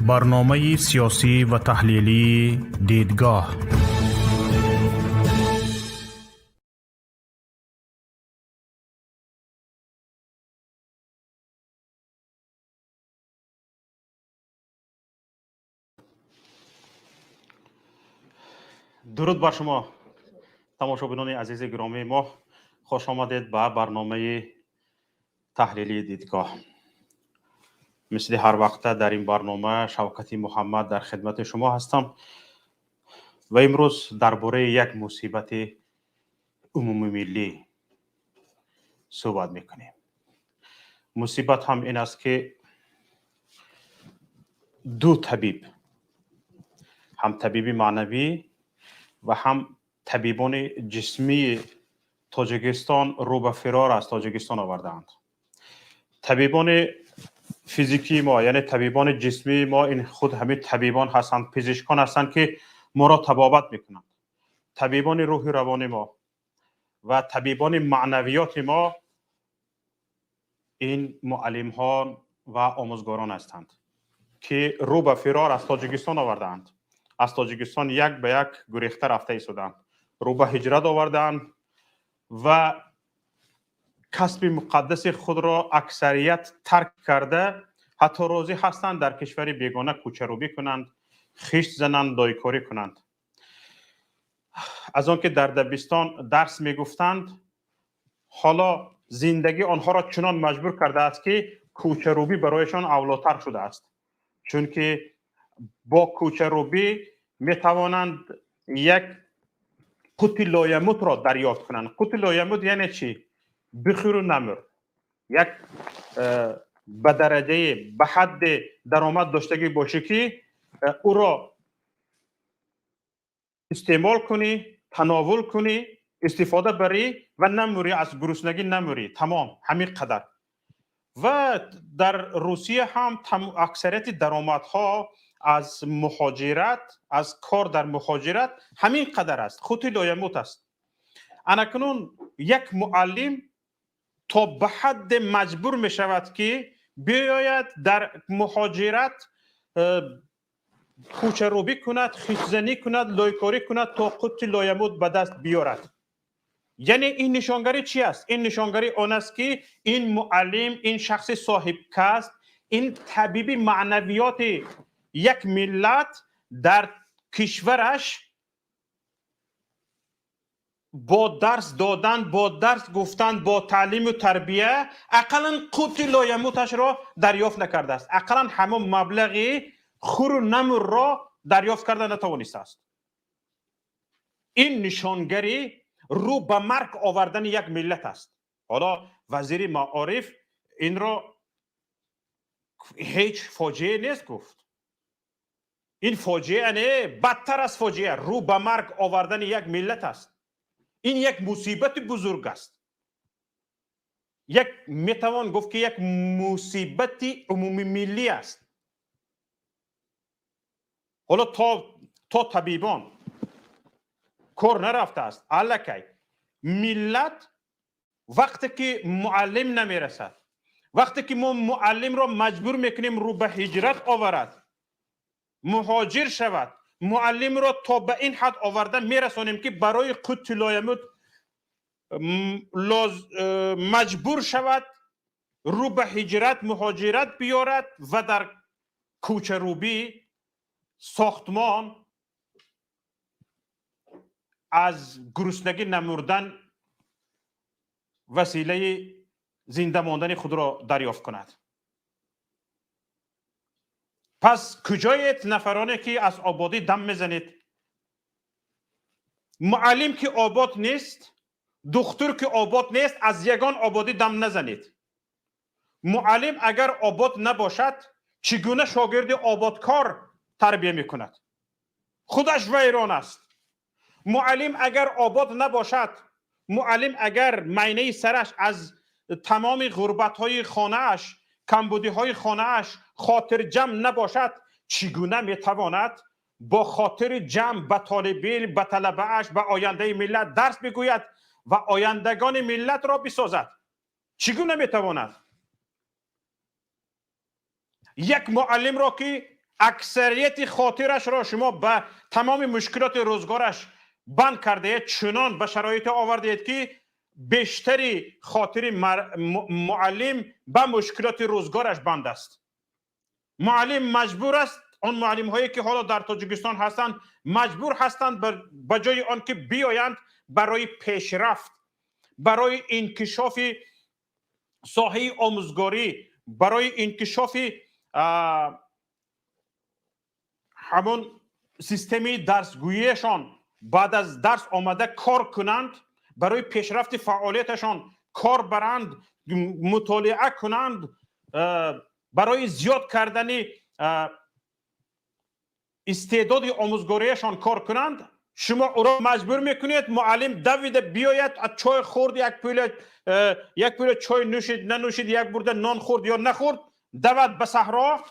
برنامه سیاسی و تحلیلی دیدگاه. درود بر شما تماشاگران عزیز گرامی ما، خوش آمدید به برنامه تحلیلی دیدگاه. مثل هر وقت در این برنامه شوکتی محمد در خدمت شما هستم و امروز درباره یک مصیبت عمومی ملی صحبت میکنیم. مصیبت هم این است که دو طبیب، هم طبیب معنوی و هم طبیبان جسمی تاجیکستان رو به فرار از تاجیکستان آوردند. طبیبان فیزیکی ما یعنی طبیبان جسمی ما این خود همه طبیبان هستند، پزشکان هستند که ما را طبابت میکنند. طبیبان روحی روانی ما و طبیبان معنویات ما این معلم ها و آموزگاران هستند که رو به فرار از تاجیکستان آوردند. از تاجیکستان یک به یک گریخته رفته ایستادند، رو به هجرت آوردند و کسب مقدس خود را اکثریت ترک کرده حتی راضی هستند در کشور بیگانه کوچه‌روبی کنند، خشت زنند، دایکاری کنند. از آنکه در دبستان درس میگفتند، حالا زندگی آنها را چنان مجبور کرده است که کوچه‌روبی برایشان اولاتر شده است، چون که با کوچه‌روبی میتوانند یک قوت لایموت را دریافت کنند. قوت لایموت یعنی چی؟ بخور و نمر، یک به درجه به حد درآمد داشتگی باشه که او را استعمال کنی، تناول کنی، استفاده بری و نموری، از گرسنگی نموری، تمام همین قدر. و در روسیه هم اکثریت درآمدها از مهاجرت، از کار در مهاجرت همین قدر است، خود لایموت است. اناکنون یک معلم تا به حد مجبور می شود که بیاید در مهاجرت کوچه‌روبی کند، خیشتزنی کند، لایکاری کند تا قوت لایموت به دست بیارد. یعنی این نشانگری چی است؟ این نشانگری آن است که این معلم، این شخص صاحب کسب، این طبیب معنویات یک ملت در کشورش با درس دادن، با درس گفتن، با تعلیم و تربیه اقلا قوت لایموتش را دریافت نکرده است، اقلا همون مبلغی خور و نمر را دریافت کرده نتوانسته است. این نشانگری رو به مرگ آوردن یک ملت است. حالا وزیر معارف این را هیچ فاجعه نیست گفت. این فاجعه نه، بدتر از فاجعه رو به مرگ آوردن یک ملت است. این یک مصیبت بزرگ است. یک میتوان گفت که یک مصیبت عمومی ملی است. حالا تا طبیبان کار نرفته است، الکی ملت وقتی که معلم نمیرسد، وقتی که ما معلم را مجبور میکنیم رو به هجرت آورد، مهاجر شود، معلم را تا به این حد آورده میرسانیم که برای قوت لایموت مجبور شود رو به هجرت، مهاجرت بیارد و در کوچه‌روبی، ساختمان، از گرسنگی نمردن وسیله زنده ماندن خود را دریافت کند. پس کجایید نفرانی که از آبادی دم میزنید؟ معلم که آباد نیست، دکتر که آباد نیست، از یگان آبادی دم نزنید. معلم اگر آباد نباشد چگونه شاگرد آبادکار تربیه میکند؟ خودش ویران است. معلم اگر آباد نباشد، معلم اگر معنی سرش از تمام غربت‌های خانه‌اش، کمبودی‌های خانه‌اش خاطر جمع نباشد، چگونه میتواند با خاطر جمع به طالبین، به طلبه‌اش، به آینده ملت درس بگوید و آیندگان ملت را بسازد؟ چگونه میتواند؟ یک معلم را که اکثریت خاطرش را شما به تمام مشکلات روزگارش بند کرده اید، چنان به شرایط آورده اید که بیشتری خاطر معلم به مشکلات روزگارش بند است. معلم مجبور است، آن معلم هایی که حالا در تاجیکستان هستند مجبور هستند به جای آن که بیایند برای پیشرفت، برای انکشاف ساحه آموزگاری، برای انکشاف همون سیستمی درسگوییشان بعد از درس آمده کار کنند، برای پیشرفت فعالیتشان کار برند، مطالعه کنند، برای زیاد کردن استعداد آموزگاریشان کار کنند. شما او را مجبور میکنید معلم دویده بیاید از چای خورد، یک پیاله چای نوشید ننوشید، یک برده نان خورد یا نخورد، دوید به صحرا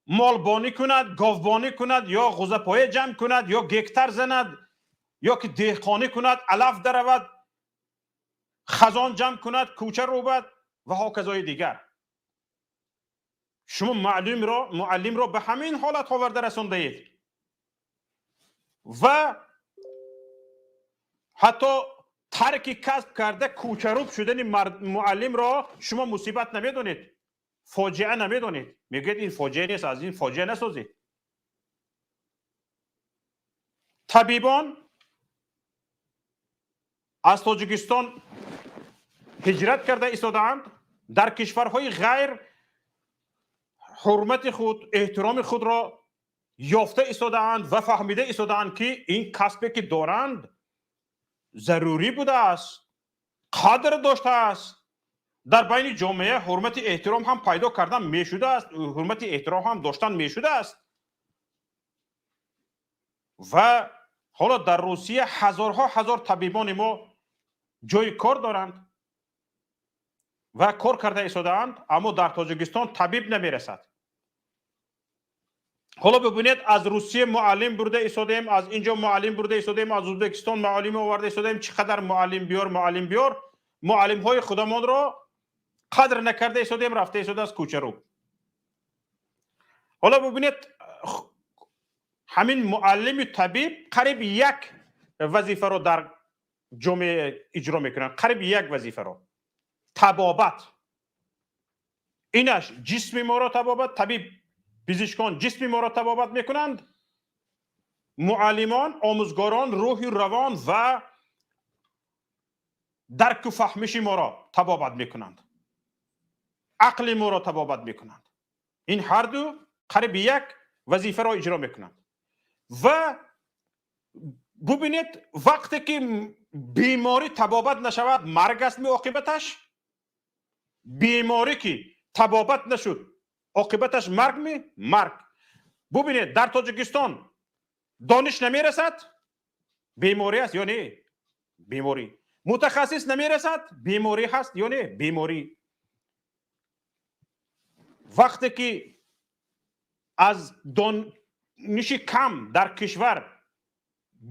مالبانی کند، گاوبانی کند، یا غوزه‌پایه جمع کند، یا گکتر زند، یا که دهقانی کند، علف درود، خزان جمع کند، کوچه روبد و هاکذای دیگر. شما معلم را به همین حالت آورده رسانده اید و حتی ترک کسب کرده کوچه روب شدن معلم را شما مصیبت نمیدونید، فاجعه نمیدونید، میگید این فاجعه نیست، از این فاجعه نسازید. طبیبان از تاجیکستان هجرت کرده ایستادند، در کشورهای غیر حرمت خود، احترام خود را یافته ایستادند و فهمیده ایستادند که این کسبی که دارند ضروری بوده است، قدر داشته است، در بین جامعه حرمت احترام هم پیدا کردن میشده است، حرمت احترام هم داشتن میشده است. و حالا در روسیه هزار طبیبان ما جای کار دارند و کار کرده ایستادند، اما در تاجیکستان طبیب نمیرسد. حالا ببینید از روسیه معلم برده ایستادیم، از اینجا معلم برده ایستادیم، از ازبکستان معلم آورده ایستادیم، چقدر معلم بیار، معلم های خودمان را قدر نکرده ایستادیم، رفته ایستاده از کوچه رو. حالا ببینید همین معلم طبیب قریب یک وظیفه رو در جامعه اجرا میکنن، قریب یک وظیفه رو. طبابت، اینش جسم ما را طبابت، طبیب پزشکان جسم ما را طبابت میکنند، معلمان آموزگاران روح روان و درک و فهمش ما را طبابت میکنند، عقل ما را طبابت میکنند. این هر دو قریب یک وظیفه را اجرا میکنند. و ببینید وقتی که بیماری طبابت نشود مرگ است عاقبتش. بیماری که طبابت نشد عاقبتش مرگ. ببینید در تاجیکستان دانش نمیرسد، بیماری است یا نه؟ بیماری. متخصص نمیرسد، بیماری هست یا نه؟ بیماری. وقتی که از دانش کم در کشور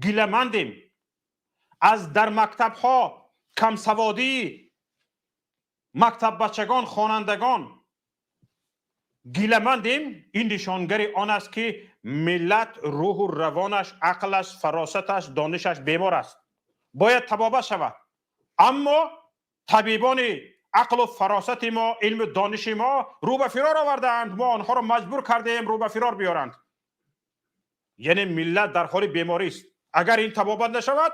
گیله‌مندیم، از در مکتب ها کم سوادی مکتب بچگان خوانندگان گیله‌مندیم، این نشانگر آن است که ملت روح و روانش، عقلش، فراستش، دانشش بیمار است، باید طبابت شود. اما طبیبان عقل و فراست ما، علم و دانش ما رو به فرار آوردند، ما آنها را مجبور کردیم رو به فرار بیارند. یعنی ملت در حال بیماری است. اگر این طبابت نشود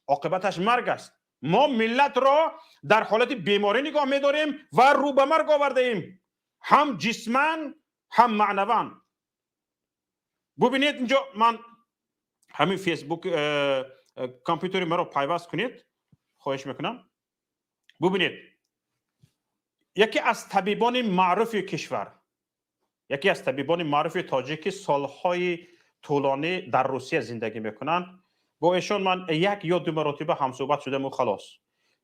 عاقبتش مرگ است. ما ملت را در حالت بیماری نگاه می‌داریم و رو به مرگ آورده ایم، هم جسماً هم معنویاً. ببینید اینجا من همین فیسبوک کامپیوتری مرا پیوست کنید، خواهش میکنم. ببینید یکی از طبیبان معروف کشور، یکی از طبیبان معروف تاجیک سالهای طولانی در روسیه زندگی میکنن، با ایشان من یک یا دو مرتبه هم صحبت شدم و خلاص.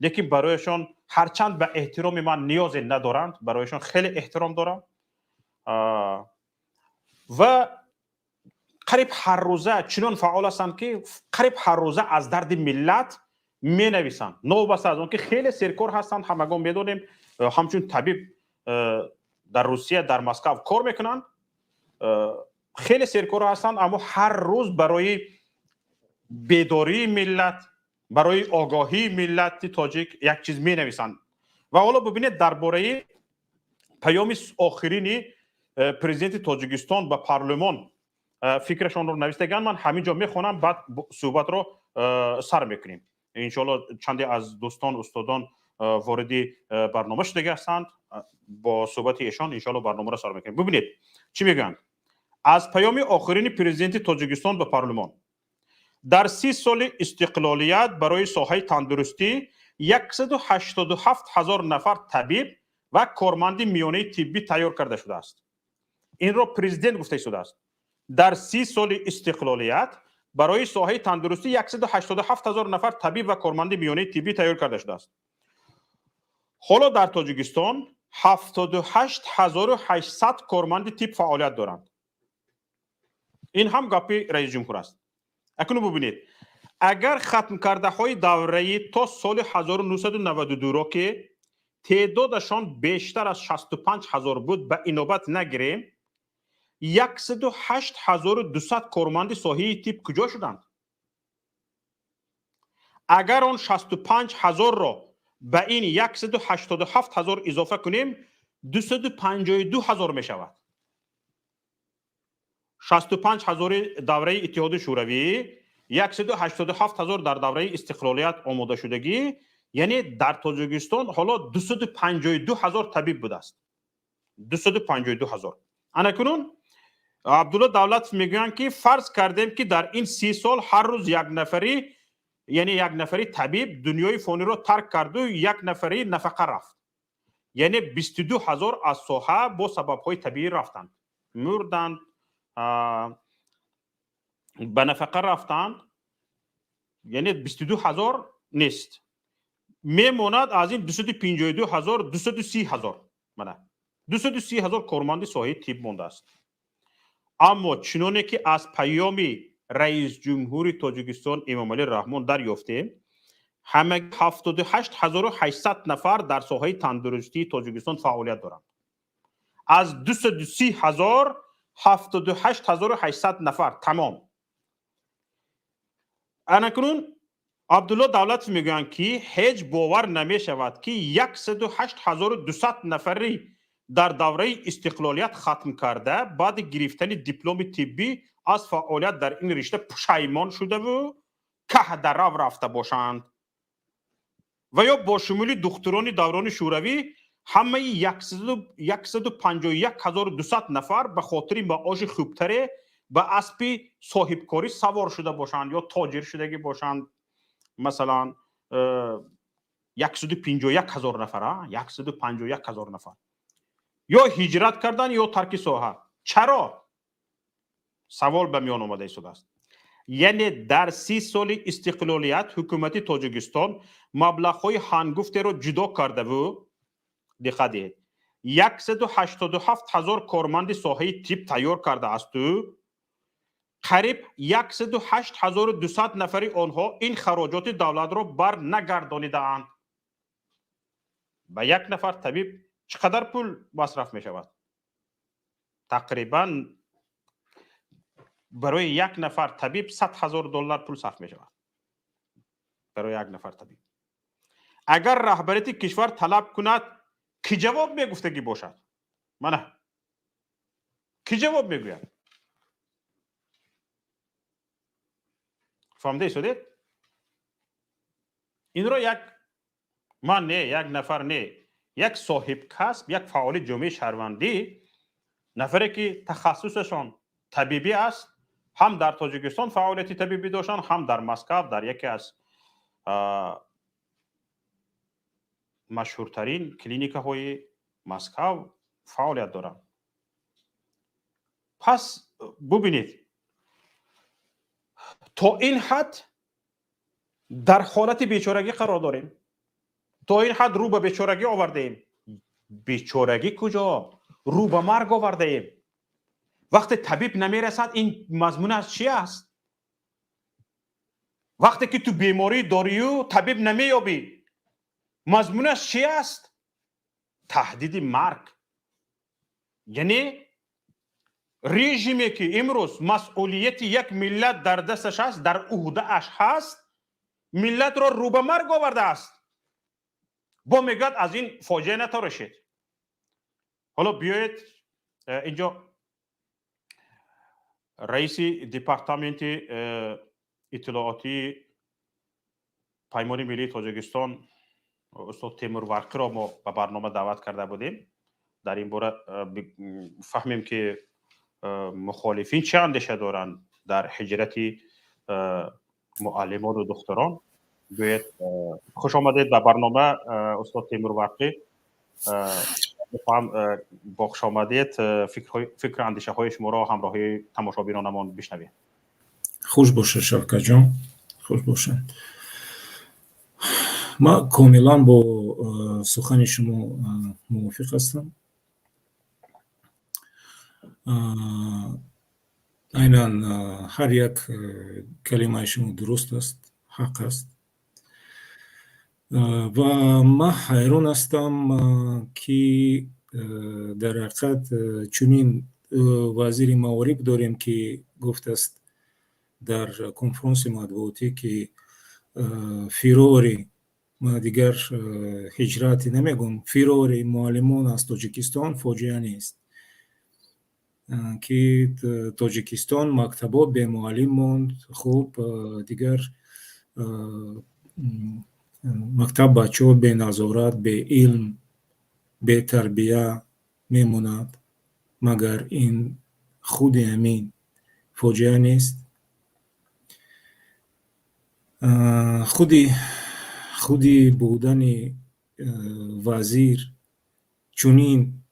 لیکن برایشان هرچند به احترام من نیازی ندارند، برایشان خیلی احترام دارم و قریب هر روزه چنان فعال هستند که قریب هر روزه از درد ملت می نویسند. نوبسته از اون که خیلی سرکار هستند، همگان میدونیم، همچون طبیب در روسیه در مسکو کار میکنند خیلی سرکار هستند اما هر روز برای بیداری ملت، برای آگاهی ملت تاجیک یک چیز می نویسند. و حالا ببینید درباره پیام آخرین پرزیدنت تاجیکستان به پارلمان فکرشان رو نوشتگان. من همینجا میخونم بعد صحبت رو سر میکنیم. انشالله چندی از دوستان استادان وارد برنامه شده هستند، با صحبت ایشان انشالله برنامه رو سر میکنیم. ببینید چی میگن از پیام آخرین پرزیدنت تاجیکستان به پارلمان. در 30 سال استقلالیت برای ساحه تندرستی 187,000 نفر طبیب و کارمند میانه طبی تیار کرده شده است. این را پرزیدنت گفته شده است. در 30 سال استقلالیت برای ساحه تندرستی 187,000 نفر طبیب و کارمند میانه طبی تیار کرده شده است. حالا در تاجیکستان 78,800 کارمند طب فعالیت دارند. این هم گپی رئیس جمهور است. اکنون ببینید اگر ختم کرده های دوره تا سال 1992 را که تعدادشان بیشتر از 65,000 بود به اینابت نگیریم، 108,200 کارمند ساحه طب کجا شدند؟ اگر آن 65,000 را به این 187,000 اضافه کنیم 252,000 می شود. 65,000 دوره اتحاد شوروی، 187,000 در دوره استقلالیت آماده شدگی، یعنی در تاجیکستان حالا 252,000 طبیب بوده است. 252,000. اکنون عبدالله دولت میگوین که فرض کردیم که در این 30 سال هر روز یک نفری، یعنی یک نفری طبیب دنیای فانی را ترک کرد و یک نفری نفقه رفت، یعنی 22,000 از ساحه با سبب‌های طبیعی رفتند، مردند، به نفقه رفتند، یعنی 22,000 نیست، میماند از این 252,000 230,000 230,000 کارمند ساحه طب مانده است. اما چنانه که از پیام رئیس جمهور تاجیکستان امامعلی رحمان دریافتیم، همه 78,800 نفر در ساحه تندرستی تاجیکستان فعالیت دارند. از 230,000 78,800 نفر تمام. اکنون عبدالله دولت میگویند که هیچ باور نمی شود که 108,200 نفری در دوره استقلالیت ختم کرده بعد گرفتن دیپلم طبی از فعالیت در این رشته پشیمان شده و که در رو رفته باشند و یا با شمول دکتران دوران شوروی همه 151,200 نفر به خاطر معاش خوبتره به اسب صاحبکاری سوار شده باشند یا تاجر شدگی باشند. مثلا 151,000 نفر، 151,000 نفر یا هجرت کردن یا ترک ساحه. چرا؟ سوال به میان آمده شده است. یعنی در 30 سال استقلالیت حکومت تاجیکستان مبلغ‌های هنگفته را جدا کرده و دقت دهید 187,000 کارمند ساحه طب تیار کرده است و قریب 108,200 نفری آنها این خراجات دولت را بر نگردانیده‌اند. به یک نفر طبیب چقدر پول مصرف می شود؟ تقریبا برای یک نفر طبیب 100,000 دلار پول صرف می شود. برای یک نفر طبیب. اگر رهبریت کشور طلب کند کی جواب می گفتگی باشد؟ منه. کی جواب می گوید؟ فهمده شدید؟ این را یک من نه، یک نفر نه، یک صاحب کسب، یک فعال جامعه شهروندی، نفری که تخصصشان طبیبی است، هم در تاجیکستان فعالیت طبیبی داشتن، هم در مسکو در یکی از مشهورترین کلینیک های مسکو فعالیت دارند. پس ببینید تا این حد در حالت بیچارگی قرار داریم، تا این حد رو به بیچارگی آورده ایم. بیچارگی کجا؟ رو به مرگ آورده ایم. وقتی طبیب نمیرسد این مضمون از چی است؟ وقتی که تو بیماری داری و طبیب نمیابی مضمون از چی است؟ تهدید مرگ. یعنی رژیمی که امروز مسئولیت یک ملت در دستش است، در عهده اش هست، ملت را رو به مرگ آورده است. با میگد از این فاجعه نترسید. حالا بیایید اینجا رئیس دپارتمنت اطلاعاتی پیمان ملی تاجیکستان استاد تیمور ورقی را ما به برنامه دعوت کرده بودیم. در این باره فهمیم که مخالفین چه اندیشه دارند در هجرت معلمان و دختران. خوش آمدید به برنامه استاد تیمور ورقی. با خوش آمدید فکر اندیشه های شما را همراهی تماشابینانمان بشنویم. خوش باشه شوکت جان، خوش باشه. ما کاملا با سخن شما موافق هستم. عیناً هر یک کلمه شما درست است، حق است. و ما حیران هستم که در حقیقت چنین وزیر موارد داریم که گفته است در کنفرانس مطبوعاتی که فرار، ما دیگر هجرتی نمیگم، فرار معلمان از تاجیکستان فاجعه نیست، که تاجیکستان مکتبات به معلم ماند. خوب دیگر مکتب بچه ها به نظارت، به علم، به تربیه میموند، مگر این خود همین فاجعه نیست؟ خودی بودن وزیر، چنین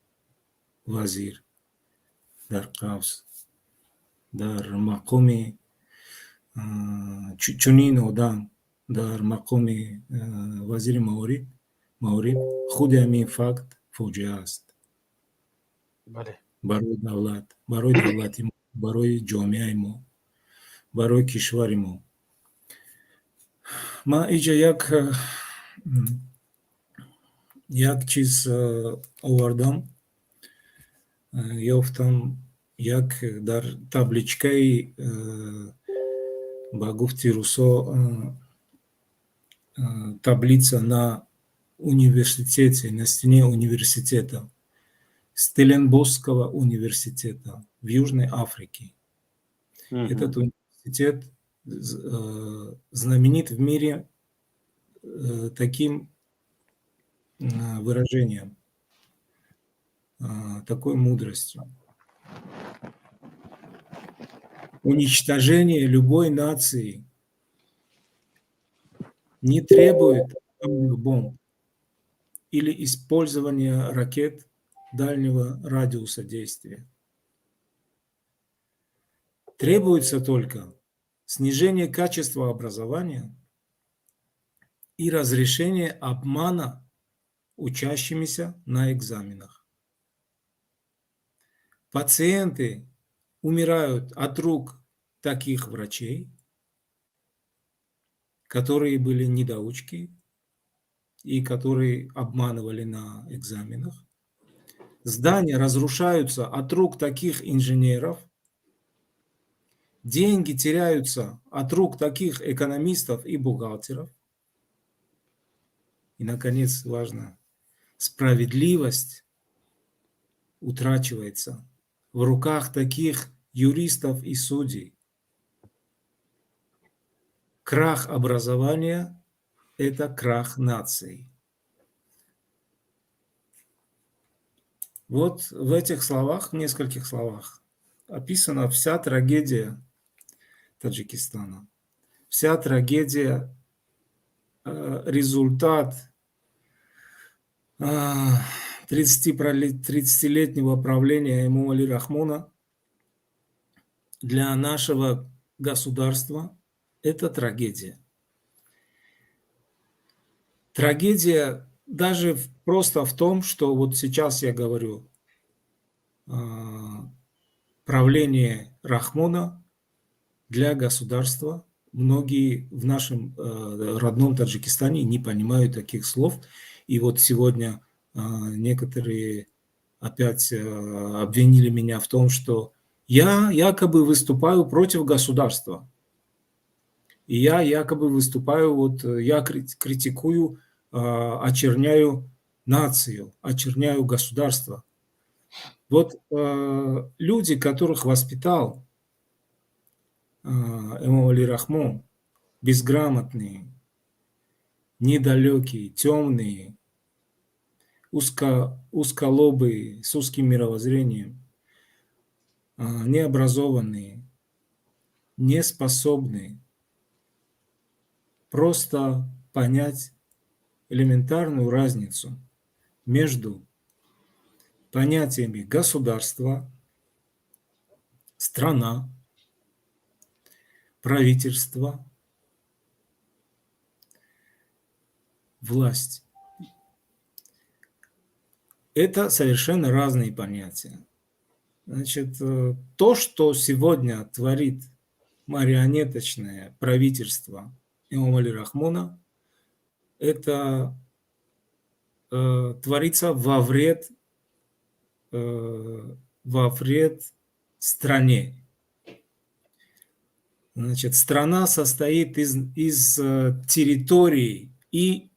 وزیر در قوس، در مقام چنین آدم در مقام وزیر موارد، خود همین فقط فاجعه است. بله. برای دولت ما، برای جامعه ما، برای کشور ما. ما اینجا یک چیز آوردم، یافتم یک در تابلیچکه با گفتی روسو таблица на университете, на стене университета, Стелленбосского университета в Южной Африке. Этот университет знаменит в мире таким выражением, такой мудростью. Уничтожение любой нации не требует атомных бомб или использования ракет дальнего радиуса действия. Требуется только снижение качества образования и разрешение обмана учащимися на экзаменах. Пациенты умирают от рук таких врачей, которые были недоучки и которые обманывали на экзаменах. Здания разрушаются от рук таких инженеров. Деньги теряются от рук таких экономистов и бухгалтеров. И, наконец, важно, справедливость утрачивается в руках таких юристов и судей. Крах образования – это крах нации. Вот в этих словах, в нескольких словах, описана вся трагедия Таджикистана. Вся трагедия, результат 30-летнего правления Эмомали Рахмона для нашего государства – это трагедия. Трагедия даже просто в том, что вот сейчас я говорю, правление Рахмона для государства. Многие в нашем родном Таджикистане не понимают таких слов. И вот сегодня некоторые опять обвинили меня в том, что Я якобы выступаю против государства. И я якобы выступаю, я критикую, очерняю нацию, очерняю государство. Люди, которых воспитал имам Али Рахмон, безграмотные, недалекие, темные, узколобые, с узким мировоззрением, необразованные, неспособные просто понять элементарную разницу между понятиями государства, страна, правительство, власть. Это совершенно разные понятия. Значит, то, что сегодня творит марионеточное правительство имама Али Рахмона, это творится во вред стране. Значит, страна состоит из территорий и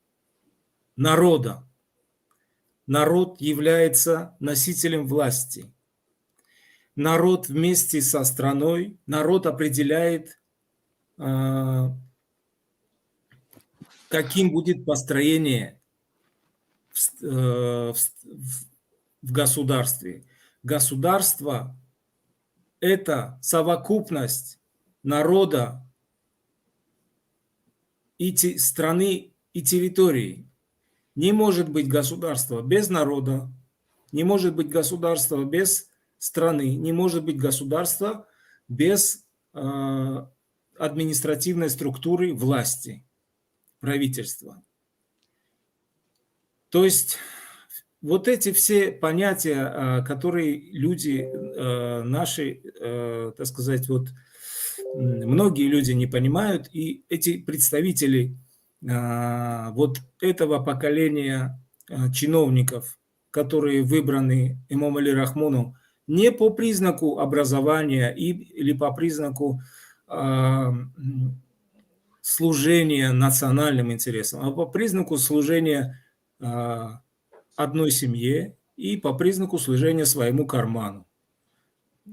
народа. Народ является носителем власти. Народ вместе со страной, народ определяет, каким будет построение в государстве. Государство – это совокупность народа и страны и территории. Не может быть государства без народа, не может быть государства без страны, не может быть государства без административной структуры власти, правительства. То есть вот эти все понятия, которые люди наши, так сказать, многие люди не понимают, и эти представители вот этого поколения чиновников, которые выбраны имамом Али Рахмону не по признаку образования или по признаку служения национальным интересам, а по признаку служения одной семье и по признаку служения своему карману.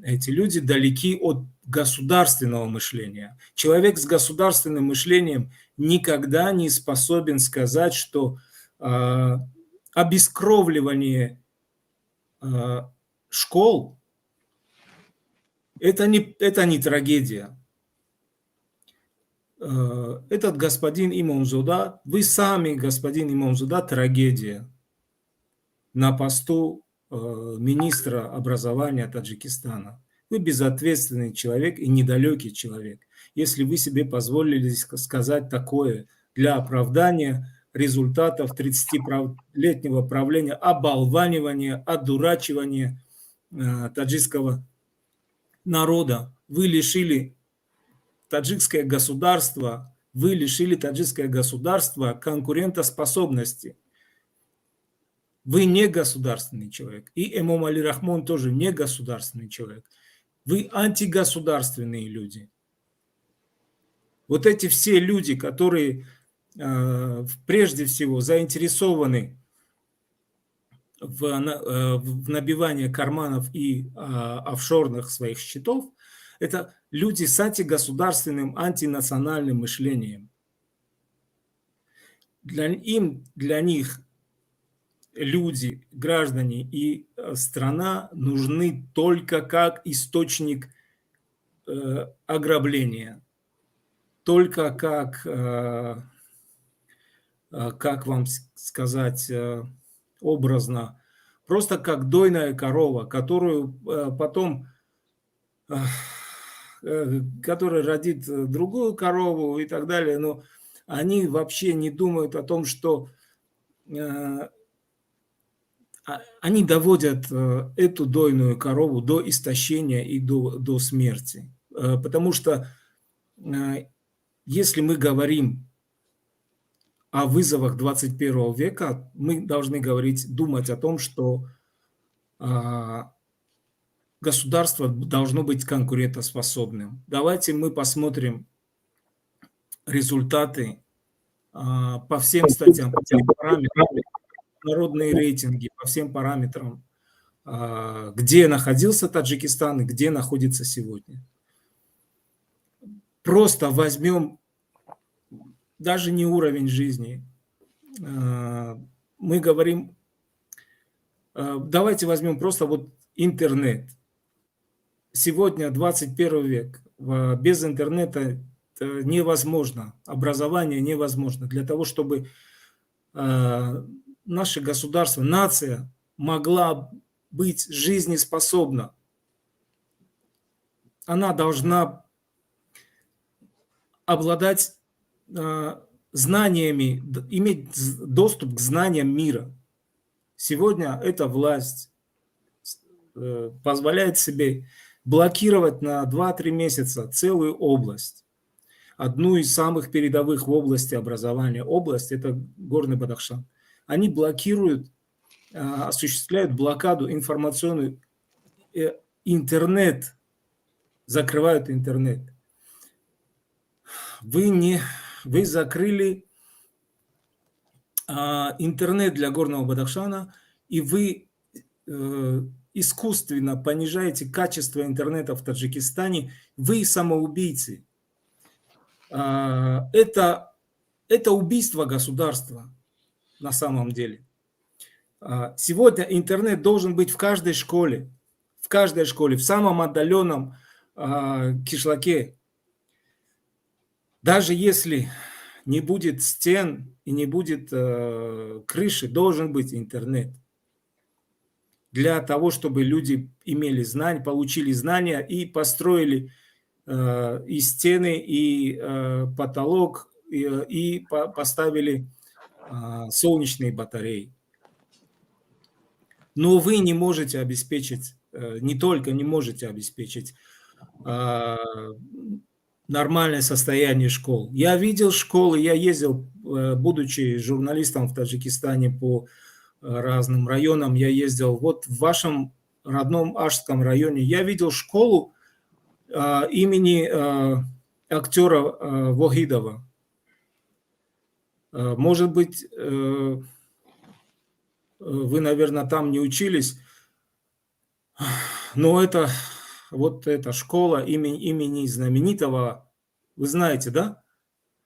Эти люди далеки от государственного мышления. Человек с государственным мышлением никогда не способен сказать, что обескровливание школ это не трагедия. Этот господин Имамзуда, вы сами, господин Имамзуда, трагедия на посту министра образования Таджикистана. Вы безответственный человек и недалекий человек, если вы себе позволили сказать такое для оправдания результатов 30-летнего правления, оболванивания, одурачивания таджикского народа. Вы лишили таджикское государство, конкурентоспособности. Вы не государственный человек. И имам Али Рахмон тоже не государственный человек. Вы антигосударственные люди. Вот эти все люди, которые прежде всего заинтересованы в набивании карманов и офшорных своих счетов, это люди с антигосударственным, антинациональным мышлением. Для них люди, граждане и страна нужны только как источник ограбления, только как вам сказать образно, просто как дойная корова, которую потом, которая родит другую корову и так далее, но они вообще не думают о том, что они доводят эту дойную корову до истощения и до смерти. Потому что если мы говорим о вызовах 21 века, мы должны думать о том, что государство должно быть конкурентоспособным. Давайте мы посмотрим результаты по всем статьям, по всем параметрам, народные рейтинги, по всем параметрам, где находился Таджикистан и где находится сегодня. Просто возьмем даже не уровень жизни. Мы говорим, давайте возьмем просто вот интернет. Сегодня 21 век, без интернета невозможно, образование невозможно. Для того, чтобы наше государство, нация могла быть жизнеспособна, она должна обладать знаниями, иметь доступ к знаниям мира. Сегодня эта власть позволяет себе блокировать на 2-3 месяца целую область. Одну из самых передовых в области образования. Область – это Горный Бадахшан. Они блокируют, осуществляют блокаду информационную, интернет, закрывают интернет. Вы закрыли интернет для Горного Бадахшана, и вы искусственно понижаете качество интернета в Таджикистане. Вы самоубийцы. Это убийство государства на самом деле. Сегодня интернет должен быть в каждой школе, в самом отдаленном кишлаке. Даже если не будет стен и не будет крыши, должен быть интернет. Для того, чтобы люди имели знания, получили знания и построили и стены, и потолок, и поставили солнечные батареи. Но вы не можете обеспечить, не только не можете обеспечить нормальное состояние школ. Я видел школы, я ездил, будучи журналистом в Таджикистане по разным районам, я ездил вот в вашем родном Ашском районе, я видел школу имени актера Вахидова. Может быть, вы, наверное, там не учились, но это вот эта школа имени знаменитого, вы знаете, да?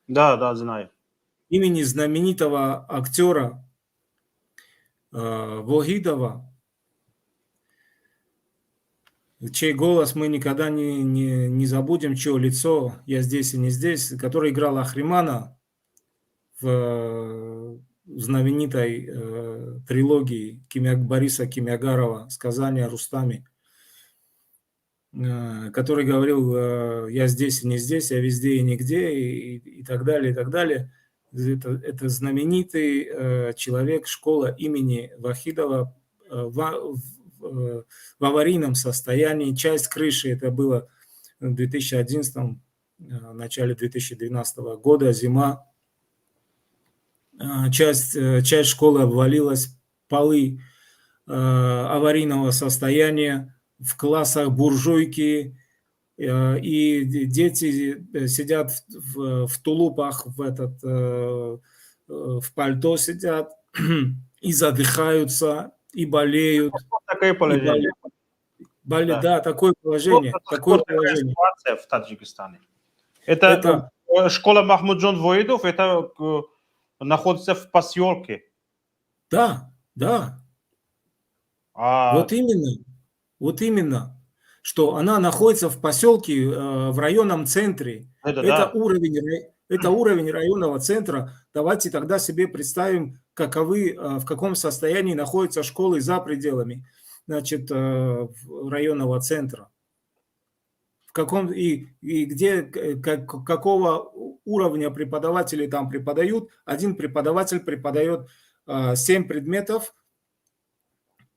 Да, знаю. Имени знаменитого актера Вахидова, чей голос мы никогда не забудем, чье лицо «Я здесь и не здесь», который играл Ахримана в знаменитой трилогии Бориса Кимягарова «Сказание о Рустаме», который говорил «Я здесь и не здесь, я везде и нигде», и так далее, и так далее. Это знаменитый человек, школа имени Вахидова в аварийном состоянии. Часть крыши, это было в 2011, начале 2012 года, зима. Часть школы обвалилась, полы аварийного состояния, в классах буржуйки, и дети сидят в тулупах, в пальто сидят и задыхаются, и болеют. Такое положение. Да, такое положение. Такое положение. Ситуация в Таджикистане. Это школа Махмуджон Воидов, это находится в поселке. Да. Вот именно, что она находится в поселке, в районном центре. Это уровень районного центра. Давайте тогда себе представим, в каком состоянии находятся школы за пределами, значит, районного центра. Какого уровня преподаватели там преподают. Один преподаватель преподает 7 предметов,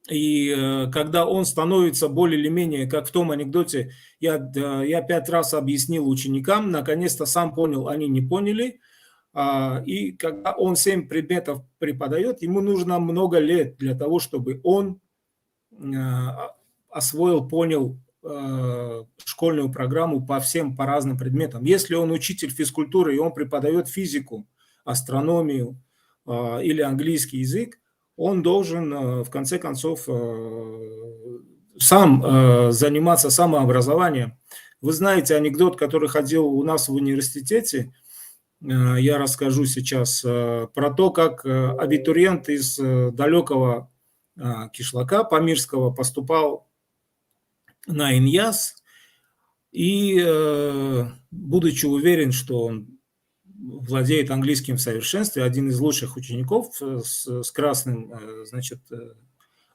и когда он становится более или менее, как в том анекдоте, я 5 раз объяснил ученикам, наконец-то сам понял, они не поняли, и когда он 7 предметов преподает, ему нужно много лет для того, чтобы он освоил, понял школьную программу по разным предметам. Если он учитель физкультуры, и он преподает физику, астрономию или английский язык, он должен, в конце концов, сам заниматься самообразованием. Вы знаете анекдот, который ходил у нас в университете, я расскажу сейчас про то, как абитуриент из далекого кишлака Памирского поступал на ИНЯС, и, будучи уверен, что он владеет английским в совершенстве, один из лучших учеников с красным, значит,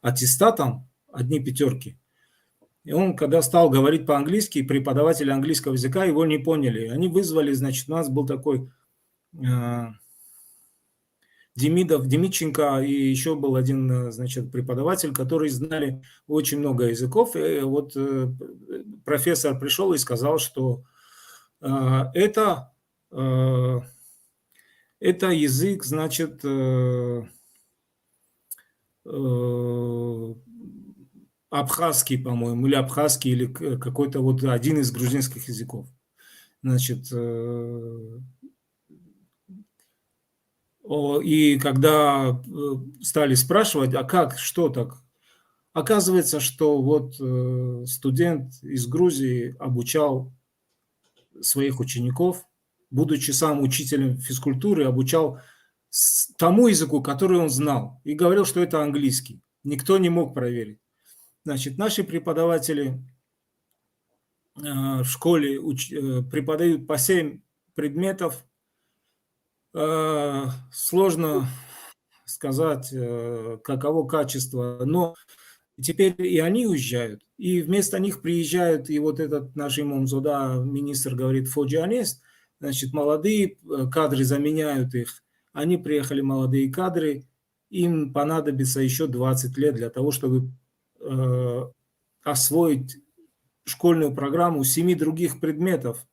аттестатом, одни пятерки. И он, когда стал говорить по-английски, преподаватели английского языка его не поняли. Они вызвали, значит, у нас был такой Демидов, Демидченко, и еще был один, значит, преподаватель, которые знали очень много языков. И вот профессор пришел и сказал, что это язык, значит, абхазский, по-моему, или абхазский, или какой-то вот один из грузинских языков. Значит, и когда стали спрашивать, а как, что так, оказывается, что вот студент из Грузии обучал своих учеников, будучи сам учителем физкультуры, обучал тому языку, который он знал, и говорил, что это английский. Никто не мог проверить. Значит, наши преподаватели в школе преподают по 7 предметов. Сложно сказать, каково качество, но теперь и они уезжают, и вместо них приезжают, и вот этот наш имамзода, министр, говорит, фоджианест, значит, молодые кадры заменяют их. Они приехали, молодые кадры, им понадобится еще 20 лет для того, чтобы освоить школьную программу 7 других предметов.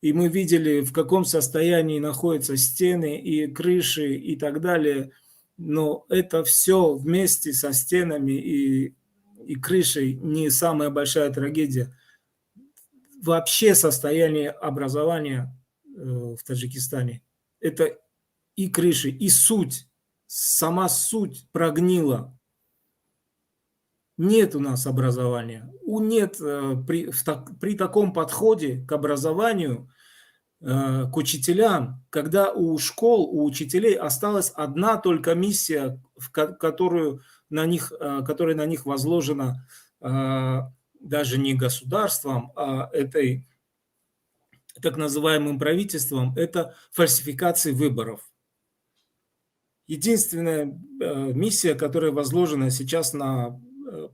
И мы видели, в каком состоянии находятся стены и крыши и так далее. Но это все вместе со стенами и крышей не самая большая трагедия. Вообще состояние образования в Таджикистане – это и крыши, и суть, сама суть прогнила. Нет у нас образования. Нет при таком подходе к образованию, к учителям, когда у школ, у учителей осталась одна только миссия, которая на них возложена даже не государством, а этой так называемым правительством, это фальсификация выборов. Единственная миссия, которая возложена сейчас на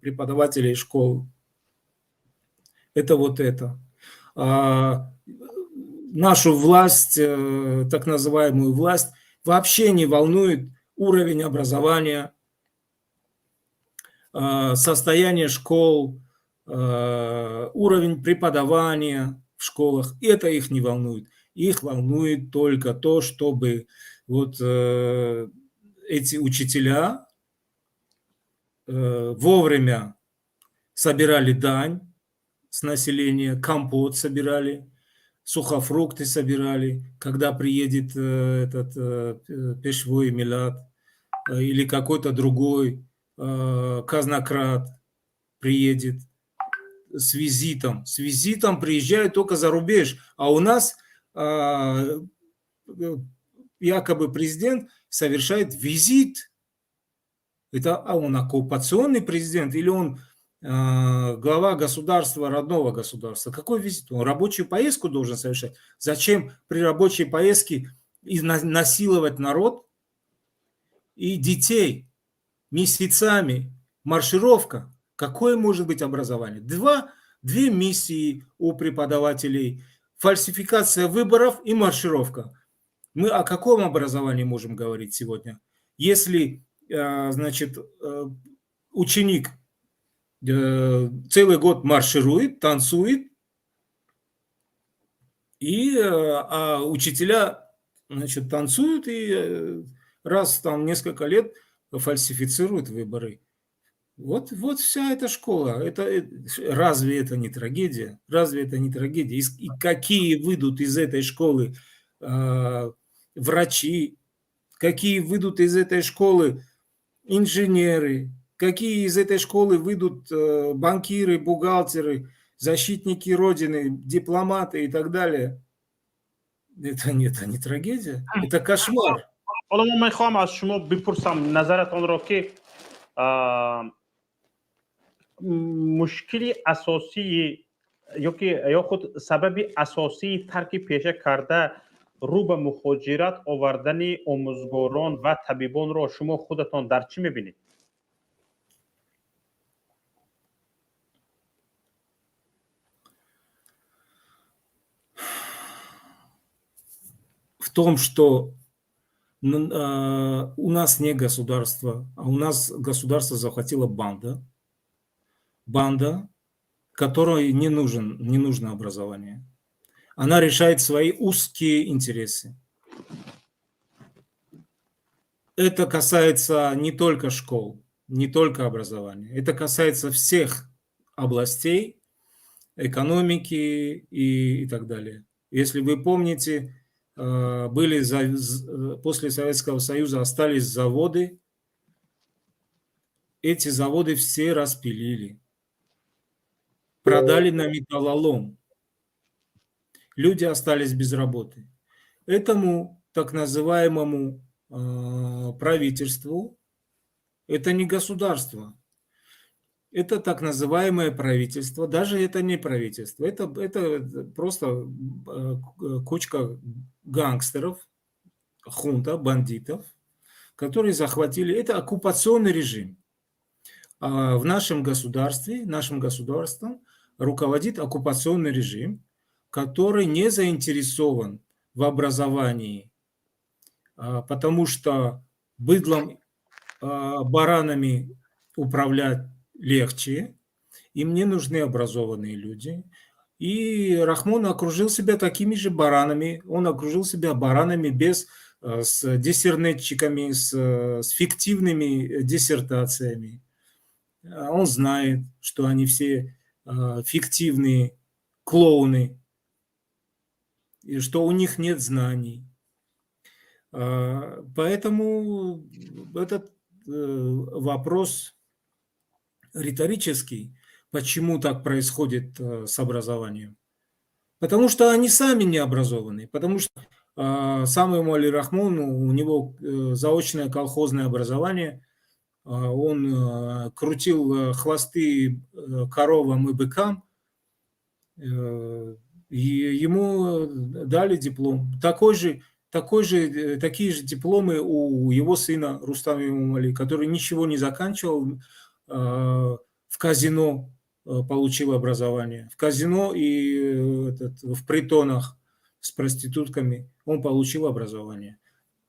преподавателей школ, это вот это. Нашу власть, так называемую власть, вообще не волнует уровень образования, состояние школ, уровень преподавания в школах. Это их не волнует. Их волнует только то, чтобы вот эти учителя вовремя собирали дань с населения, компот собирали, сухофрукты собирали, когда приедет этот Пешвой Милад или какой-то другой казнократ приедет с визитом. С визитом приезжают только за рубеж, а у нас якобы президент совершает визит. Это он оккупационный президент или он глава государства, родного государства? Какой визит? Он рабочую поездку должен совершать. Зачем при рабочей поездке насиловать народ и детей месяцами? Маршировка. Какое может быть образование? Две миссии у преподавателей. Фальсификация выборов и маршировка. Мы о каком образовании можем говорить сегодня? Если, значит, ученик целый год марширует, танцует, а учителя, значит, танцуют и раз там несколько лет фальсифицируют выборы. Вот вся эта школа. Разве это не трагедия? Разве это не трагедия? И какие выйдут из этой школы врачи, какие выйдут из этой школы инженеры, какие из этой школы выйдут банкиры, бухгалтеры, защитники Родины, дипломаты и так далее. Это не трагедия, это кошмар. حالا من میخوام از شما بپرسم نظرتان را که مشکلی اساسی یا خود سبب اساسی ترک پیشه کرده رو به مهاجرت آوردن آموزگاران و طبیبان را شما خودتان در چی میبینید؟ В том, что у нас не государство, а у нас государство захватила банда, которой не нужно образование. Она решает свои узкие интересы. Это касается не только школ, не только образования. Это касается всех областей экономики и так далее. Если вы помните, после Советского Союза остались заводы. Эти заводы все распилили. Продали на металлолом. Люди остались без работы. Этому так называемому правительству, это не государство, это так называемое правительство, даже это не правительство, это просто кучка гангстеров, хунта, бандитов, которые захватили, это оккупационный режим. В нашем государством руководит оккупационный режим, который не заинтересован в образовании, потому что быдлом, баранами управлять легче, им не нужны образованные люди. И Рахмон окружил себя такими же баранами, он окружил себя баранами с диссертантчиками, с фиктивными диссертациями. Он знает, что они все фиктивные клоуны, и что у них нет знаний. Поэтому этот вопрос риторический, почему так происходит с образованием. Потому что они сами не образованы, потому что самому Али Рахмону, у него заочное колхозное образование, он крутил хвосты коровам и быкам, и ему дали диплом. Такие же дипломы у его сына Рустама Имамали, который ничего не заканчивал, в казино получил образование. В казино и в притонах с проститутками он получил образование.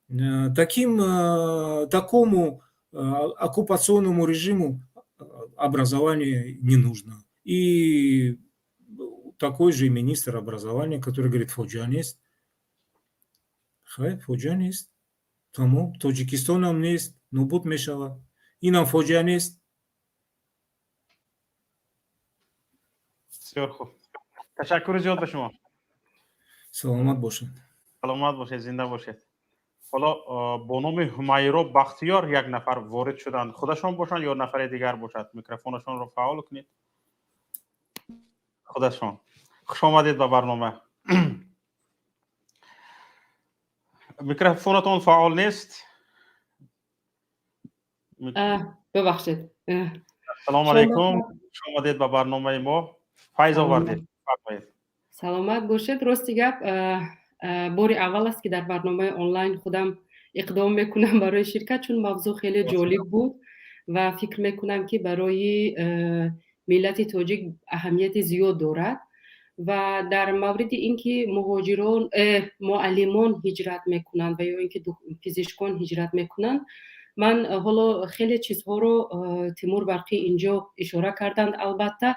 Такому оккупационному режиму образование не нужно. И такой же министр образования, который говорит, Ходжан есть. Ходжан есть. Тому Таджикистаном есть. Но буд мешала. И нам Ходжан есть. بسیار خوب. تشکر زیاد به شما. سلامت باشید. سلامت باشید، زنده باشید. حالا با نام همیرا بختیار یک نفر وارد شدن. خودشان باشن یا نفر دیگر باشد؟ میکروفونشان رو فعال کنید. خودشان. خوش آمدید به برنامه. میکروفونتون فعال نیست؟ ببخشید. سلام علیکم. خوش آمدید به برنامه ما. فیض آوردید. سلامت باشید. راستی گپ باری اول است که در برنامه آنلاین خودم اقدام میکنم برای شرکت، چون موضوع خیلی جالب بود و فکر میکنم که برای ملت تاجیک اهمیت زیاد دارد. و در مورد اینکه مهاجران معلمان هجرت میکنن و یا اینکه پزشکان هجرت میکنن، من حالا خیلی چیزها رو تیمور برقی اینجا اشاره کردند. البته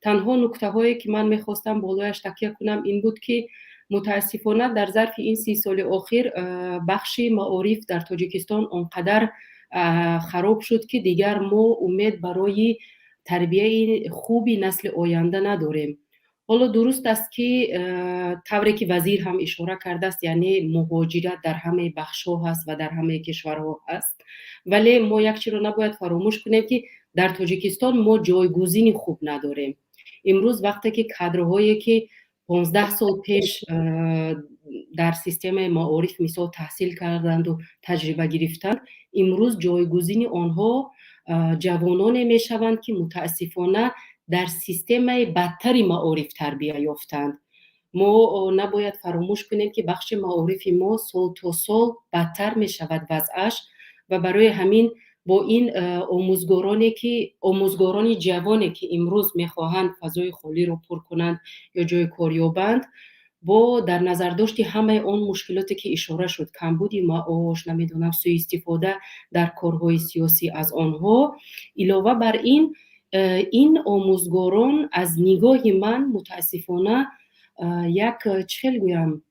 تنها نکته هایی که من میخواستم بالایش تکیه کنم این بود که متاسفانه در ظرف این 30 سال اخیر بخش معارف در تاجیکستان آنقدر خراب شد که دیگر ما امید برای تربیه خوبی نسل آینده نداریم. حالا درست است که طوری که وزیر هم اشاره کرده است، یعنی مهاجرت در همه بخش‌ها هست و در همه کشورها هست، ولی ما یک چیز رو نباید فراموش کنیم که در تاجیکستان ما جایگزینی خوب نداریم. امروز وقتی که کادرهایی که 15 سال پیش در سیستم معارف مثال تحصیل کردند و تجربه گرفتند، امروز جایگزین آنها جوانان میشوند که متاسفانه در سیستم بدتری معارف تربیه یافتند. ما نباید فراموش کنیم که بخش معارف ما سال تا سال بدتر می شود وضعش و برای همین با این آموزگاران جوانی که امروز میخواهند فضای خالی رو پر کنند یا جای کار یابند، با در نظر داشت همه آن مشکلاتی که اشاره شد، کمبودی معاش، نمیدونم سوء استفاده در کارهای سیاسی از آنها، علاوه بر این آموزگاران از نگاه من متاسفانه یک چه گویم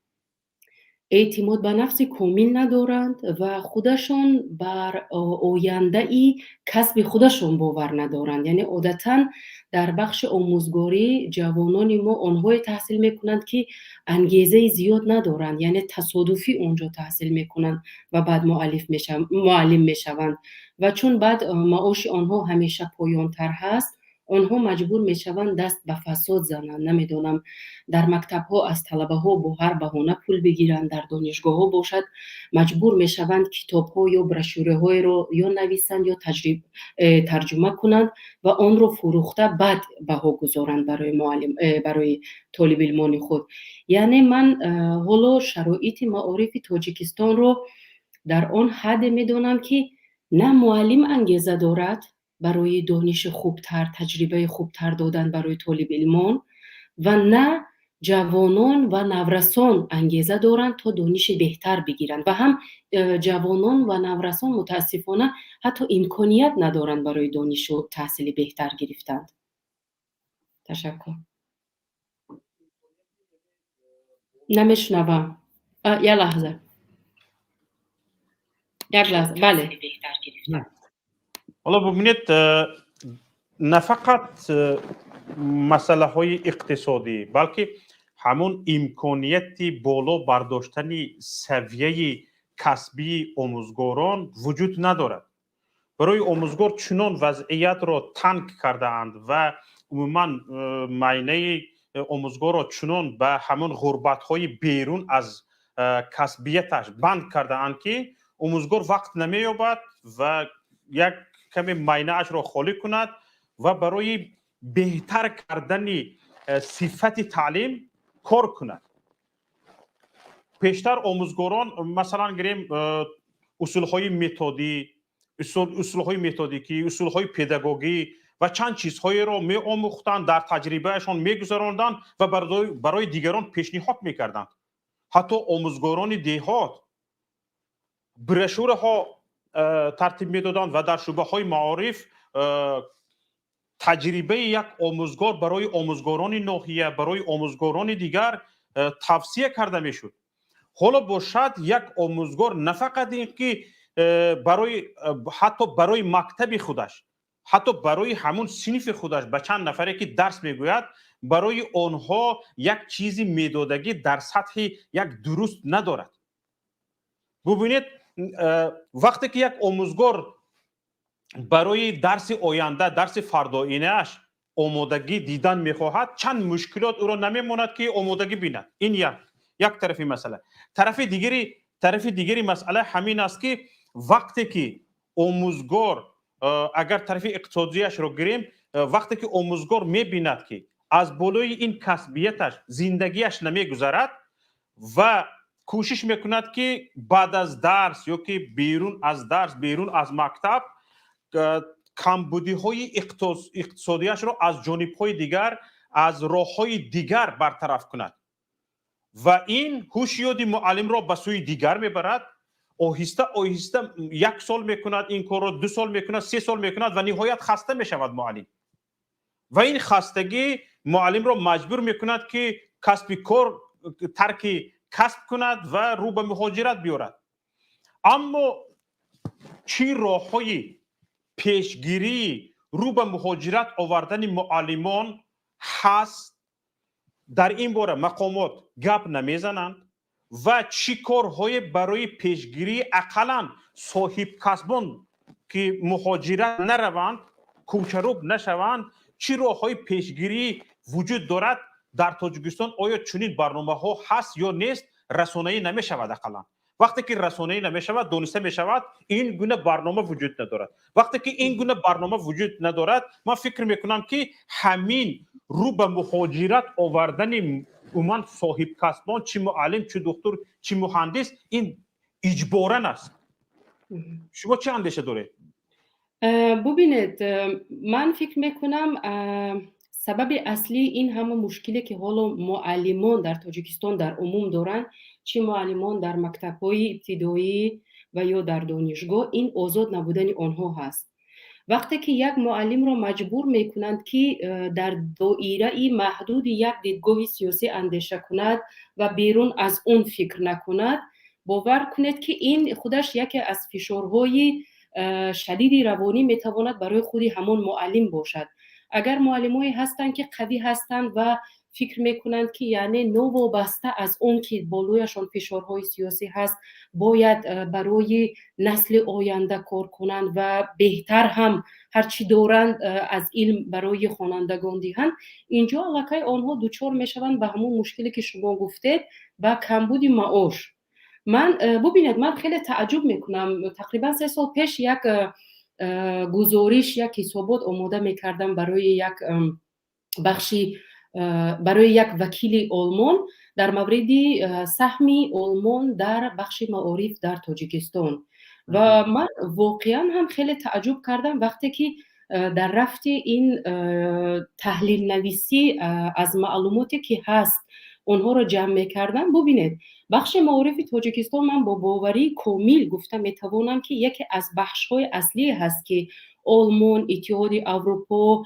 اعتماد به نفس کامل ندارند و خودشان بر آینده ای کسب خودشان باور ندارند. یعنی عادتا در بخش آموزگاری جوانان ما آنهای تحصیل میکنند که انگیزه زیاد ندارند، یعنی تصادفی اونجا تحصیل میکنند و بعد معلم میشوند و چون بعد معاش آنها همیشه پایانتر هست، آنها مجبور میشوند دست به فساد زنند. نمیدونم در مکتب ها از طلبه ها با هر بهانه پول بگیرند، در دانشگاه ها باشد مجبور میشوند کتاب ها یا برشوره های رو یا نویسند یا ترجمه کنند و آن رو فروخته بعد بها گذارند برای طالب علمان خود. یعنی من حالا شرایط معارف تاجیکستان رو در آن حد میدونم که نه معلم انگیزه دارد برای دانش خوبتر، تجربه خوبتر دادن برای طالب علمان و نه جوانان و نورسان انگیزه دارند تا دانش بهتر بگیرند و هم جوانان و نورسان متاسفانه حتی امکانیت ندارند برای دانش و تحصیل بهتر گرفتند. تشکر. نمیشنوم. یک لحظه. بله. حالا ببینید نه فقط مسئله های اقتصادی بلکه همون امکانیتی بالا برداشتن سویه کسبی آموزگاران وجود ندارد. برای آموزگار چنان وضعیت را تنگ کرده اند و عموما معنی آموزگار را چنان به همون غربت های بیرون از کسبیتش بند کرده اند که آموزگار وقت نمی‌یابد و یک کمی معنیش را خالی کند و برای بهتر کردن صفت تعلیم کار کند. پیشتر آموزگاران مثلا گریم اصولهای متدیکی، اصولهای پداگوژی و چند چیزهای را می آموختند، در تجربهشان میگذراندند و برای دیگران پیشنهاد میکردند. حتی آموزگاران دیهات برشورها ترتیب میدادند و در شعبه های معارف تجربه یک آموزگار برای آموزگاران ناحیه، برای آموزگاران دیگر توصیه کرده میشد. حالا باشد یک آموزگار نه فقط اینکه حتی برای مکتب خودش، حتی برای همون صنف خودش به چند نفری که درس میگوید، برای آنها یک چیزی میدادگی در سطح یک درست ندارد. ببینید وقتی که یک آموزگار برای درس آینده، درس فرداینه‌اش آمادگی دیدن میخواهد، چند مشکلات او را نمیماند که آمادگی بیند. این یک طرفی مسئله. طرف دیگری مسئله همین است که وقتی که آموزگار، اگر طرف اقتصادیش رو گیریم، وقتی که آموزگار میبیند که از بالای این کسبیتش زندگیش نمیگذرد و کوشش میکند که بعد از درس یا که بیرون از درس، بیرون از مکتب، کمبودی های اقتصادیش رو از جانب های دیگر، از راه های دیگر برطرف کند و این هوشیاری معلم را به سوی دیگر میبرد. آهسته آهسته 1 سال میکند این کار رو، 2 سال میکند، 3 سال میکند و نهایت خسته میشود معلم و این خستگی معلم را مجبور میکند که ترک کسب کند و رو به مهاجرت بیارد. اما چی راه‌های پیشگیری رو به مهاجرت آوردن معلمان هست؟ در این باره مقامات گپ نمیزنند و چی کارهای برای پیشگیری اقلاً صاحب کسبان که مهاجرت نروند، کوچروب نشوند، چی راههای پیشگیری وجود دارد در تاجیکستان؟ آیا چنین برنامه ها هست یا نیست؟ رسانه‌ای نمیشود اقلاً. وقتی که رسانه‌ای نمیشود، دانسته میشود این گونه برنامه وجود ندارد. وقتی که این گونه برنامه وجود ندارد، من فکر میکنم که همین رو به مهاجرت آوردن عموما صاحب کسبان، چی معلم، چی دکتر، چی مهندس، این اجباراً است. شما چه اندیشه دارید؟ ببینید، من فکر میکنم سبب اصلی این همه مشکلی که حالا معلمان در تاجیکستان در عموم دارن، چه معلمان در مکتب‌های ابتدایی و یا در دانشگاه، این آزاد نبودن آنها هست. وقتی که یک معلم را مجبور میکنند که در دایره محدود یک دیدگاه سیاسی اندیشه کند و بیرون از اون فکر نکند، باور کنید که این خودش یکی از فشارهای شدید روانی میتواند برای خودی همون معلم باشد. اگر معلمایی هستند که قوی هستند و فکر میکنند که یعنی نوابسته از اون که بالایشان فشارهای سیاسی هست باید برای نسل آینده کار کنند و بهتر هم هرچی دارند از علم برای خوانندگان دهند، اینجا علاقه آنها دچار میشوند به همون مشکلی که شما گفتید، با کمبود معاش. ببینید، من خیلی تعجب میکنم. تقریبا 3 سال پیش یک گزارش، یک حسابات آماده میکردم برای یک بخشی، برای یک وکیل آلمان در مورد سهم آلمان در بخش معارف در تاجیکستان و من واقعا هم خیلی تعجب کردم وقتی که در رفت این تحلیل نویسی از معلوماتی که هست اونها رو جمع میکردم. ببینید، بخش معارف تاجیکستان من با باوری کامل گفتم میتوانم که یکی از بخش‌های اصلی هست که آلمان، اتحاد اروپا،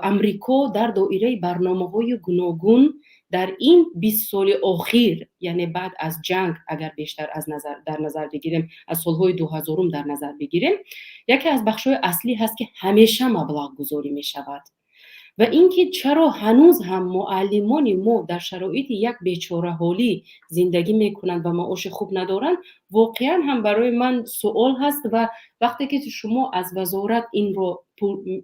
امریکا در دایره برنامه‌های گوناگون در این 20 سال اخیر، یعنی بعد از جنگ اگر بیشتر در نظر بگیریم، از سالهای 2000 در نظر بگیریم، یکی از بخش‌های اصلی هست که همیشه مبلغ گذاری می شود. و اینکه چرا هنوز هم معلمان ما در شرایط یک بیچاره حالی زندگی میکنند و معاش خوب ندارند، واقعا هم برای من سوال هست و وقتی که شما از وزارت این رو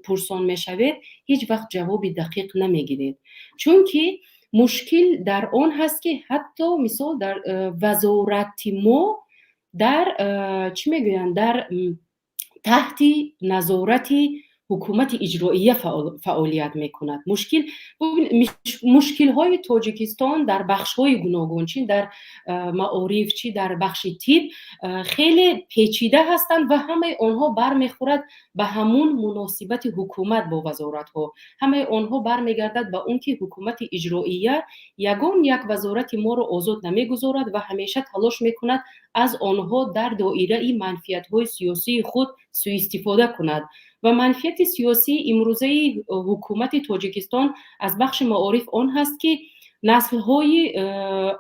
پرسان میشوید هیچ وقت جواب دقیق نمیگیرید، چون که مشکل در آن هست که حتی مثال در وزارت ما در چی میگویند، در تحت نظارت حکومت اجرائیه فعالیت میکند. مشکل های تاجیکستان در بخش های گوناگون، چی در معارف چی در بخش طب، خیلی پیچیده هستند و همه آنها برمیخورد به همون مناسبت حکومت با وزارت ها. همه آنها برمیگردد به اون که حکومت اجرائیه یگان یک وزارت ما رو آزاد نمیگذارد و همیشه تلاش میکند از آنها در دایره منفیت های سیاسی خود سوء استفاده کند. و منفیت سیاسی امروزه حکومت تاجیکستان از بخش معارف آن هست که نسل‌های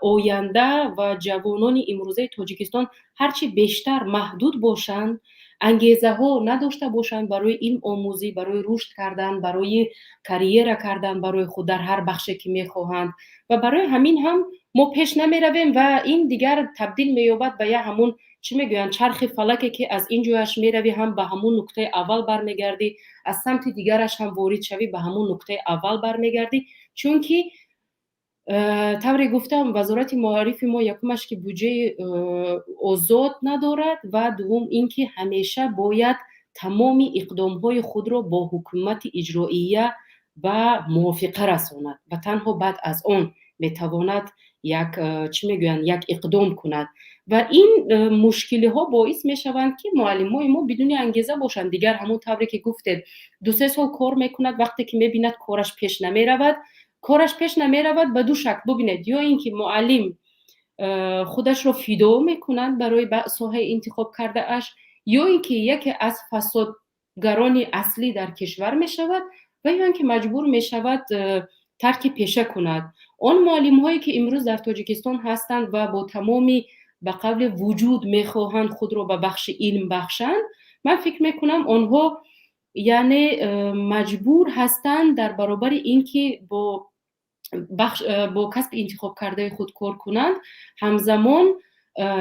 آینده و جوانان امروزه تاجیکستان هرچی بیشتر محدود باشند، انگیزه ها نداشته باشند برای علم آموزی، برای رشد کردن، برای کریر کردن برای خود در هر بخشی که میخواهند و برای همین هم ما پیش نمی رویم و این دیگر تبدیل می‌یابد به همون چی میگویند چرخ فلکی که از این جویش میروی هم به همون نقطه اول برمیگردی، از سمت دیگرش هم وارد شوی به همون نقطه اول برمیگردی، چون که طوری گفتم وزارت معارف ما یکمش که بودجه آزاد ندارد و دوم اینکه همیشه باید تمام اقدام‌های خود را با حکومت اجرائیه و موافقه رساند و تنها بعد از آن میتواند یک اقدام کند و این مشکلی ها باعث می شوند که معلمای ما بدون انگیزه باشند. دیگر همون طوری که گفتید 2-3 سال کار میکند، وقتی که میبیند کارش پیش نمی رود به دو شکل. ببینید، یا اینکه معلم خودش رو فدا میکنند برای ساحه انتخاب کرده اش، یا اینکه یکی از فسادگران اصلی در کشور می شود و یا اینکه مجبور می شود ترک پیشه کند. آن معلم هایی که امروز در تاجیکستان هستند و با تمامی به قول وجود میخواهند خود رو به بخش علم بخشند، من فکر میکنم آنها یعنی مجبور هستند در برابر اینکه با کسب انتخاب کرده خود کار کنند، همزمان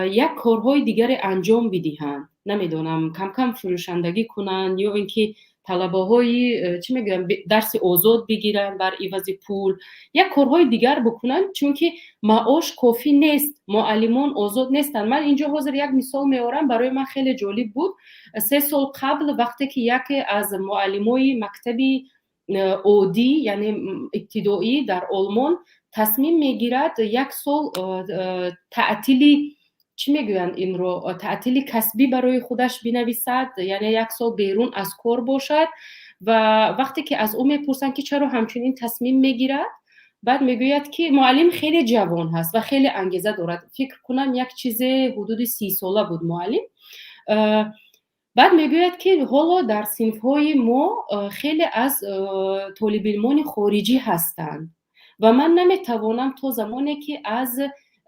یک کارهای دیگر انجام بدهند. نمیدونم کم کم فروشندگی کنند یا اینکه طلبه های چی میگم درس آزاد بگیرن بر عوض پول، یک کارهای دیگر بکنن، چون که معاش کافی نیست، معلمان آزاد نیستن. من اینجا حاضر یک مثال میارم، برای من خیلی جالب بود. 3 سال قبل وقتی که یکی از معلمای مکتبی اودی یعنی ابتدایی در آلمان تصمیم میگیرد 1 سال تعطیلی چی میگویند این رو تعطیلی کسبی برای خودش بنویسد، یعنی 1 سال بیرون از کار باشد. و وقتی که از او میپرسن که چرا همچنین تصمیم میگیرد، بعد میگوید که معلم خیلی جوان هست و خیلی انگیزه دارد. فکر کنم یک چیز حدود 30 ساله بود معلم. بعد میگوید که حالا در صنف‌های ما خیلی از طالب علمان خارجی هستند و من نمیتوانم تا زمانی که از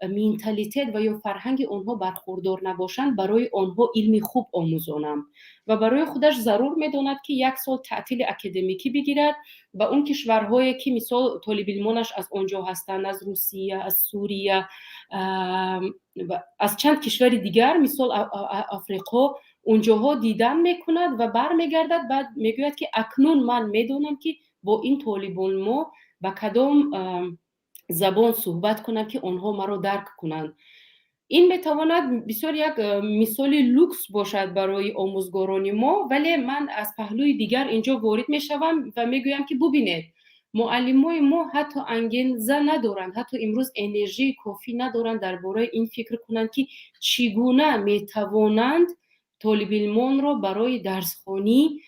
مینتالیتت و یا فرهنگ آنها برخوردار نباشند برای آنها علم خوب آموزانم. و برای خودش ضرور میداند که 1 سال تعطیل اکادمیکی بگیرد و اون کشورهایی که مثال طالب علمانش از آنجا هستند، از روسیه، از سوریه، از چند کشور دیگر مثال آفریقا، اونجاها دیدن میکند و برمیگردد. بعد میگوید که اکنون من میدونم که با این طالب علما با کدام زبان صحبت کنم که آنها مرا درک کنند. این میتواند بسیار یک مثال لوکس باشد برای آموزگاران ما، ولی من از پهلوی دیگر اینجا وارد میشوم و میگویم که ببینید معلمای ما حتی انگیزه ندارند، حتی امروز انرژی کافی ندارند درباره این فکر کنند که چگونه میتوانند طالب علمان را برای درسخوانی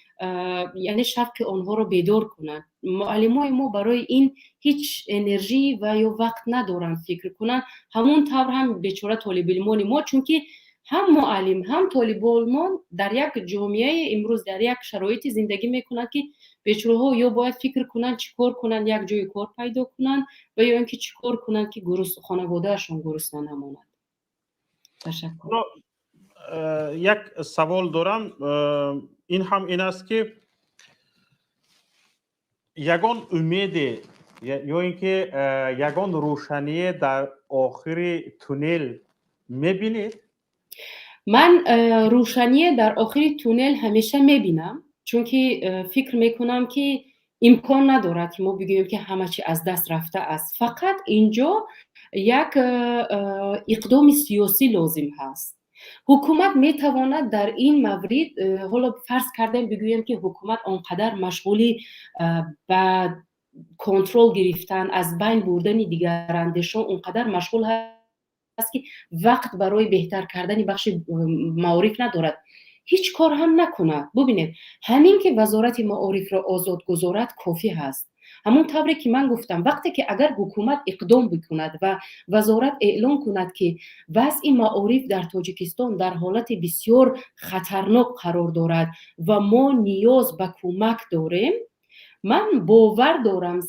یعنی شوق آنها را بیدار کنند. معلمای ما برای این هیچ انرژی و یا وقت ندارند فکر کنند. همون طور هم بیچاره طالب علمان ما، چون که هم معلم هم طالب علمان در یک جامعه امروز در یک شرایطی زندگی میکنند که بیچاره ها یا باید فکر کنند چیکار کنند یک جای کار پیدا کنند و یا اینکه چیکار کنند که خانوادهشون گرسنه نماند. تشکر. یک سوال دارم، این هم این است که یگان امید یا اینکه یگان روشنی در آخر تونل میبینید؟ من روشنی در آخر تونل همیشه میبینم، چون که فکر میکنم که امکان ندارد که ما بگوییم که همه چی از دست رفته است. فقط اینجا یک اقدام سیاسی لازم هست. حکومت میتواند در این مورد، حالا فرض کردیم بگویم که حکومت آنقدر مشغولی به کنترل گرفتن از بین بردن دیگر اندیشان اونقدر مشغول هست که وقت برای بهتر کردن بخش معارف ندارد، هیچ کار هم نکند. ببینید همین که وزارت معارف را آزاد گذارد کافی هست. همون طوری که من گفتم وقتی که اگر حکومت اقدام بکند و وزارت اعلام کند که وضع معارف در تاجیکستان در حالت بسیار خطرناک قرار دارد و ما نیاز به کمک داریم، من باور دارم 100%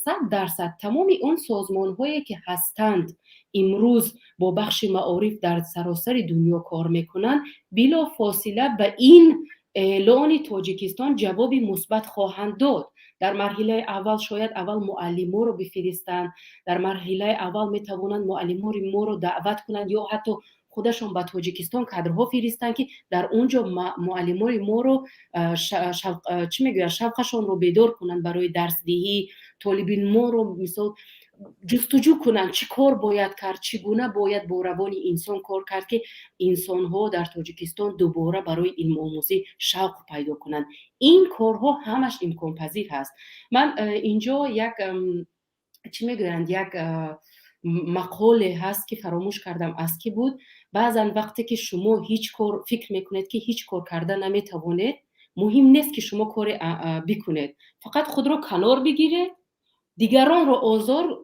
تمام اون سازمان هایی که هستند امروز با بخش معارف در سراسر دنیا کار میکنند بلا فاصله به این اعلان تاجیکستان جواب مثبت خواهند داد. در مرحله اول شاید اول معلمان رو بفرستند، در مرحله اول میتوانند معلمان ما رو دعوت کنند یا حتی خودشون به تاجیکستان کادرها فرستن که در اونجا معلمان ما رو شوقشون رو بیدار کنند برای درس دهی، طالبین ما رو مثلا جستجو کنند چی کار باید کرد، چگونه باید با روان انسان کار کرد که انسان ها در تاجیکستان دوباره برای علم آموزی شوق پیدا کنند. این کارها همش امکان پذیر هست. من اینجا یک چی میگویند یک مقاله هست که فراموش کردم از کی بود. بعضا وقتی که شما هیچ کار فکر میکنید که هیچ کار کردن نمیتوانید، مهم نیست که شما کار بکنید، فقط خود رو کنار بگیرید، دیگران رو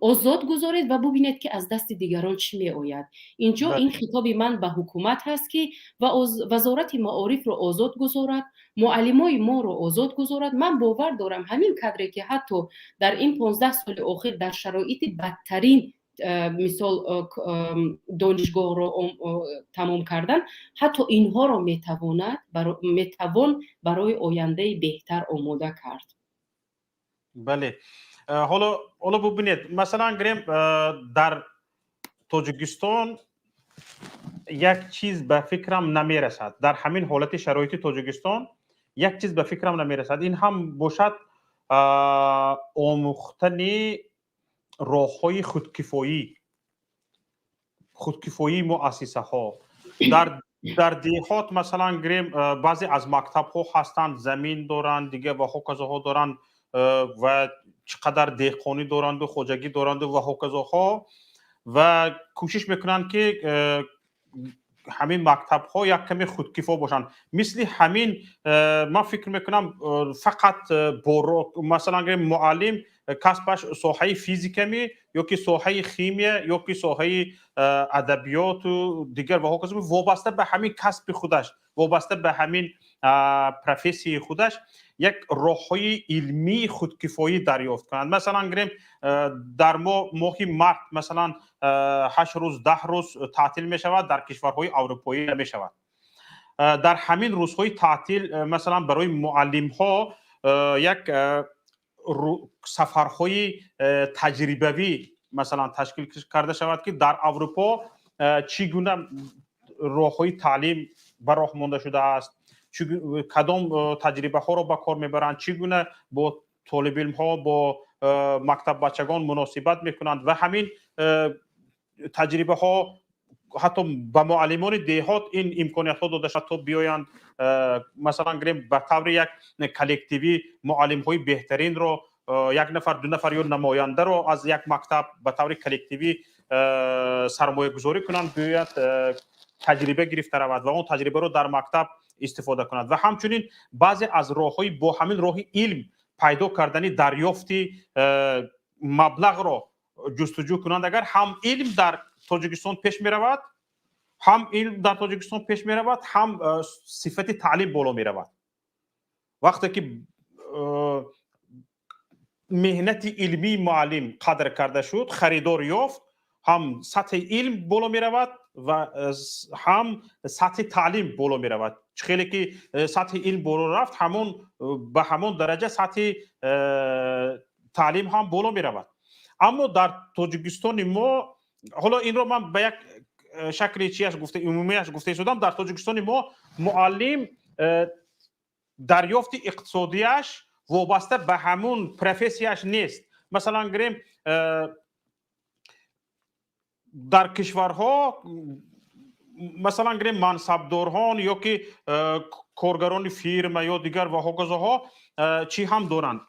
آزاد گذارید و ببینید که از دست دیگران چی می آید. اینجا این خطاب من به حکومت هست که وزارت معارف رو آزاد گذارد، معلمای ما رو آزاد گذارد. من باور دارم همین کادری که حتی در این 15 سال اخیر در شرایط بدترین مثال دانشگاه رو تمام کردن، حتی اینها رو میتوان برای آینده بهتر آماده کرد. بله. حالا ببینید مثلا گریم در تاجیکستان یک چیز به فکرم نمیرسد. در همین حالت شرایط تاجیکستان یک چیز به فکرم نمیرسد. این هم باشد آموختن راه‌های خودکفایی مؤسسه ها. در دیهات مثلا گریم بعضی از مکتب ها هستند زمین دارند دیگه و هوکزاها دارند و چقدر دهقانی دارند و خوجگی دارند و هوکزاها و کوشش میکنند که همین مکتب ها یک کمی خودکفا باشند. مثل همین من فکر میکنم فقط مثلا گریم معلم کسبش ساحه فیزیک می یا که ساحه شیمی یا که ساحه ادبیات و دیگر و هوکزا وابسته به همین کسب خودش، وابسته به همین پروفسی خودش یک راه‌های علمی خودکفایی دریافت کنند. مثلا گریم در ماه مارت مثلا 8 روز 10 روز تعطیل می شود، در کشورهای اروپایی نمی شود. در همین روزهای تعطیل مثلا برای معلم ها یک سفرهای تجربوی مثلا تشکیل کرده شود که در اروپا چگونه راه‌های تعلیم براه مانده شده است، کدام تجربه ها را به کار میبرند، چگونه با طالب علم ها با مکتب بچگان مناسبت میکنند و همین تجربه ها حتی به معلمان دیهات این امکانیت ها داده شد تا بیایند مثلا گریم به طور یک کلکتیوی معلم های بهترین رو یک نفر دو نفر یا نماینده رو از یک مکتب به طور کلکتیوی سرمایه گذاری کنند بیاید تجربه گرفته رود و اون تجربه رو در مکتب استفاده کند و همچنین بعضی از راه‌های با همین راه علم پیدا کردنی دریافتی مبلغ را جستجو کنند. اگر هم علم در تاجیکستان پیش می رود، هم علم در تاجیکستان پیش می رود، هم صفت تعلیم بالا می رود. وقتی که مهنت علمی معلم قدر کرده شد، خریدار یافت، هم سطح علم بالا می رود و هم سطح تعلیم بالا می رود. خیلی که سطح علم بالا رفت به همون درجه سطح تعلیم هم بالا می رود. اما در تاجیکستان ما، حالا این رو من به یک شکل چیش گفته عمومیش گفته شدم، در تاجیکستان ما معلم دریافت اقتصادیش وابسته به همون پروفسیش نیست. مثلا گریم در کشورها مثلا گریم منصبداران یا که کارگران فیرم یا دیگر و هوکزاها چی هم دارند،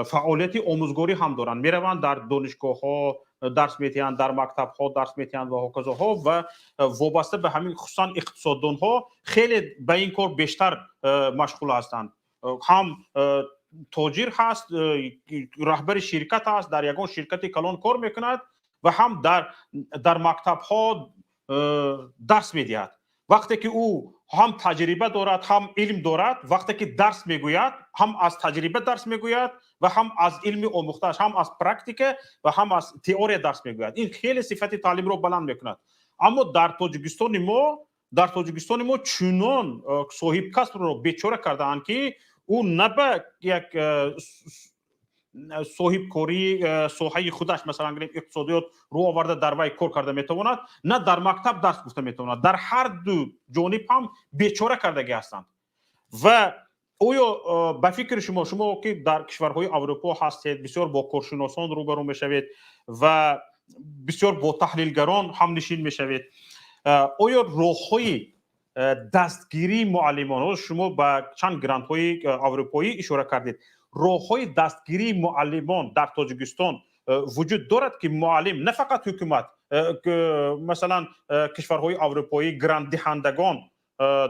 فعالیت آموزگاری هم دارند، میروند در دانشگاه ها درس میتیند، در مکتب ها درس میتیند و هوکزاها و وابسته به همین خصوصا اقتصاددان ها خیلی به این کار بیشتر مشغول هستند. هم تاجر هست، رهبر شرکت هست، در یگان شرکت کلان کار میکند و هم در مکتب ها درس میدهد. وقتی که او هم تجربه دارد هم علم دارد، وقتی که درس میگوید هم از تجربه درس میگوید و هم از علم آموخته‌اش، هم از پرکتیک و هم از تئوری درس میگوید. این خیلی صفت تعلیم رو بلند میکند. اما در تاجیکستان ما چنان صاحب کسب رو بیچاره کردند که او نه به یک صاحب کاری ساحه خودش مثلا اقتصادیات رو آورده در وی کار کرده میتواند، نه در مکتب درس گفته میتواند. در هر دو جانب هم بیچاره کردگی هستند. و اویا به فکر شما که در کشورهای اروپا هستید، بسیار با کارشناسان روبرو میشوید و بسیار با تحلیلگران هم نشین میشوید، آیا راه‌های دستگیری معلمان، شما به چند گرانت‌های اروپایی اشاره کردید، راه‌های دستگیری معلمان در تاجیکستان وجود دارد که معلم نه فقط حکومت، مثلا کشورهای اروپایی گرانت دهندگان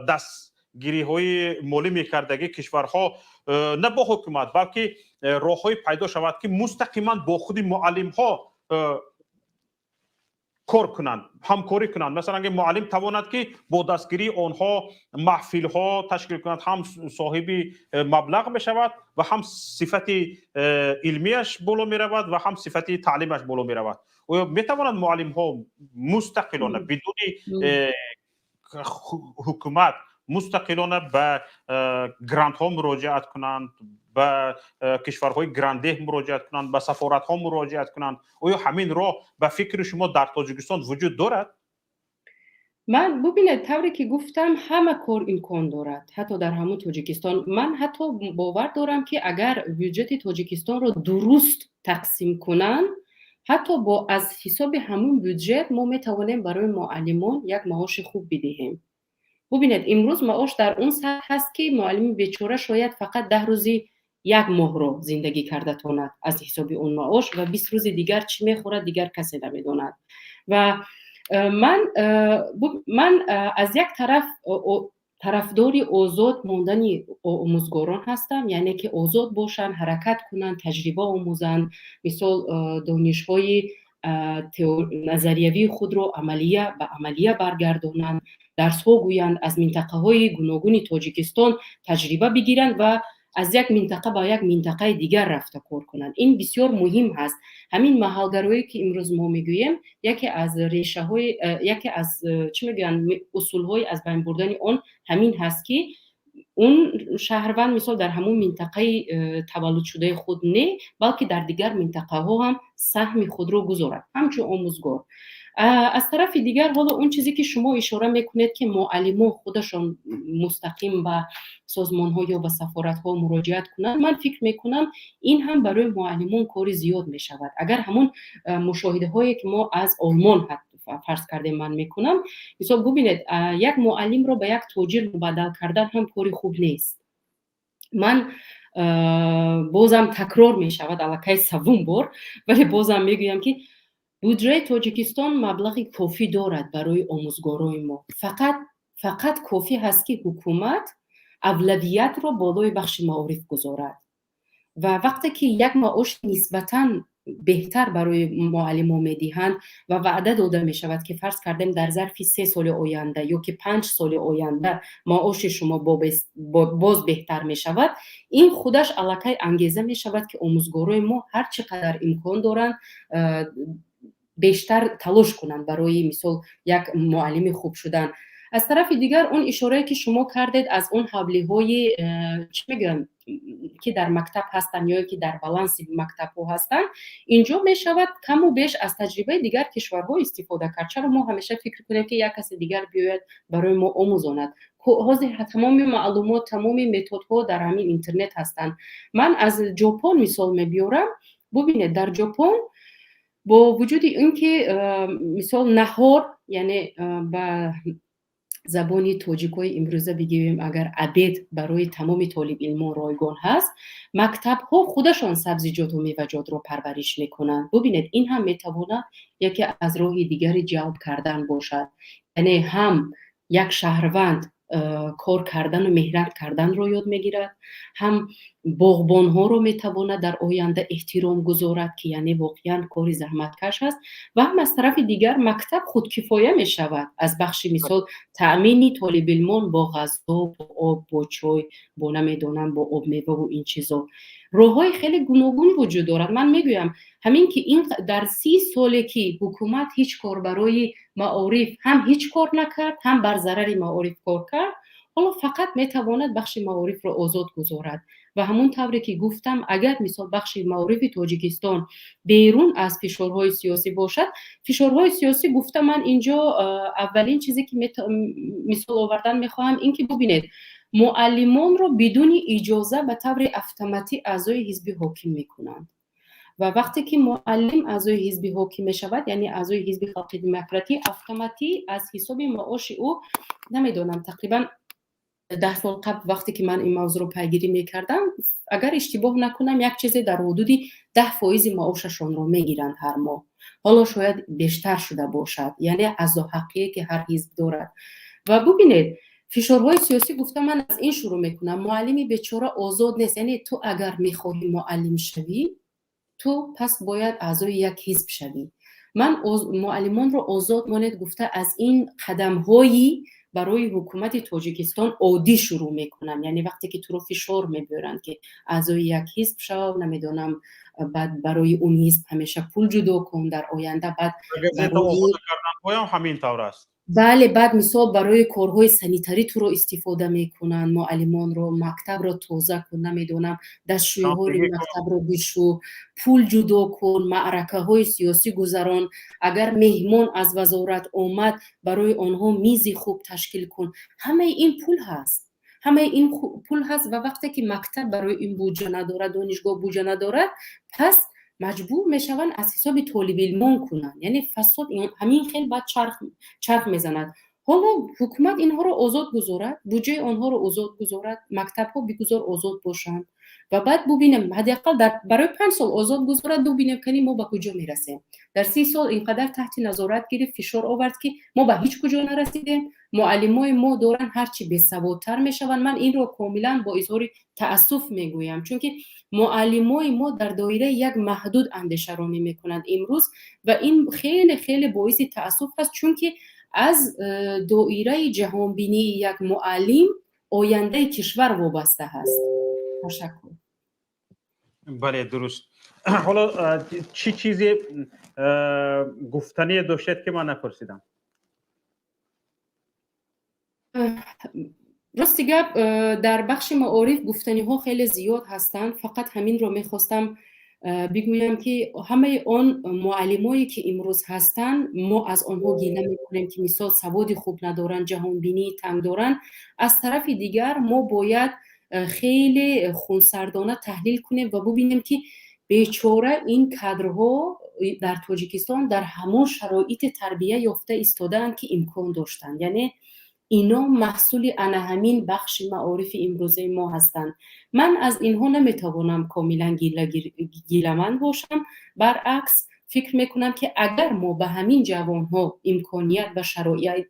دستگیری‌های مالی می‌کردگی کشورها نه با حکومت بلکه راه‌های پیدا شود که مستقیما با خود معلم‌ها کار کنند، همکاری کنند. مثلا اگه معلم تواند که با دستگیری آنها محفل ها تشکیل کند، هم صاحب مبلغ بشود و هم صفت علمیش بالا می رود و هم صفت تعلیمش بالا می رود. و می توانند معلم ها مستقلانه بدون حکومت مستقلانه به گرانت ها مراجعت کنند، به کشورهای گرانده مراجعت کنند، به سفارت ها مراجعت کنند. آیا همین راه به فکر شما در تاجیکستان وجود دارد؟ من ببینید طوری که گفتم همه کار امکان دارد، حتی در همون تاجیکستان. من حتی باور دارم که اگر بودجت تاجیکستان رو درست تقسیم کنن، حتی با از حساب همون بودجت ما میتوانیم برای معلمان یک معاش خوب بدهیم. ببینید امروز معاش در اون سطح هست که معلم بیچاره شاید فقط 10 روزی یک ماه رو زندگی کرده تاند از حساب اون معاش و 20 روز دیگر چی میخورد دیگر کسی نمیداند. و من از یک طرف طرفداری آزاد ماندن آموزگاران هستم، یعنی که آزاد باشن، حرکت کنن، تجربه آموزن، مثال دانش‌های نظریوی خود رو به عملیه برگردانند، درس‌ها گویند، از منطقه‌های گوناگون تاجیکستان تجربه بگیرند و از یک منطقه به یک منطقه دیگر رفته کار کنند. این بسیار مهم هست. همین محلگرایی که امروز ما میگوییم یکی از ریشه‌های، یکی از اصول‌های از بین بردن آن همین هست که اون شهروند مثال در همون منطقه تولد شده خود نه، بلکه در دیگر منطقه ها هم سهم خود رو گذارد، همچون آموزگار. از طرف دیگر حالا اون چیزی که شما اشاره میکنید که معلمان خودشان مستقیم به سازمان ها یا به سفارت ها مراجعت کنند، من فکر میکنم این هم برای معلمان کاری زیاد میشود. اگر همون مشاهده هایی که ما از آلمان فرض کرده من میکنم، مثلا ببینید یک معلم رو به یک تاجر مبدل کردن هم کاری خوب نیست. من بازم تکرار میشود الکی سوم بار، ولی بازم میگویم که بودجه تاجیکستان مبلغ کافی دارد برای آموزگارای ما. فقط کافی هست که حکومت اولویت رو بالای بخش معارف گذارد و وقتی که یک معاش نسبتاً بهتر برای معلم ها میدهند و وعده داده می شود که فرض کردیم در ظرف 3 سال آینده یا که 5 سال آینده معاش شما باز بهتر می شود، این خودش الکی انگیزه می شود که آموزگارای ما هر چقدر امکان دارند بیشتر تلاش کنند برای مثال یک معلم خوب شدن. از طرف دیگر اون اشاره که شما کردید از اون حوله های چی میگن که در مکتب هستن یا که در بالانس مکتب ها هستن، اینجا می شود کم و بیش از تجربه دیگر کشورها استفاده کرد. چرا ما همیشه فکر کنیم که یک کس دیگر بیاید برای ما آموزاند؟ حاضر تمام معلومات، تمام متد ها در همین اینترنت هستن. من از ژاپن مثال میبیارم. ببینید در ژاپن با وجود اینکه مثال نهار، یعنی با زبانی تاجیکای امروزه بگیم اگر عبید برای تمام طالب علم رایگان هست، مکتب ها خودشان سبزیجات و میوه‌جات رو پرورش میکنند. ببینید این هم میتواند یکی از راه دیگری جلب کردن باشد، یعنی هم یک شهروند کار کردن و مهنت کردن رو یاد میگیرد، هم باغبان ها رو میتواند در آینده احترام گذارد که یعنی واقعا کاری زحمتکش است، و هم از طرف دیگر مکتب خودکفایه می شود از بخش مثال تأمینی طالب علمان با غذا، با آب، با چای، با نمیدونم با آب میوه و این چیزا. راههای خیلی گوناگون وجود دارد. من میگویم همین که این در 30 سالی که حکومت هیچ کار برای معارف هم هیچ کار نکرد، هم بر ضرر معارف کار کرد، حالا فقط میتواند بخش معارف را آزاد گذارد. و همون طوری که گفتم اگر مثال بخش معارف تاجیکستان بیرون از فشارهای سیاسی باشد، فشارهای سیاسی گفتم من اینجا اولین چیزی که مثال آوردن میخواهم این که ببینید معلمان را بدون اجازه به طور اتوماتیک اعضای حزب حاکم میکنند و وقتی که معلم اعضای حزب حاکم میشود، یعنی اعضای حزب خلق دموکراتی، اتوماتیک از حساب معاش او نمیدونم تقریبا 10 سال قبل وقتی که من این موضوع رو پیگیری میکردم، اگر اشتباه نکنم یک چیزی در حدود 10% معاششون رو میگیرند هر ماه. حالا شاید بیشتر شده باشد، یعنی از حقیقی که هر حزب دارد. و ببینید فشارهای سیاسی گفتم من از این شروع میکنم، معلمی بیچاره آزاد نیست. یعنی تو اگر میخواهی معلم شوی، تو پس باید اعضای یک حزب شوی من معلمان رو آزاد مانید گفته از این قدم‌هایی برای حکومت تاجیکستان عادی شروع میکنن. یعنی وقتی که تو رو فشار میبرن که اعضای یک حزب شو، نمیدونم بعد برای اون حزب همیشه پول جدا کن در آینده، بعد برای همین طور است. بله، بعد مثال برای کارهای سانیتری تو رو استفاده میکنن، معلمان رو، مکتب رو تازه کن، نمیدونم دستشوی‌های مکتب رو بشو، پول جدا کن، معرکه های سیاسی گذران، اگر مهمان از وزارت آمد برای آنها میزی خوب تشکیل کن. همه این پول هست، همه این پول هست و وقتی که مکتب برای این بودجه نداره، دانشگاه بودجه نداره، پس مجبور میشون از حساب طالب علمان کنن. یعنی فساد همین خیلی بعد چرخ میزند. حالا حکومت اینها رو آزاد گذارد، بودجه آنها رو آزاد گذارد، مکتب ها بگذار آزاد باشند و بعد ببینیم حداقل برای 5 سال آزاد گذارد، ببینیم که ما به کجا میرسیم. در 30 سال اینقدر تحت نظارت گرفت، فشار آورد که ما به هیچ کجا نرسیدیم. معلمای ما دوران هرچی بی‌سوادتر میشوند. من این رو کاملا با اظهار تأسف میگویم، چون که معلمای ما در دایره یک محدود اندیشه رو میکنند امروز و این خیلی خیلی باعث تأسف است، چون که از دایره جهانبینی یک معلم آینده کشور وابسته هست. تشکر. بله درست. حالا چی چیزی گفتنی داشتید که من نپرسیدم؟ راستی گپ در بخش معارف گفتنی ها خیلی زیاد هستند، فقط همین رو میخواستم بگویم که همه آن معلمایی که امروز هستند ما از آنها گله میکنیم که مثال سواد خوب ندارن، جهانبینی تنگ دارن. از طرف دیگر ما باید خیلی خونسردانه تحلیل کنیم و ببینیم که بیچاره این کادرها در تاجیکستان در همون شرایط تربیه یافته ایستادن که امکان داشتن. یعنی اینا محصول همین بخش معارف امروزه ما هستند. من از اینها نمیتوانم کاملا گیله‌مند باشم، برعکس فکر میکنم که اگر ما به همین جوانها امکانیت و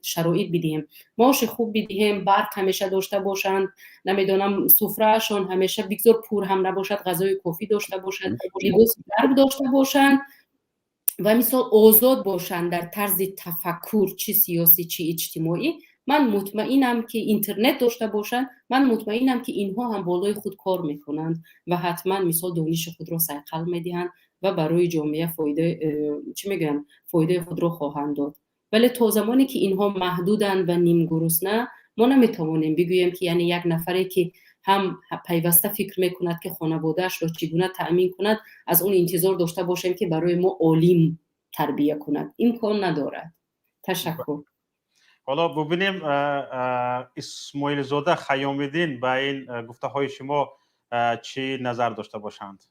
شرایط بدیم، معاش خوب بدیم، برق همیشه داشته باشند، نمیدونم سفرهشان همیشه بگذار پور هم نباشد، غذای کافی داشته باشند، لباس گرم داشته باشند و مثال آزاد باشند در طرز تفکر، چی سیاسی چی اجتماعی، من مطمئنم که اینترنت داشته باشند، من مطمئنم که اینها هم بالای خود کار میکنند و حتما مثال دانش خود را صیقل میدهند و برای جامعه فایده خود را خواهند داد. ولی تا زمانی که اینها محدودند و نیم گرسنه، ما نمیتوانیم بگوییم که یعنی یک نفری که هم پیوسته فکر میکند که خانواده‌اش را چگونه تأمین کند، از اون انتظار داشته باشیم که برای ما عالم تربیت کند. این کار ندارد. تشکر. حالا ببینیم اسماعیل زاده خیام‌الدین با این گفته های شما چی نظر داشته باشند.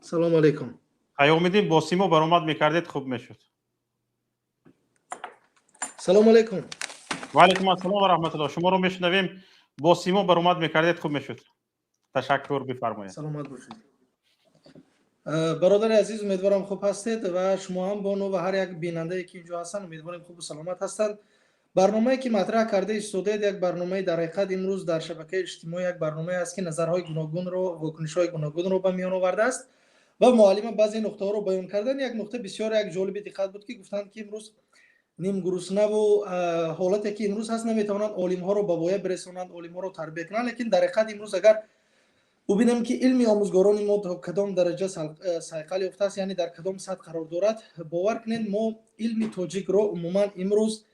سلام علیکم. خیام‌الدین با سیما برآمد میکردید خوب میشد. سلام علیکم. و علیکم السلام و رحمت الله. شما رو میشنویم. با سیما برآمد میکردید خوب میشد. تشکر، بفرمایید. سلامت باشید. برادر عزیز، امیدوارم خوب هستید و شما هم بانو و هر یک بیننده که اینجا هستند امیدوارم خوب و سلامت هستند. برنامه‌ای که مطرح کرده استودید یک برنامه در حقیقت امروز در شبکه اجتماعی یک برنامه است که نظرهای گوناگون رو، واکنش‌های گوناگون رو به میان آورده است و معلم بعضی نکته رو بیان کردن. یک نکته بسیار یک جالب دقت بود که گفتند که امروز نیم گرسنه و حالتی که امروز هست نمیتونن عالم ها رو به وایه برسونند، عالم ها رو تربیت کنند. لیکن در حقیقت امروز اگر ببینیم که علم آموزگاران ما در کدام درجه صیقل یافته است، یعنی در کدام سطح قرار دارد، باور کنید ما علم تاجیک رو عموما امروز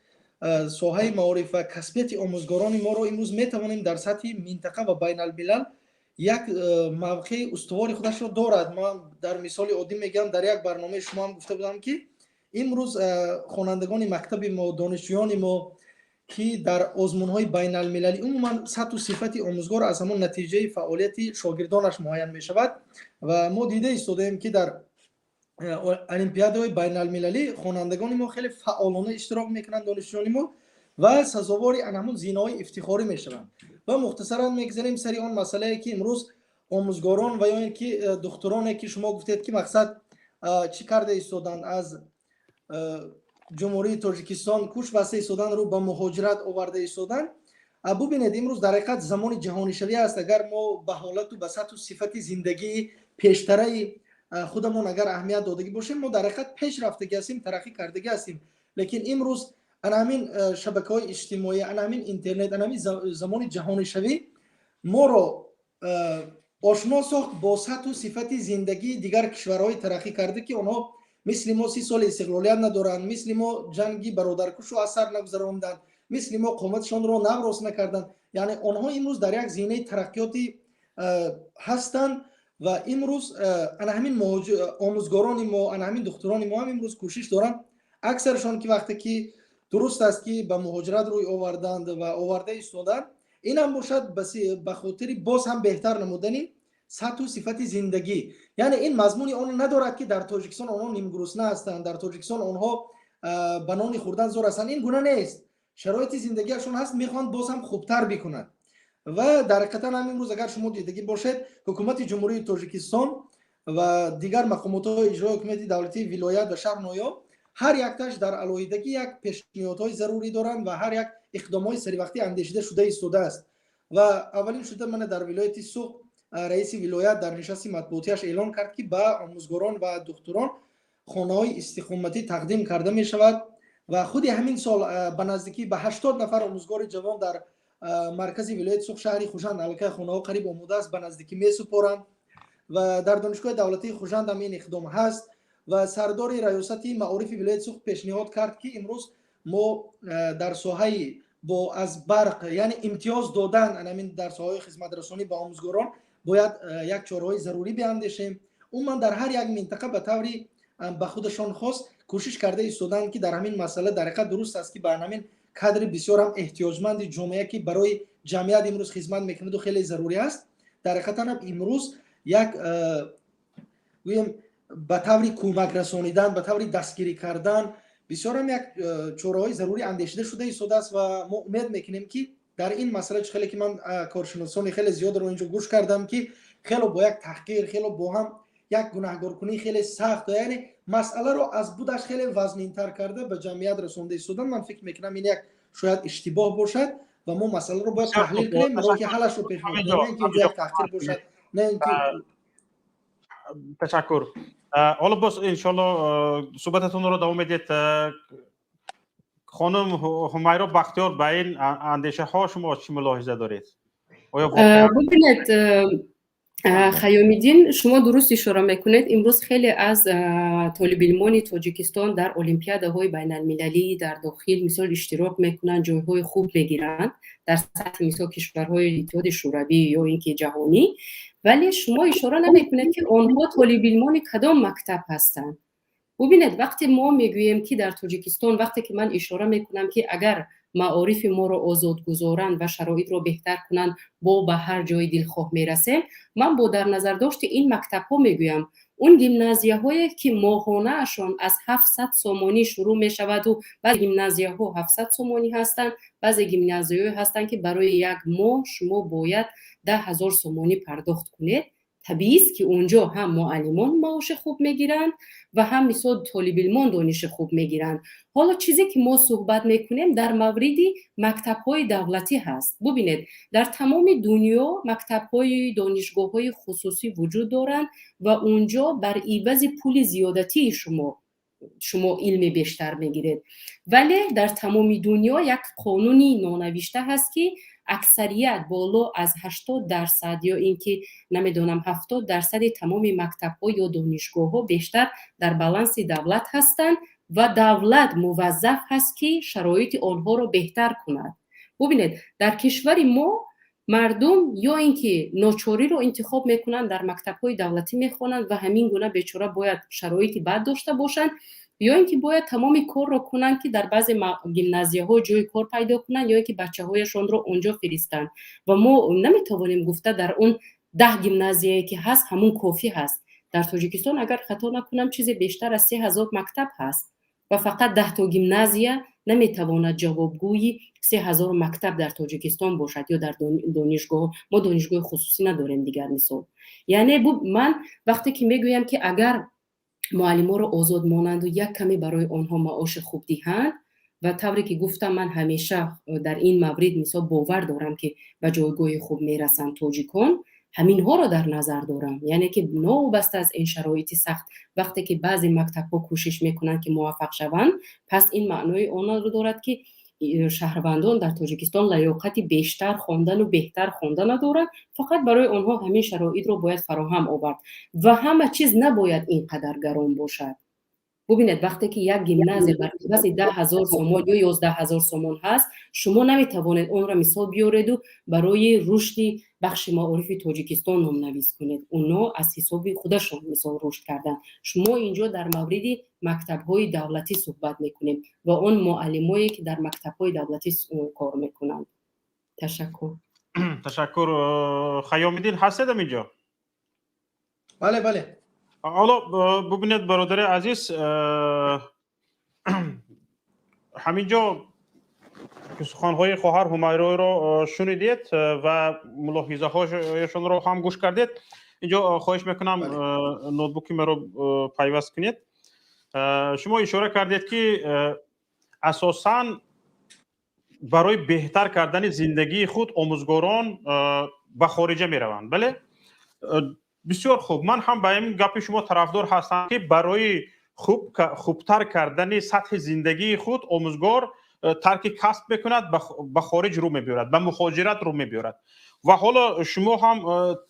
ساحه معارف و کسبیت آموزگاران ما رو امروز میتوانیم در سطح منطقه و بین الملل یک موقع استواری خودش رو دارد. ما در مثال عادی میگم، در یک برنامه شما هم گفته بودم که امروز خوانندگان مکتب ما، دانشجویان ما که در آزمون‌های بین المللی عموما سطح و صفت آموزگار از همون نتیجه فعالیت شاگردانش معین می شود و ما دیده ایستادیم که در المپیادهای بین المللی خوانندگان ما خیلی فعالانه اشتراک میکنند، دانشجویان ما، و سزاوار همون زینه‌های افتخاری میشوند. و مختصرا میگذاریم سری آن مسئله که امروز آموزگاران و یا اینکه دکترانی که شما گفتید که مقصد چی کرده ایستادند، از جمهوری تاجیکستان کوچ بسته ایستادن رو به مهاجرت آورده ایستادن. ببینید امروز در حقیقت زمان جهانی شوی است. اگر ما به حالت و به سطح و صفت زندگی پیشتری خودمون اگر اهمیت دادگی باشیم ما در حقیقت پیش رفتگی هستیم، ترقی کردگی هستیم. لیکن امروز همین شبکه‌های اجتماعی، همین اینترنت، همین زمان جهانی شوی ما رو آشنا ساخت با سطح و صفت زندگی دیگر کشورهای ترقی کرده که اونها مثل ما 30 سال استقلالیت ندارن، مثل ما جنگی برادرکش رو اثر نگذراندن، مثل ما قومتشان رو نوراث نکردن. یعنی آنها امروز در یک زمینه ترقیاتی هستند و امروز همین آموزگاران ما، همین دکتران ما هم امروز کوشش دارن. اکثرشان که وقتی که درست است که به مهاجرت روی آوردند و آورده ایستادن، این هم باشد به خاطر باز هم بهتر نمودنی سطح و صفت زندگی. یعنی این مضمونی آن ندارد که در تاجیکستان آنها نیم گرسنه هستند، در تاجیکستان آنها بنان خوردن زور هستند. این گونه نیست. شرایط زندگیشون هست، میخوان باز هم خوبتر بکنند. و در حقیقت هم امروز اگر شما دیدگی باشد حکومت جمهوری تاجیکستان و دیگر مقامات اجرایی حکومت دولتی ولایت و شهر نایاب هر یکتاش در علایدگی یک پیشنهادهای ضروری دارند و هر یک اقدامات سری وقتی اندیشیده شده ایستاده است. و اولین شده من در ولایت سوق رئیس ولایت در نشست مطبوعاتیش اعلان کرد که به آموزگاران و دکتران خانه‌های استقامتی تقدیم کرده می شود و خود همین سال به نزدیکی به 80 نفر آموزگار جوان در مرکز ولایت سوق شهری خوشند الکه خانه‌ها قریب آماده است به نزدیکی می سپارند و در دانشگاه دولتی خوشند هم این اقدام هست. و سردار ریاست معارف ولایت سوق پیشنهاد کرد که امروز ما در ساحه با از برق یعنی امتیاز دادن همین در ساحه خدمت رسانی به آموزگاران باید یک چاره‌های ضروری بیاندیشیم. من در هر یک منطقه به طوری به خودشان خاص کوشش کرده ایستادن که در همین مسئله در حقیقت درست است که برنامه کادر بسیار هم احتیاجمند جامعه که برای جمعیت امروز خدمت میکنه و خیلی ضروری است. در حقیقت هم امروز یک به طوری کمک رسانیدن، به طوری دستگیری کردن بسیار هم یک چاره‌های ضروری اندیشیده شده ایستاده است و ما امید میکنیم که در این مسئله خیلی که من کارشناسان خیلی زیاد رو اینجا گوش کردم که خیلی با یک تحقیر، خیلی با هم یک گناهکارکنی خیلی سخت، یعنی مسئله رو از بودش خیلی وزنین‌تر کرده به جمعیت رسونده ایستادن. من فکر میکنم این یک شاید اشتباه باشد و ما مسئله رو باید تحلیل کنیم نه که حلش رو پیش ببریم، نه اینکه یک تحقیر باشد، نه اینکه تشکر. حالا باز انشالله صحبتتون رو دوام بدید. خانم همیرا بختیار به این اندیشه ها شما چی ملاحظه دارید؟ ببینید خیامیدین شما درست اشاره میکنید امروز خیلی از طالب علمان تاجیکستان در المپیادهای بین المللی در داخل مثال اشتراک میکنن، جایهای خوب میگیرند در سطح مثال کشورهای اتحاد شوروی یا اینکه جهانی، ولی شما اشاره نمیکنید که آنها طالب علمان کدام مکتب هستند. ببینید وقتی ما میگوییم که در تاجیکستان، وقتی که من اشاره میکنم که اگر معارف ما رو آزاد گذارند و شرایط رو بهتر کنند با به هر جای دلخواه میرسیم، من با در نظر داشت این مکتب ها میگویم اون گیمنازیه هایی که ماهانه اشان از 700 سومانی شروع می شود و بعضی گیمنازیه ها 700 سومانی هستند، بعضی گیمنازیه ها هستند که برای یک ماه شما باید 10,000 سومانی پرداخت کنید. طبیعی است که اونجا هم معلمان معاش خوب میگیرند و هم مثلا طالب علمان دانش خوب میگیرند. حالا چیزی که ما صحبت میکنیم در موردی مکتب‌های دولتی هست. ببینید در تمام دنیا مکتب‌های دانشگاه‌های خصوصی وجود دارند و اونجا بر عوض پول زیادتی شما علم بیشتر میگیرید، ولی در تمام دنیا یک قانونی نانوشته هست که اکثریت بالا از 80% یا اینکه نمیدونم 70% تمام مکتب‌ها یا دانشگاه‌ها بیشتر در بالانس دولت هستند و دولت موظف هست که شرایط آنها رو بهتر کند. ببینید در کشور ما مردم یا اینکه ناچاری رو انتخاب میکنن در مکتب‌های دولتی میخوانند و همین گونه بیچاره باید شرایط بد داشته باشند، یا اینکه باید تمام کار رو کنن که در بعضی گیمنازیا‌ها جای کار پیدا کنن یا اینکه بچه‌هایشون رو اونجا فرستن و ما نمیتوانیم گفته در اون 10 گیمنازیایی که هست همون کافی هست. در تاجیکستان اگر خطا نکنم چیزی بیشتر از 3000 مکتب هست و فقط 10 تا گیمنازیه نمیتواند جوابگوی 3000 مکتب در تاجیکستان باشد یا در دانشگاه. ما دانشگاه خصوصی نداریم دیگر مثال. یعنی من وقتی که میگویم که اگر معلم ها رو آزاد مانند و یک کمی برای آنها معاش خوب دهند و طوری که گفتم من همیشه در این مورد مثلا باور دارم که به جایگاه خوب میرسند تاجیکان ҳаминҳоро дар назар дорам. яъне ки новобаста аз ин шароити сахт вақте ки баъзе мактабҳо кӯшиш мекунанд ки муваффақ шаванд, пас ин маънои онро дорад ки шаҳрвандон дар Тоҷикистон лаёқати бештар хондану беҳтар хонда надоранд, фақат барои онҳо ҳамин шароитро бояд фароҳам овард ва ҳама чиз набояд ин қадар гарон бошад. бубинед вақте ки як гимназия бар эвази 10,000 сомон ё 11,000 сомон ҳаст, шумо наметавонед онро мисол биёреду барои рушди бахши маорифи Тоҷикистон номнавис кунед. Онҳо аз ҳисоби худашон мисол рушд карданд. Шумо инҷо дар мавриди мактабҳои давлатӣ суҳбат мекунем ва он муаллимое ки дар мактабҳои давлатӣ кор мекунанд. Ташаккур. ташаккур. Хаёмиддин ҳастед аминҷо? бале бале. حالا ببینید برادر عزیز همینجا سخنهای خواهر همیرا رو شنیدید و ملاحظه هاشون رو هم گوش کردید. اینجا خواهش میکنم نوتبوک من رو پیوست کنید. شما اشاره کردید که اساساً برای بهتر کردن زندگی خود آموزگاران به خارج میروند. بله؟ بسیار خوب. من هم به این گپ شما طرفدار هستم که برای خوبتر کردن سطح زندگی خود آموزگار ترک کسب بکند، به خارج رو میبرد، به مهاجرت رو میبرد. و حالا شما هم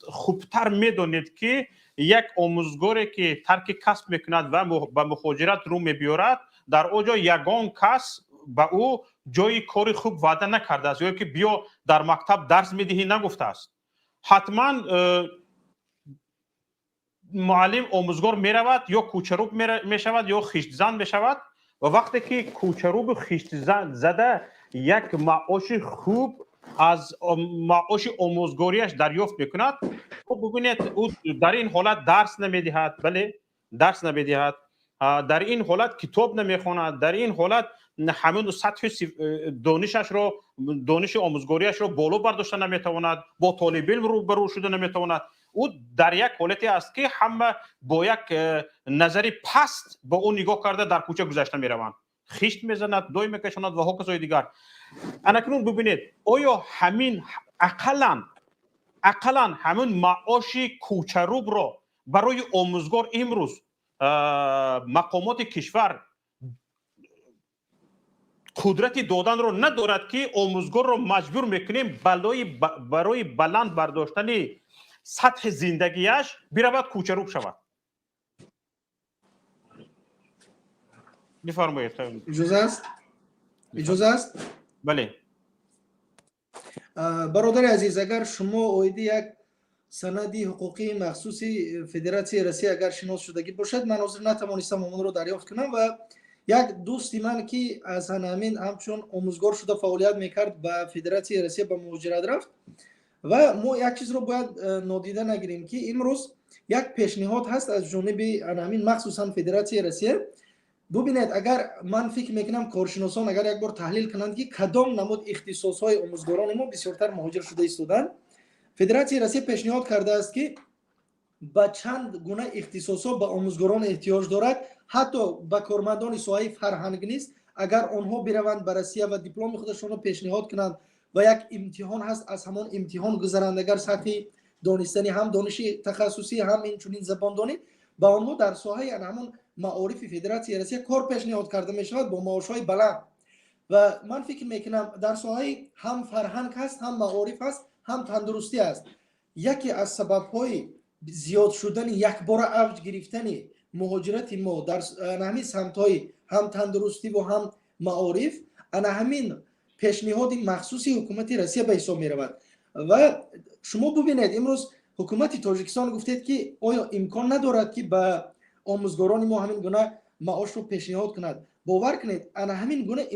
خوبتر میدونید که یک آموزگاری که ترک کسب میکند و به مهاجرت رو میبرد، در اوجا یگان کس به او جای کاری خوب وعده نکرده است یا که بیا در مکتب درس میدهی نگفته است. حتما معلم آموزگار میرود یا کوچروب میشود یا خشت زن میشود و وقتی که کوچروب خشت زده یک معاش خوب از معاش آموزگاریش دریافت میکند، خب ببینید او در این حالت درس نمیدهد، بله درس نمیدهد، در این حالت کتاب نمیخواند، در این حالت همون سطح دانشش رو، دانش آموزگاریش رو بالا برداشته نمیتواند، با طالب علم روبرو شده نمیتواند. او در یک حالتی است که همه با یک نظری پست با اون نگاه کرده در کوچه گذشته میروند، خشت میزند، دوی میکشاند و هوکسای دیگر. اکنون ببینید آیا همین اقلا همون معاش کوچروب را برای آموزگار امروز مقامات کشور قدرتی دادن رو ندارد که آموزگار رو مجبور میکنیم برای بلند برداشتن سطح زندگیش برود کوچروب شود؟ بفرمایید. اجازه است؟ بله. برادر عزیز، اگر شما اویدی یک سندی حقوقی مخصوصی فدراسیون روسیه اگر شناس شدگی باشد، من حاضر نتوانستم اون رو دریافت کنم و یک دوستی من که از همین همچون آموزگار شده فعالیت میکرد به فدراسیون روسیه به مهاجرت رفت و ما یک چیز رو باید نادیده نگیریم که امروز یک پیشنهاد هست از جانب همین مخصوصا فدراسیون روسیه. ببینید اگر من فکر میکنم کارشناسان اگر یک بار تحلیل کنند که کدام نمود اختصاص‌های آموزگاران ما بسیارتر مهاجر شده ایستادند، فدراسیون روسیه پیشنهاد کرده است که با چند گونه اختصاصات به آموزگاران احتیاج دارد، حتی به کارمندان ساحه فرهنگ نیست اگر آنها بروند به روسیه و دیپلم خودشون رو پیشنهاد کنند و یک امتحان هست، از همان امتحان گذرند اگر سطح دانستنی هم دانش تخصصی هم اینچنین زباندانی با آنها در ساحه همون معارف فدراسیون روسیه کار پیشنهاد کرده می شود با معاش‌های بلند. و من فکر میکنم در ساحه هم فرهنگ هست، هم معارف هست، هم تندرستی است. یکی از سبب‌های زیاد شدن یک بار اوج گرفتن مهاجرت ما در همین سمت‌های هم تندرستی و هم معارف همین پیشنهاد مخصوصی حکومت روسیه به حساب می‌رود. و شما ببینید امروز حکومت تاجیکستان گفتید که آیا امکان ندارد که به آموزگاران ما همین گونه معاش رو پیشنهاد کند. باور کنید همین گونه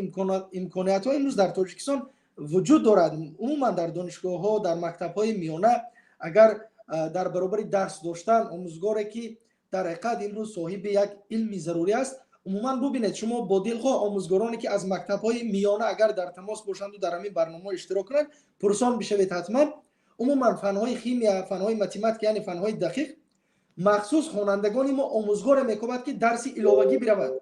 امکانات‌ها امروز در تاجیکستان وجود دارد. عموما در دانشگاه‌ها، در مکتب‌های میانه اگر در برابر درس داشتن آموزگاری که در حقیقت امروز صاحب یک علمی ضروری است، عموما ببینید شما با دلخواه آموزگارانی که از مکتب‌های میانه اگر در تماس باشند و در همین برنامه اشتراک کنند پرسان بشوید. حتما عموما فن‌های شیمی، فن‌های متماتیک یعنی فن‌های دقیق مخصوص خوانندگان ما آموزگار میکند که درس علاوه‌ای برود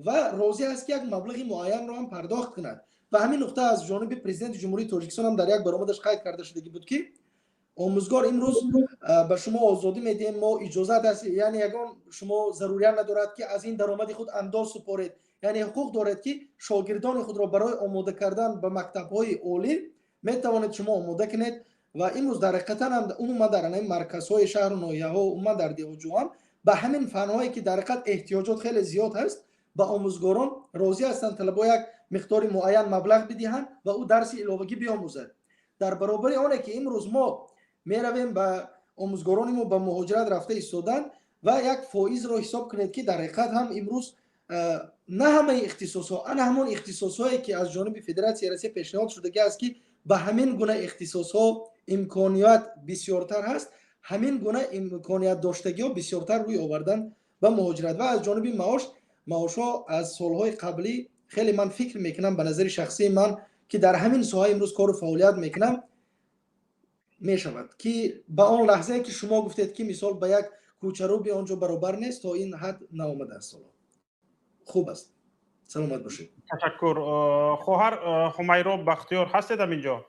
و راضی است که یک مبلغ معین را هم پرداخت کند. و همین نقطه از جانب پرزیدنت جمهوری تاجیکستان هم در یک برآمدش قید کرده شده بود که آموزگار امروز به شما آزادی میدیم، ما اجازه دست، یعنی یگان شما ضروریت ندارد که از این درآمد خود انداز سپارید، یعنی حقوق دارد که شاگردان خود را برای آماده کردن به مکتب‌های عالی میتوانید شما آماده کنید. و امروز در حقیقت هم عموما در این مرکزهای شهر و ناحیه‌ها و عموما در دیهات‌ها هم به همین فن‌هایی که در حقیقت احتیاجات خیلی زیاد هست به آموزگاران راضی هستند طلبا یک مقدار معین مبلغ بدهند و او درس علاوه‌ای بیاموزد. در برابر آنه که امروز ما میرویم به آموزگارانمون به مهاجرت رفته ایستادن و یک فایز رو حساب کنید که در حقیقت هم امروز نه همه اختصاص‌ها، نه همون اختصاص‌هایی که از جانب فدراسیون رسمی پیشنهاد شده است که به همین گونه اختصاص‌ها امکانیت بسیارتر هست، همین گونه امکانیت داشتگی ها بسیارتر روی آوردن به مهاجرت. و از جانب معاش‌ها از سالهای قبلی خیلی من فکر میکنم به نظر شخصی من که در همین ساحه امروز کار و فعالیت میکنم میشود که به آن لحظه که شما گفتید که مثال به یک کوچرو به آنجا برابر نیست تا این حد نآمده است. خوب است، سلامت باشید. تشکر. خواهر همیرا بختیار هستید اینجا؟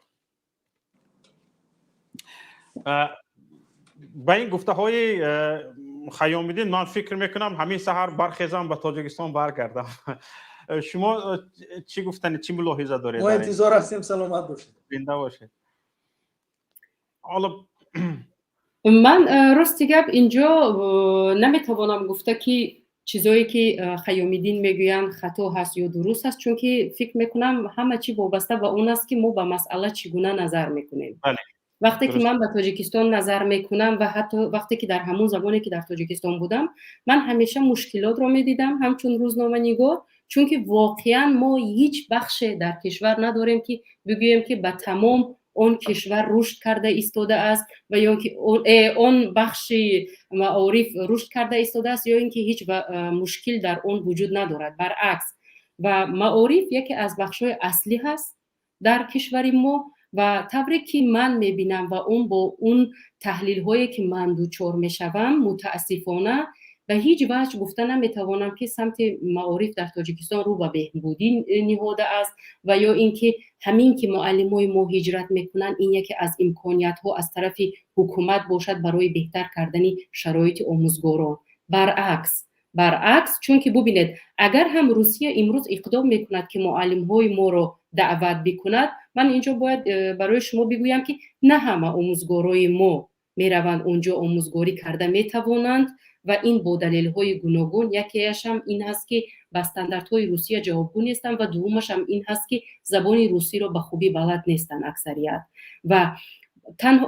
با این گفته های خیام الدین من فکر میکنم همین سحر برخیزم به تاجیکستان برگردم. شما چی گفتن، چی ملاحظه دارید؟ ما انتظار هستیم. سلامت باشید، زنده باشید. حالا من راستی گپ اینجا نمیتوانم گفته که چیزایی که خیام الدین میگویند خطا هست یا درست است، چون که فکر میکنم همه چی وابسته به اون است که ما به مسئله چگونه نظر میکنیم. بله. وقتی که من به تاجیکستان نظر میکنم و حتی وقتی که در همون زمانی که در تاجیکستان بودم من همیشه مشکلات رو میدیدم همچون روزنامه نگار، چون که واقعا ما هیچ بخش در کشور نداریم که بگوییم که به تمام اون کشور رشد کرده ایستاده است و یا اینکه اون بخش معارف رشد کرده ایستاده است یا اینکه هیچ مشکل در اون وجود ندارد. برعکس، و معارف یکی از بخش‌های اصلی هست در کشور ما و طوری که من میبینم و اون با اون تحلیل هایی که من دوچار میشوم متاسفانه به هیچ وجه گفتن نمیتوانم که سمت معارف در تاجیکستان رو به بهبودی نهاده است و یا اینکه همین که معلمای ما هجرت میکنن این یکی از امکانیت ها از طرف حکومت باشد برای بهتر کردن شرایط آموزگاران. برعکس، چون که ببینید اگر هم روسیه امروز اقدام میکند که معلم های ما رو دعوت بکند، من اینجا باید برای شما بگویم که نه همه آموزگارای ما میروند اونجا آموزگاری کرده میتوانند و این با دلیل های گوناگون. یکیش هم این هست که به استانداردهای روسیه جوابگو نیستند و دومش هم این هست که زبان روسی رو به خوبی بلد نیستند اکثریت و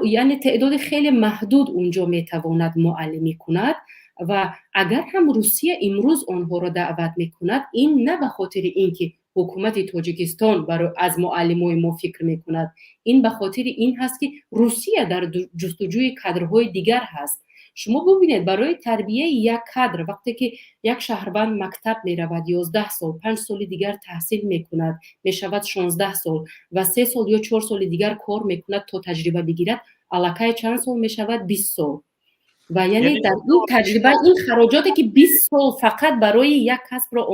یعنی تعداد خیلی محدود اونجا میتواند معلمی کند و اگر هم روسیه امروز آنها را دعوت میکند این نه به خاطر اینکه حکومت تاجیکستان برای از معلمای ما فکر میکند، این به خاطر این هست که روسیه در جستجوی کادرهای دیگر هست. شما ببینید برای تربیه یک کادر وقتی که یک شهروند مکتب میرود 11 سال 5 سال دیگر تحصیل میکند میشود 16 سال و 3 سال یا 4 سال دیگر کار میکند تا تجربه بگیرد الکی چند سال میشود 20 سال و یعنی در این تجربه این خراجاتی که 20 سال فقط برای یک کسب را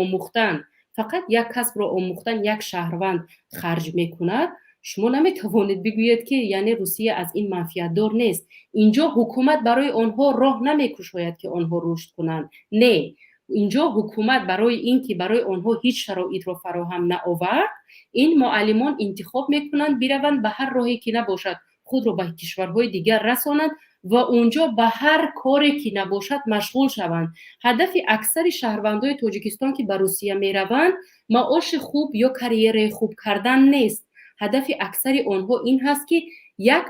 آموختن یک شهروند خرج میکند، شما نمیتوانید بگویید که یعنی روسیه از این منفعت دار نیست. اینجا حکومت برای آنها راه نمیکشاید که آنها رشد کنند، نه، اینجا حکومت برای این که برای آنها هیچ شرایط را فراهم نآورد این معلمان انتخاب میکنند بروند به هر راهی که نباشد خود را به کشورهای دیگر رسانند و اونجا به هر کاری که نباشد مشغول شوند. هدف اکثر شهروندان تاجیکستان که به روسیه میروند معاش خوب یا کریر خوب کردن نیست. هدف اکثر آنها این هست که یک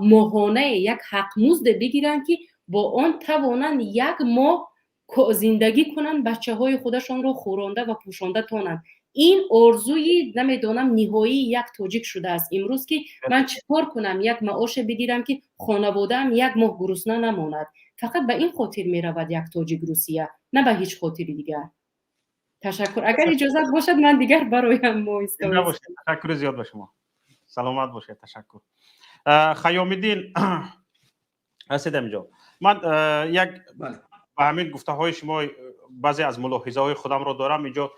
ماهانه یک حقمزد بگیرند که با آن توانند یک ماه زندگی کنند، بچه های خودشان رو خورانده و پوشانده تانند. این آرزوی نمیدونم نهایی یک تاجیک شده است امروز که من چطور کنم یک معاش بگیرم که خانواده‌ام یک ماه گرسنه نماند. فقط به این خاطر میرود یک تاجیک روسیه، نه به هیچ خاطر دیگر. تشکر. اگر اجازه باشد من دیگر برایم ما استاد. تشکر زیاد به شما. سلامت باشید. تشکر. خیام الدین هستید اینجا؟ من یک با همین گفته های شما بعضی از ملاحظه های خودم رو دارم اینجا.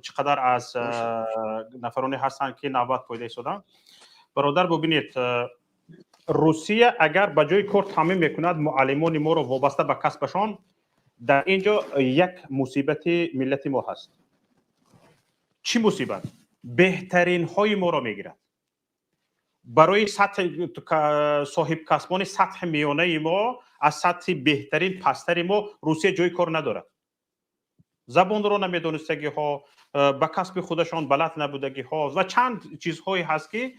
چقدر از نفرانی هستند که نوبت پایده شدن. برادر ببینید روسیه اگر به جای کار تامین میکند معلمان ما رو وابسته به کسبشان، در اینجا یک مصیبت ملت ما هست. چی مصیبت؟ بهترین های ما رو میگیرد. برای سطح صاحب کسبان سطح میانه ما از سطح بهترین پستر ما روسیه جای کار ندارد. زبان رو نمیدونستگی ها، به کسب خودشان بلد نبودگی ها و چند چیزهایی هست که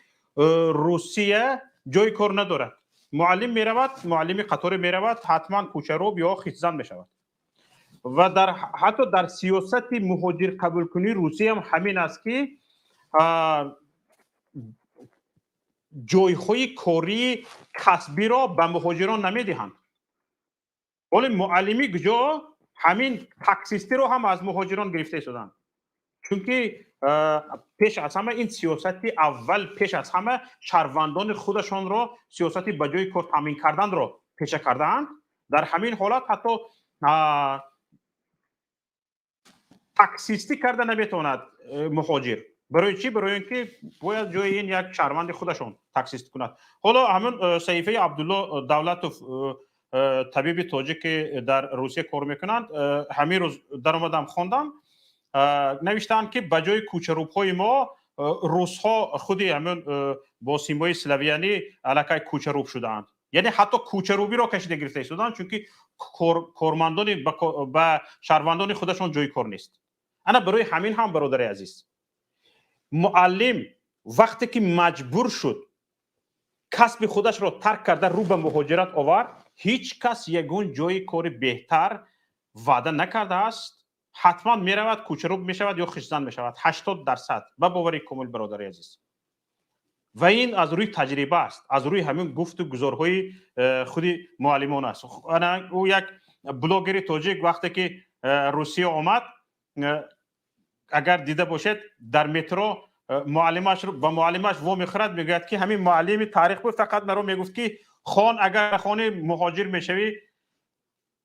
روسیه جای کار ندارد. معلم میرود، معلم قطار میرود، حتما کوچروب یا خیزن میشود. و در حتی در سیاست مهاجر قبول کنی روسیه هم همین است که جایهای کاری کسبی را به مهاجران نمیدهند. ولی معلمی کجا همین تاکسیستی رو هم از مهاجران گرفته شدند. چون که پیش از همه این سیاست اول پیش از همه شهروندان خودشان را سیاست به جای کار تامین کردن را پیشه کردند. در همین حالت حتی تاکسیستی کرده نمیتواند مهاجر. برای چی؟ برای اینکه باید جای این یک شهروند خودشان تاکسیست کند. حالا همون صحیفه عبدالله دولتوف طبیب تاجیک که در روسیه کار میکنند، همین روز در اومدم خواندم، نوشتن که به جای کوچروب‌های ما روس ها خودی همون با سیمای سلاویانی علاقه کوچروب شدند. یعنی حتی کوچروبی را کشیده گرفته شدند، چون که کارمندان به شهروندان خودشان جای کار نیست. انا برای همین هم برادر عزیز، معلم وقتی که مجبور شد کسب خودش را ترک کرده رو به مهاجرت آورد، هیچ کس یگون جای کار بهتر وعده نکرده است. حتما میرود کوچروب میشود یا خشزن میشود 80%. و باوری کامل برادر عزیز، و این از روی تجربه است، از روی همین گفت و گزارهای خودی معلمان است. انا او یک بلاگر تاجیک وقتی که روسیه آمد، اگر دیده باشید در مترو معلمش رو با معلمش و میخرد میگوید که همین معلم تاریخ بود، فقط مرا میگفت که خان اگر خانه مهاجر میشوی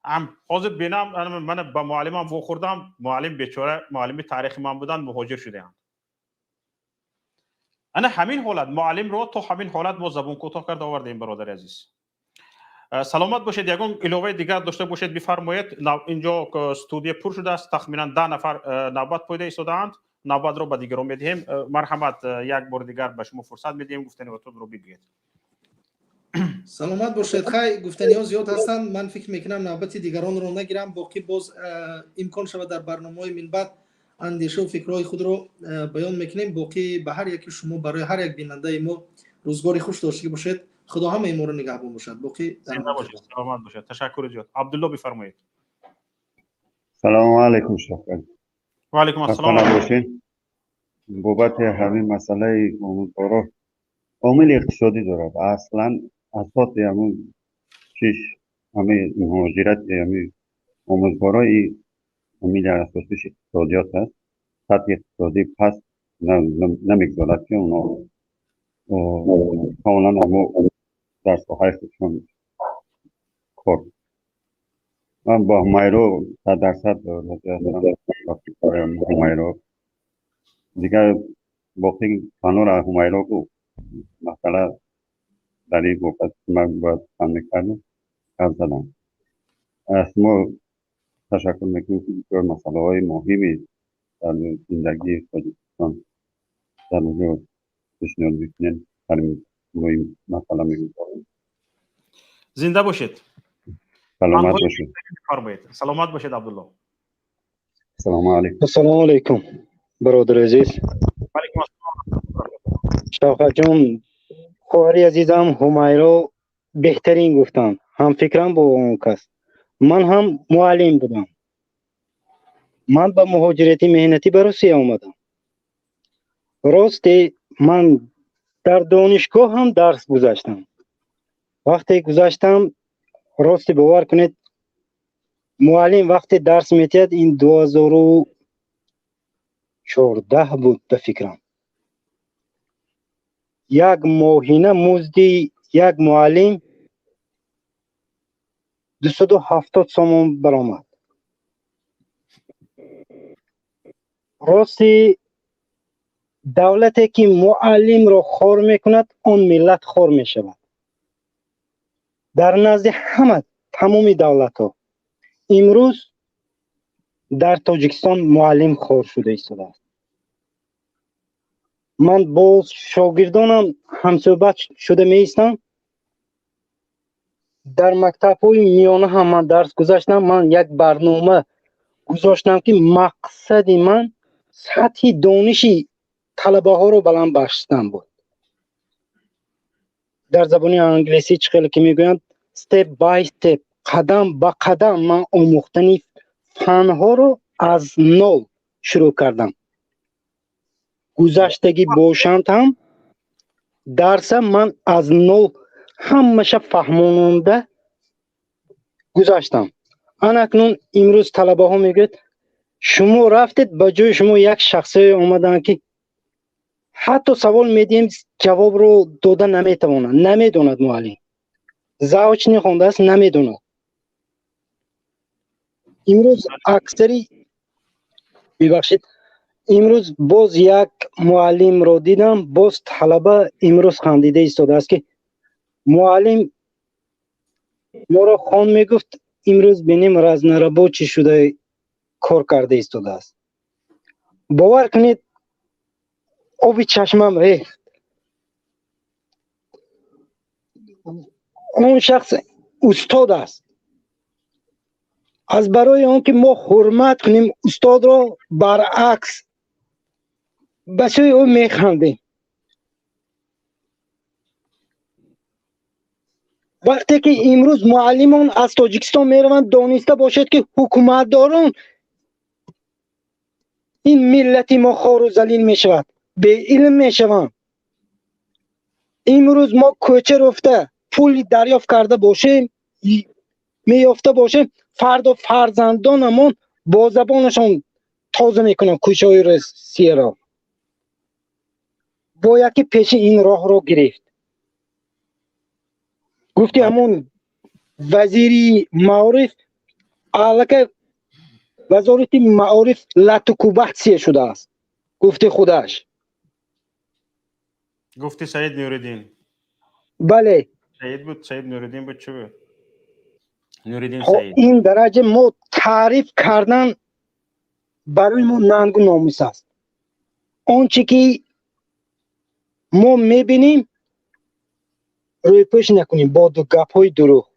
هم حاضر بینم من با معلمم و خوردم، معلم بیچاره معلم تاریخ من بودن مهاجر شده اند. انا همین حالت معلم رو تو همین حالت ما زبون کوتاه کرده آوردیم برادر عزیز. سلامت باشید. یگان علاوه دیگر داشته باشید بفرمایید. اینجا استودیو پر شده است، تقریبا 10 نفر نوبت پایده ایستادند. نوبت رو به دیگران میدهیم. مرحمت یک بار دیگر به شما فرصت میدیم گفتنیاتون رو بگید. سلامت باشید. خیلی گفتنی‌ها زیاد هستند. من فکر میکنم نوبت دیگران رو نگیرم، باقی باز امکان شود در برنامه‌های من بعد اندیشه و فکرهای خود رو بیان میکنیم. باقی به هر یکی شما برای هر یک بیننده ما روزگاری خوش داشته باشید. خدا همه ما رو نگهبان باشد. باقی زنده باشید. سلامت باشید. تشکر زیاد. عبدالله بفرمایید. سلام علیکم شکر. و علیکم السلام. بابت همین مسئله امیدوارا عامل اقتصادی دارد. اصلا اساس همون چیش همه مهاجرت همه امیدوارای همین در اساسش اقتصادیات هست. سطح اقتصادی پس نمیگذارد که اونا کاملا همه در ساحه خودشون کار. من با همایرو 100% راضی هستم. همایرو دیگر باقی قانون همایرو کو مثلا در این گفت من باید فهم کردم کار زدم. از ما تشکر میکنیم که مسئله های مهمی در زندگی خودتان در مورد پیشنهاد میکنین در این مسئله میگویم. زنده باشید. سلامت باشید. سلامت باشید عبدالله. سلام علیکم. السلام علیکم برادر عزیز. علیکم السلام. شوقت جان، خواهری عزیزم همایرا بهترین گفتن، هم فکرم با اون کس. من هم معلم بودم. من با مهاجرتی مهنتی به روسیه آمدم. راستی من در دانشگاه هم درس گذاشتم. وقتی گذاشتم راستی باور کنید معلم وقتی درس میتید این 2014 بود به فکرم. یک ماهینه مزدی یک معلم 270 سومون برآمد. راستی دولتی که معلم را خور میکند اون ملت خور میشود. در نزد همه تمام دولت ها امروز در تاجیکستان معلم خور شده ایستاده است. من با شاگردانم همصحبت شده می ایستم. در مکتب های میانه هم من درس گذاشتم. من یک برنامه گذاشتم که مقصد من سطح دانشی طلبه ها رو بلند بستن بود. در زبان انگلیسی چخیلی که میگویند step by step، قدم به قدم من آموختن فن ها رو از نو شروع کردم. گذشتگی باشند هم درس من از نو همشه فهمونده گذاشتم. اکنون امروز طلبه ها میگوید شما رفتید به جای شما یک شخصی اومدن که حتی سوال میدیم جواب رو داده نمیتواند، نمیدوند. معلم زاوچنی خونده است نمیدوند. امروز اکثری ببخشید امروز باز یک معلم رو دیدم، باز طلبه امروز خندیده ایستاده است که معلم ما را خان میگفت امروز بینیم رزنربا چی شده کار کرده ایستاده است. باور کنید آبی چشمم ریخت. اون شخص استاد است. از برای آن که ما حرمت کنیم استاد را برعکس به سوی او میخندیم. وقتی که امروز معلمان از تاجیکستان میروند دانسته باشد که حکومتداران این ملتی ما خوار و ذلیل میشود، به علم میشوند. امروز ما کوچه رفته پول دریافت کرده باشیم، میافته باشیم، فردا فرزندانمون با زبانشان تازه میکنن کوچه های روسیه را. باید که پیش این راه رو گرفت. گفتی همون وزیری معارف الکه وزارت معارف لطکو بحثیه شده است. گفتی خودش. گفتی سعید نوریدین. بله. سعید بود، سعید نوریدین بود، چه بود؟ نوریدین خب سعید. این درجه ما تعریف کردن برای ما ننگ و ناموس است. آنچه که ما میبینیم روی پوش نکنیم با دو گپ های دروغ.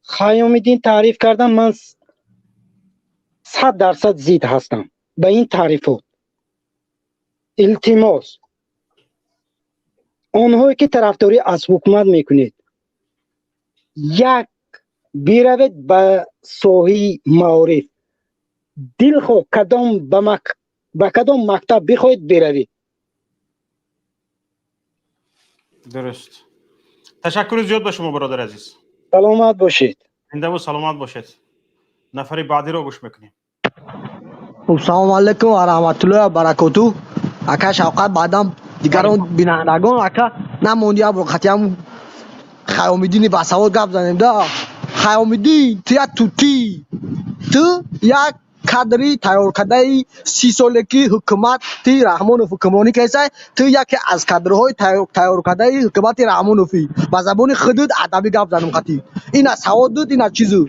خیام‌الدین تعریف کردن من 100% زید هستم به این تعریفات. التماس آنهایی که طرفداری از حکومت میکنید یک بیروید به ساحه معارف، دل خود کدام به کدام مکتب بخواید بروید. درست. تشکر زیاد به شما برادر عزیز. سلامت باشید. زنده و سلامت باشید. نفر بعدی رو گوش میکنیم. السلام علیکم و رحمت الله و برکاته. اکا شوقت بعدم دیگران بینندگان اکا نموندی ابو ختیام خیام‌الدین باسواد گپ زنیم ده. خیام‌الدین تو یک کادری تیار کرده 30 سالگی حکومت رحمانوف حکمرانی کیسه تو یکی از کادرهای تیار کرده حکومت رحمانوفی با زبان خودت ادبی گپ زنم خاطی این از سواد این از چیزو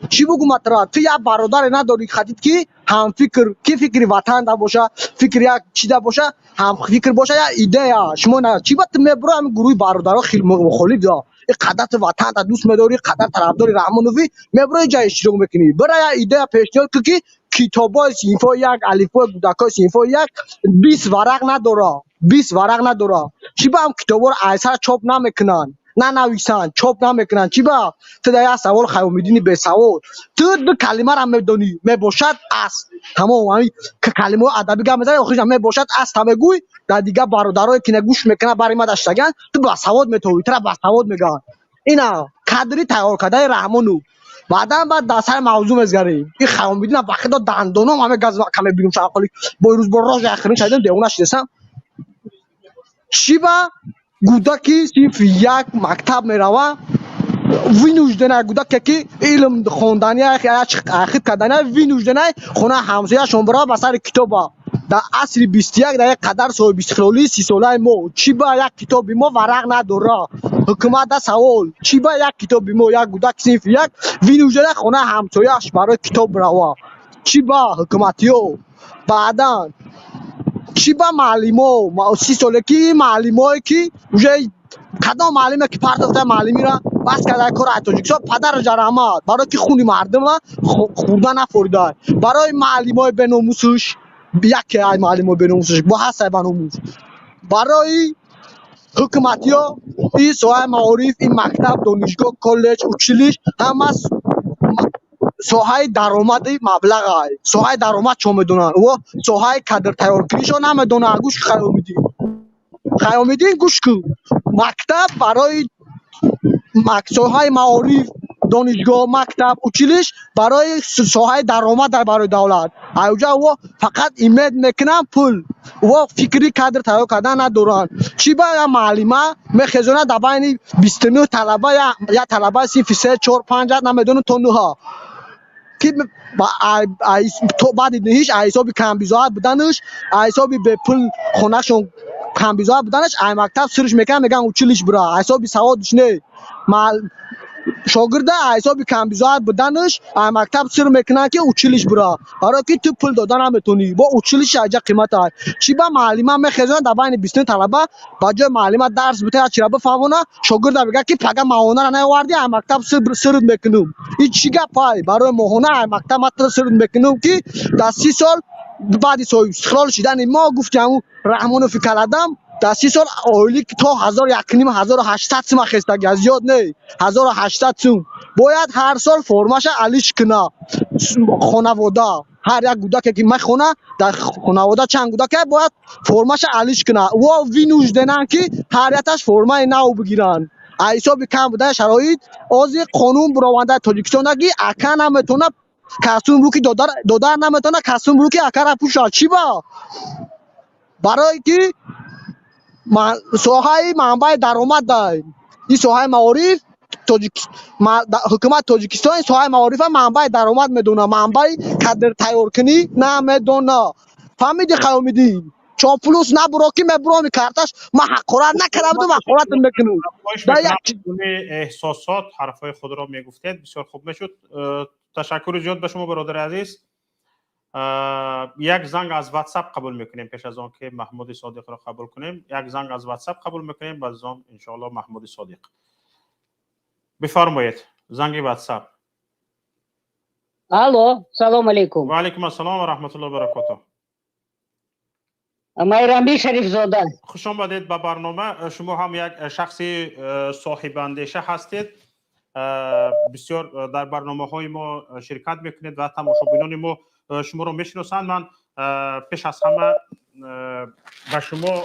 چی بگو مطرح تو یا برادر نداری خاطیت که هم فکر کی فکری وطن دا باشه فکر یک چی دا باشه هم فکر باشه یا ایده یا شما نه چی بات میبرو هم گروه برادرها خیلی مخالف دا قدرت وطن دا دوست می‌داری قدرت طرفدار رحمانوفی میبرو جای اشتراک میکنی برای ایده پیشنهاد که کتابای صنفو یک الفبای کودکای صنفو یک 20 ورق نداره چی با هم کتابا رو ایسر چاپ نمیکنن نه نویسن چاپ نمیکنن چی با تو در سوال خیام‌الدین به سوال تو دو کلمه را میدونی میباشد است تمام همین که کلمه ادبی گپ میزنی آخرش میباشد است همه گوی در دیگه برادرای که نگوش میکنه برای ما داشتگن تو با سواد میتوی تو با سواد میگن اینا کادری تیار کرده رحمانو بعدم بعد دسر موضوع مزگریم این خیام‌الدین وقتی دندونم همه گاز کله بیرون شاقلی با روز بر روز آخرین شدم دیونش رسم شیبا گودکی صرف یک مکتب میروه وینوجدنه گودک که علم خوندنی اخیر کردنه وینوجدنه خونه همسایه شون برا به سر کتابا дар асри 21 дар як қадар соҳиби истиқлолии 30 солаи мо чӣ ба як китоби мо варақ надора? ҳукумата савол чӣ ба як китоби мо як гудаки синфи як винӯждара хонаи ҳамсояш барои китоб рава? чӣ ба ҳукуматиё? баъдан чӣ ба маълимо 30 солаги маълимое ки уже кадом маълиме ки партофта маълимира бас карда кори Тоҷикистон падараш дар рамад барои ки хуни мардума хӯрда нафорида барои маълимои беномусуш яке ай маълимои беномусуш бо ҳастай ба номус барои ҳукуматиё ин соҳаи маориф ин мактаб донишгоҳ коллеҷ училиш ҳама соҳаи даромади маблағай соҳаи даромад чо медонанд ва соҳаи кадр тайёркунишо намедонанд гӯш қаёмиддин гӯш кун мактаб барои соҳаи маориф донишгоҳ мактаб училиш барои соҳаи даромад барои давлат аҷа ва фақат имед мекунанд пул ва фикри кадр тайёр кардан надоранд чӣ ба як маълима мехезонад дар байни 29 талаба як талабаи синфи 3 4 5 намедонад то 9 ки баъди ниҳиш аз ҳисоби камбизоат буданаш аз ҳисоби бепул хонашон камбизоат буданаш ай мактаб сирш мекунад меган училиш бура аз ҳисоби саводиш не шогирда аз ҳисоби камбизоат буданаш ай мактаб сир мекунад ки училиш бура барое ки ту пул дода наметонӣ бо училиш аҷа қимата чӣ ба маълима мехезонад дар байни 29 талаба ба ҷои маълима дарс битояд чира бифаҳмона шогирда мегӯяд ки пага маҳонара наовардӣ ай мактаб сирд мекунам ин чӣ гапай барои моҳона ай мактаб матро сирд мекунам ки дар 30 сол баъди соҳиби истиқлол шидани мо гуфти ҳамун раҳмонови каладам дар 30 сол оилӣ то 1800 сум хестаги зиёд не 1800 сум бояд ҳар сол формаша алиш куна хонавода ҳар як гудаке ки мехона дар хонавода чанд гудаке бояд формаша алиш куна ва винӯжденанд ки ҳаряташ формаи нав бигиранд аз ҳисоби кам будани шароит ози қонун буровандаи Тоҷикистон ки ака наметона касумрӯ ки додар наметона касумрӯ ки акара пӯшад чӣ ба барое ки соҳаи манбаи даромадай ин соҳаи маориф ҳукумати Тоҷикистон соҳаи маорифа манбаи даромад медона манбаи кадр тайёркунӣ намедона фаҳмиди қаёмиддин чопулус набуро ки мебуроми карташ ман ҳақорат накарда будам ҳақорат мекунам احساسات حرفهای خود را میگفتید بسیار خوب میشد تشکر زیاد به شما برادر عزیز یک زنگ از واتساپ قبول میکنیم پیش از آن که محمود صادق را قبول کنیم یک زنگ از واتساپ قبول میکنیم بعد از آن ان شاء الله محمود صادق بفرمایید زنگ واتساپ الو سلام علیکم و علیکم السلام و رحمت الله و برکاته مهرانبی شریف زاده خوش آمدید به برنامه شما هم یک شخصی صاحب اندیشه هستید بسیار در برنامه های ما شرکت میکنید و تماشاگران ما شما رو میشناسند من پیش از همه به شما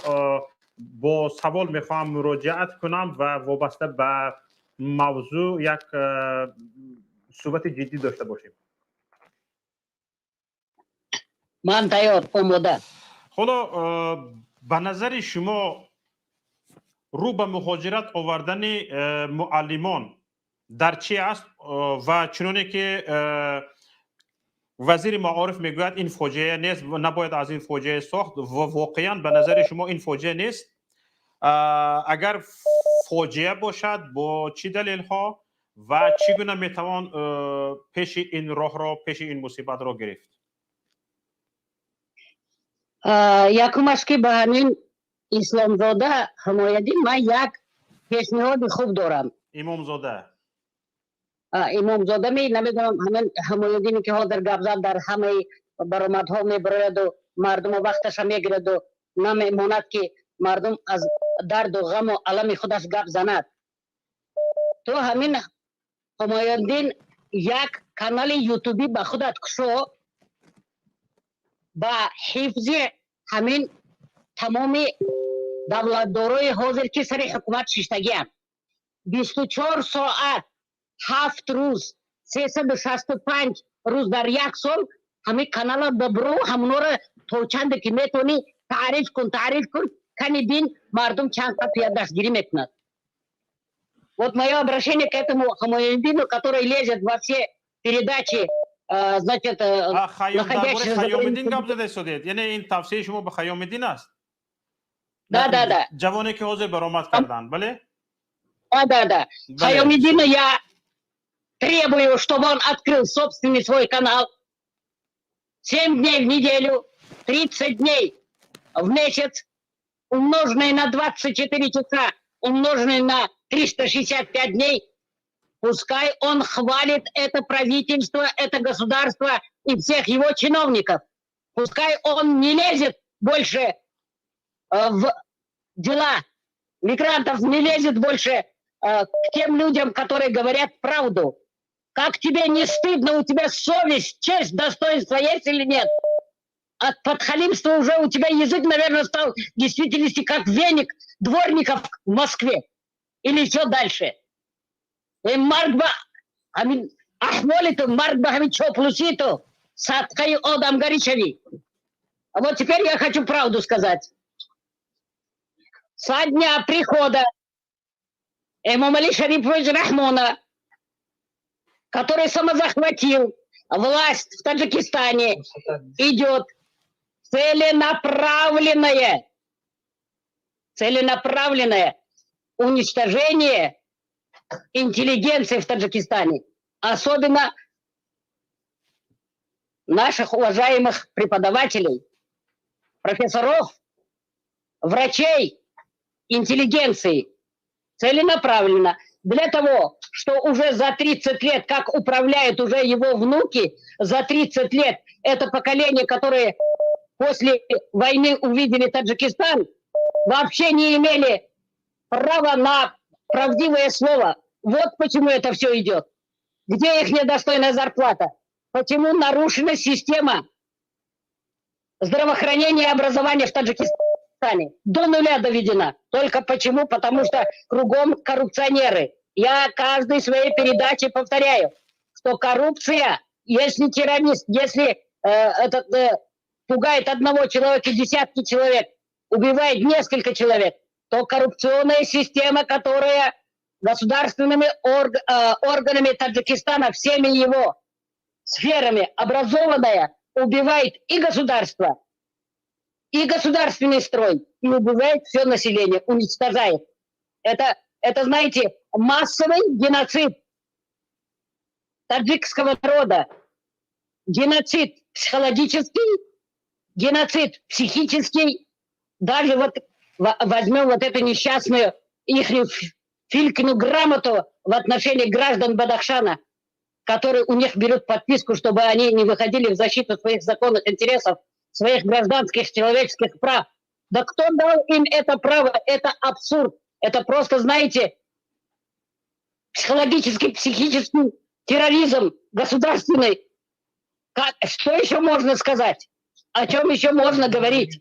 با سوال میخوام مراجعت کنم و وابسته به موضوع یک صحبت جدی داشته باشیم من تیار آماده حالا به نظر شما رو به مهاجرت آوردن معلمان در چی است و چنانه که وزیر معارف میگوید این فاجعه نیست و نباید از این فاجعه ساخت و واقعا به نظر شما این فاجعه نیست اگر فاجعه باشد با چی دلیل ها و چگونه میتوان پیش این راه را پیش این مصیبت را گرفت یکمش که به همین اسلامزاده حمایتی من یک پیشنهاد خوب دارم امامزاده می نمیدونم همین حمایتینی که حاضر گپ زد در همه برآمدها میبراید و مردم وقتش میگیرد و نمیماند که مردم از درد و غم و علم خودش گپ زند تو همین حمایتین یک کانال یوتیوبی به خودت کشو با حفظ همین تمام دولتدارای حاضر که سر حکومت ششتگی هم 24 ساعت 7 روز 365 روز در یک سال همین کانال ببرو همونو رو تو چند که میتونی تعریف کن کنی بین مردم چند قطعه دستگیری میکند вот мое обращение к этому Хамоидину, который лезет во все передачи значит, خیام درباره находящихся за خیام‌الدین границей. گپ زده شدید، یعنی این توصیه شما به خیام‌الدین است؟ Да. جوانی که حاضر برآمد کردن، بله؟ Да. Хайомидина я требую, чтобы он открыл собственный свой канал. 7 дней в неделю, 30 дней в месяц, умноженные на 24 часа, умноженные на 365 дней. Пускай он хвалит это правительство, это государство и всех его чиновников. Пускай он не лезет больше в дела мигрантов, не лезет больше к тем людям, которые говорят правду. Как тебе не стыдно? У тебя совесть, честь, достоинство есть или нет? От подхалимства уже у тебя язык, наверное, стал в действительности как веник дворников в Москве. Или еще дальше. Маркба, Ахмолиту, Маркба Хамичоплуситу, Садкай Одам Горичеви. А вот теперь я хочу правду сказать. Со дня прихода Эмомали Шариповича Рахмона, который самозахватил власть в Таджикистане, идет целенаправленное уничтожение интеллигенции в Таджикистане, особенно наших уважаемых преподавателей, профессоров, врачей, интеллигенции, целенаправленно. Для того, что уже за 30 лет, как управляют уже его внуки, за 30 лет это поколение, которое после войны увидели Таджикистан, вообще не имели права на правдивое слово. Вот почему это все идет. Где их недостойная зарплата? Почему нарушена система здравоохранения и образования в Таджикистане? До нуля доведена. Только почему? Потому что кругом коррупционеры. Я каждой своей передаче повторяю, что коррупция, если террорист, если пугает одного человека, десятки человек, убивает несколько человек, то коррупционная система, которая государственными органами Таджикистана, всеми его сферами образованная, убивает и государство, и государственный строй, и убивает все население, уничтожает. Это, знаете, массовый геноцид таджикского народа. Геноцид психологический, геноцид психический. Даже вот возьмем вот эту несчастную их Филькину грамоту в отношении граждан Бадахшана, которые у них берут подписку, чтобы они не выходили в защиту своих законных интересов, своих гражданских человеческих прав. Да кто дал им это право? Это абсурд. Это просто, знаете, психологический, психический терроризм государственный. Что еще можно сказать? О чем еще можно говорить?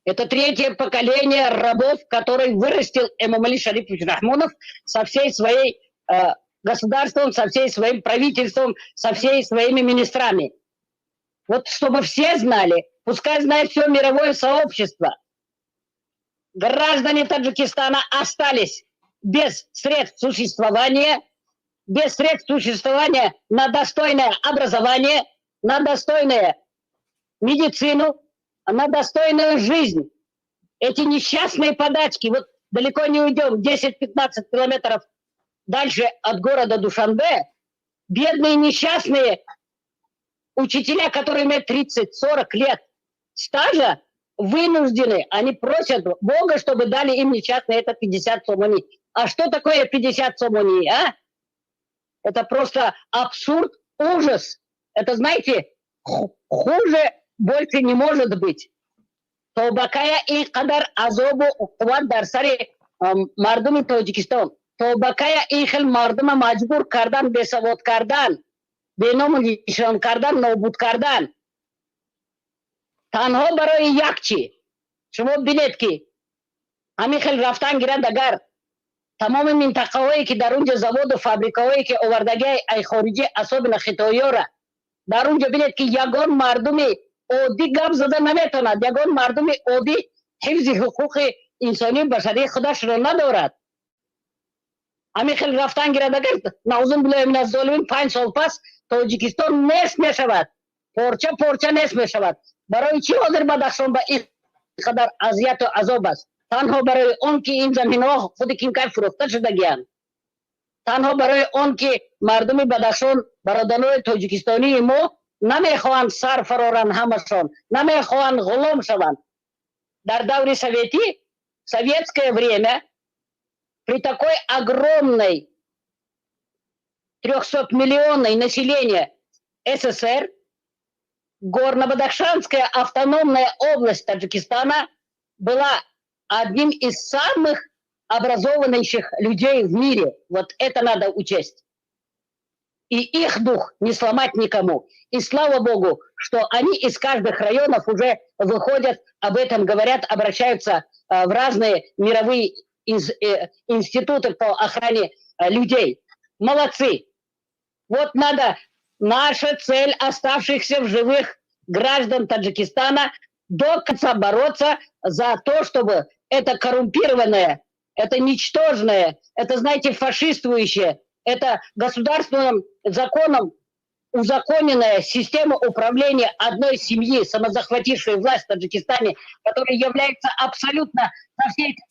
Это третье поколение рабов, который вырастил Эмомали Шарипович Рахмонов со всей своей государством, со всей своим правительством, со всей своими министрами. Вот чтобы все знали, пускай знает все мировое сообщество. Граждане Таджикистана остались без средств существования на достойное образование, на достойную медицину, на достойную жизнь. Эти несчастные подачки, вот далеко не уйдем, 10-15 километров дальше от города Душанбе, бедные несчастные учителя, которые имеют 30-40 лет стажа, вынуждены, они просят Бога, чтобы дали им несчастные это 50 сомони. А что такое 50 сомони, а? Это просто абсурд, ужас. Это, знаете, хуже больше не может быть. Тобакая и кадар азобу уктват дарсари мардуми Таджикистан. Тобакая и хел мардума маджбур кардан, бесавод кардан, беномлишан кардан, нобуд кардан. تنها برای یک چی شما بینید که همین خیلی رفتن گیرند اگر تمام منطقه هایی که در اونجا زواد و فابریکه هایی که آوردگی ای خارجی اصاب نخیتایی ها را در اونجا بینید که یگان مردم عادی گپ زده نمیتوند، یگان مردم عادی حفظ حقوق انسانی بشری خودش را ندارد. همین خیلی رفتن گیرند اگر نعوذ بالله من الظالمین 5 سال پس توجیکستان نصف میشود، پارچه پارچه نصف میشود. برای چی حاضر بدخشان به این قدر اذیت و عذاب است؟ تنها برای اون که این زمین ها خود کیمکای فروخته شدگیان، تنها برای اون که مردم بدخشان برادران تاجیکستانی ما نمیخواهند سر فرارن، همشان نمیخواهند غلام شوند. در دور советское время, при такой огромной 300-миллионной населения СССР, Горно-Бадахшанская автономная область Таджикистана была одним из самых образованнейших людей в мире. Вот это надо учесть. И их дух не сломать никому. И слава Богу, что они из каждых районов уже выходят, об этом говорят, обращаются в разные мировые институты по охране людей. Молодцы. Вот надо, наша цель оставшихся в живых граждан Таджикистана до конца бороться за то, чтобы это коррумпированное, это ничтожное, это, знаете, фашистующее, это государственным законом узаконенная система управления одной семьи, самозахватившей власть в Таджикистане, которая является абсолютно за все эти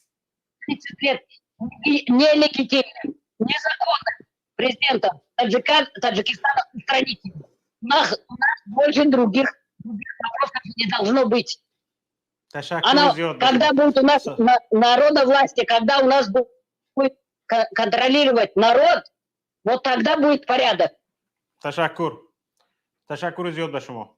30 лет нелегитимным, незаконным президентом Таджикистана устранить. У нас больше других вопросов не должно быть. Когда будет у нас народовластие, когда у нас будет контролировать народ, вот тогда будет порядок. تشکر زیاد به شما.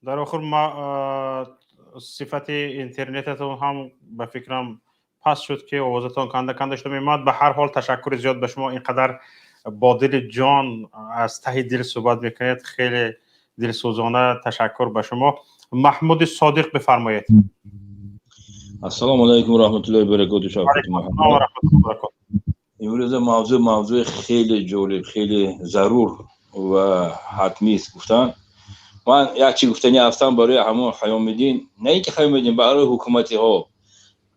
در آخر ما صفت اینترنتتون هم به فکرم پس شد که آوازتون کنده شده میماد. به هر حال تشکر زیاد به شما، اینقدر با دل جان از ته دل صحبت میکنید، خیلی دلسوزانه. تشکر به شما. محمود صادق بفرمایید. السلام علیکم و رحمت الله و برکاته. شما امروز موضوع خیلی جالب، خیلی ضرور و حتمی است گفتن. من یک چی گفتنی هستم برای همون خیام‌الدین، نه اینکه خیام‌الدین، برای حکومتی ها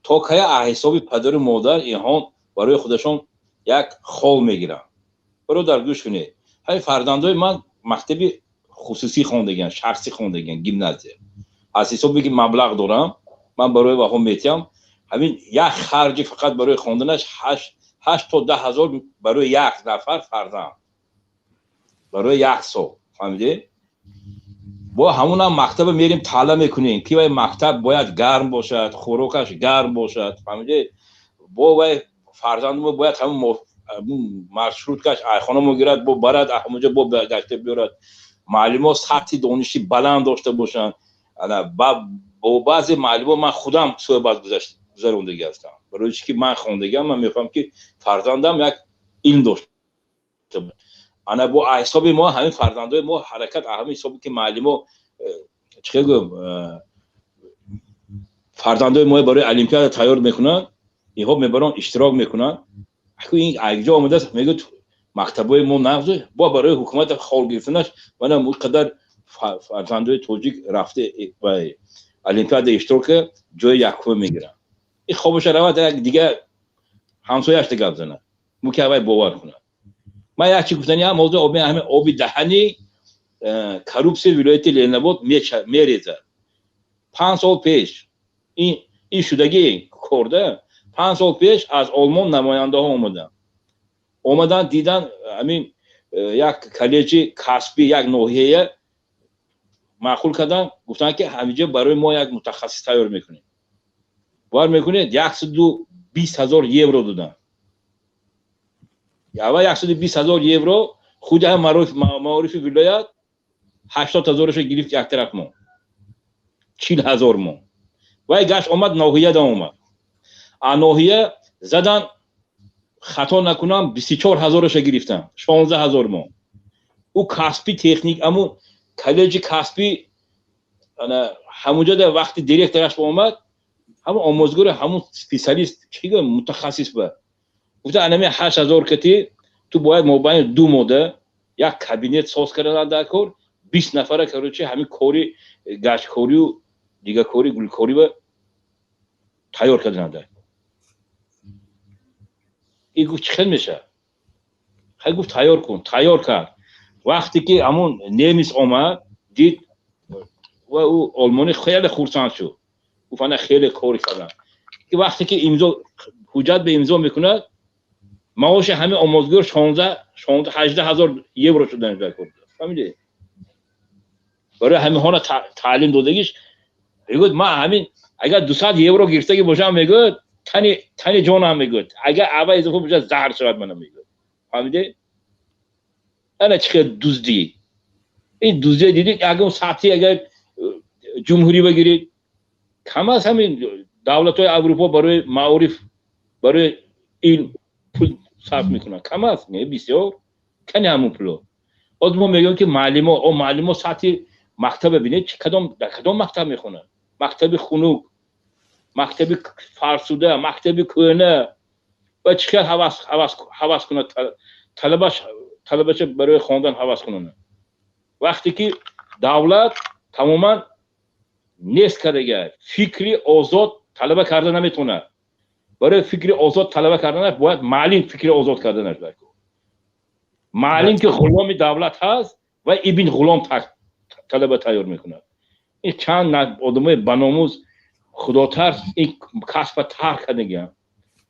تا که حساب پدر مادر اینها برای خودشون یک خال میگیرن. برادر گوش کنید، همین فرزندای من مکتب خصوصی خوندگن، شخصی خوندگن، گیمنازیوم. از حسابی که مبلغ دارم من برای وها میتیم، همین یک خرج فقط برای خوندنش 8 تا 10 هزار برای یک نفر فرزند، برای یک سال. فهمیدی؟ با همون هم مکتب میریم طالع میکنیم که مکتب باید گرم باشد، خوراکش گرم باشد. فهمیدی؟ با فرزند ما باید همون مشروط کش ایخانه مگیرد، با برد احموجه با گشته بیارد. معلم سطح دانشی بلند داشته باشند. با بعضی معلم من خودم صحبت گذروندگی هستم، برای چی که من خوندگیم، من میفهم که فرزندم یک علم داشته. انا با حساب ما همین فرزندای ما حرکت همین حسابی که معلم چه گفتم فرزندای ما برای المپیاد تیار میکنن، اینها میبرن اشتراک میکنن. این اگه آمده است میگه مکتبای ما نقضه، با برای حکومت خال گرفتنش من اونقدر فرزندای توجیک رفته و المپیاد اشتراک جای یکم میگیرن. این خوابش رواد دیگه همسایه‌اش دیگه بزنه، ممکنه وای باور کنه. من یک چی گفتنی هم موضوع آبی، همه آبی دهنی کروپسی ولایت لعنباد میریزه. 5 سال پیش این شدگی کرده، 5 سال پیش از آلمان نماینده ها اومدن دیدن همین یک کالج کسبی، یک ناحیه معقول کردن، گفتن که همینجا برای ما یک متخصص تیار میکنیم. وار میکنید 120,000 یورو دادن. یا 120,000 یورو خود هم معارف ولایت 80,000 گرفت یک طرف ما 40,000 ما. وای گشت اومد ناحیه دا اومد. ناحیه زدن خطا نکنم 24,000 گرفتن 16,000 ما. او کسبی تکنیک، امو کالج کسبی همونجا در وقتی دیرکترش اومد، همون آموزگار، همون اسپیشالیست چیگه متخصص بود. گفته انمی 8,000 کتی تو باید مابین 2 ماده یک کابینت ساز کردن در کار 20 نفره کروچی همین کاری گشت کاری و دیگه کاری گل کاری و تیار کردن در. این گفت چه میشه؟ خیلی گفت تیار کن، تیار کرد. وقتی که همون نمیس آمد دید و او آلمانی خیلی خرسند شد گفتن خیلی کاری کردن که وقتی که امضا حجت به امضا میکنه معاش همه آموزگار 18,000 یورو شدن در کرد فهمیدی برای همه ها تعلیم دادگیش میگه ما همین اگر 200 یورو گرفتگی باشم میگه تنی جانم میگه اگر اول اضافه بشه زهر شود منم میگه فهمیدی انا چه دزدی این دزدی دیدی اگر اون ساعتی اگر جمهوری بگیرید کم از همین دولت‌های اروپا برای معارف برای این پول صرف میکنن کم از نه بسیار کنی همون پول باز ما میگم که معلم ساعتی مکتب ببینید در کدام مکتب میخونن مکتب خنوک مکتب فرسوده مکتب کهنه و چقدر حواس کنه طلبش برای خواندن حواس کنه وقتی که دولت تماما نیست کرده فکری آزاد طلبه کرده نمیتونه برای فکری آزاد طلبه کردن باید معلم فکری آزاد کردن کنه معلم که غلام دولت هست و ابن غلام طلبه تیار میکنه این چند آدمای بناموز خدا ترس این کسب ترک کردن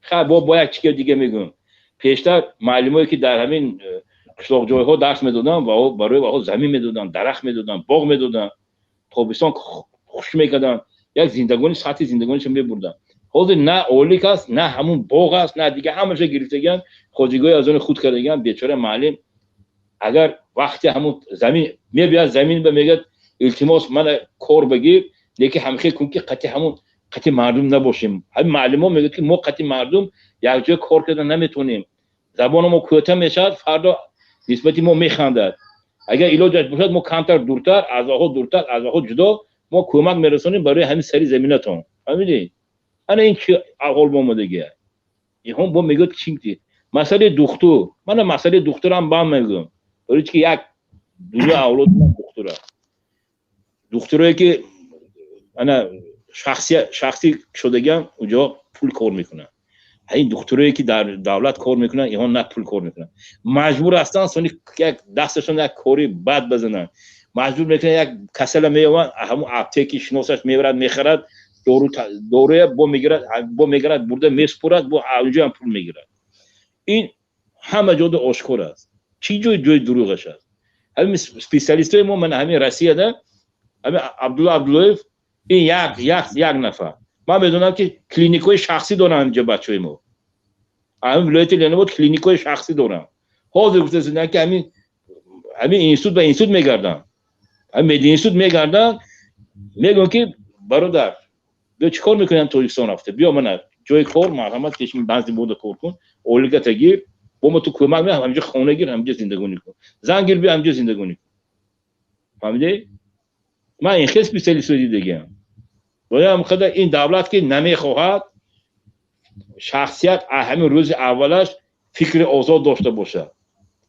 خب با یک چیز دیگه میگم پیشتر معلمایی که در همین قشلاق جایها درس میدادن و برای زمین میدادن درخت میدادن باغ میدادن تابستان خوش میکردن یک زندگانی ساعتی زندگانیش میبردن حاضر نه اولیک است نه همون باغ است نه دیگه همش گرفتگان خودجویی از اون خود کردگان بیچاره معلم اگر وقتی همون زمین میاد زمین به میگه التماس من کار بگیر لیکن همخی کن که قطعی مردم نباشیم همین معلم ها میگه که ما قطعی مردم یک جای کار کردن نمیتونیم زبان ما کوتاه میشد فردا نسبتی ما میخندد اگر علاج باشد ما کمتر دورتر از آنها جدا ما کمک میرسونیم برای همین سری زمینتون فهمیدی انا این چه اقل با ما دیگه این هم با میگه چی مسئله دکتر من مسئله دکترم با میگم برای که یک دنیا اولاد دکتره دکترایی که انا شخصی شدگان اونجا پول کار میکنن این دکترایی که در دولت کار میکنن اینها نه پول کار میکنن مجبور هستن سونی یک دستشون یک کاری بد بزنن مجبور میکنن یک کسل میوان همون اپتیکی شناسش میبرد میخرد دوره با میگرد برده میسپرد با اونجا هم پول میگیرد این همه جا آشکار است چی جای دروغش است همین اسپیشالیست ما من همین رسیه ده همین عبدالله این یک نفر من میدونم که کلینیکای شخصی دارن اینجا بچهای ما همین ولایت لنواد کلینیکای شخصی دارن حاضر گفتن که همین اینستیتوت به اینستیتوت میگردن همین اینستیتوت میگردن میگن که برادر بیا چیکار میکنن تاجیکستان رفته بیا من جای کار مرحمت کشیم بعضی بود کار کن اولگت گیر با ما تو کمک میام همینجا خونه گیر همینجا زندگانی کن زنگ گیر بیا همینجا زندگانی کن فهمیدی من این خیلی اسپیشالیست دیگه باید خدا این دولت که نمیخواهد شخصیت همین روز اولش فکر آزاد داشته باشه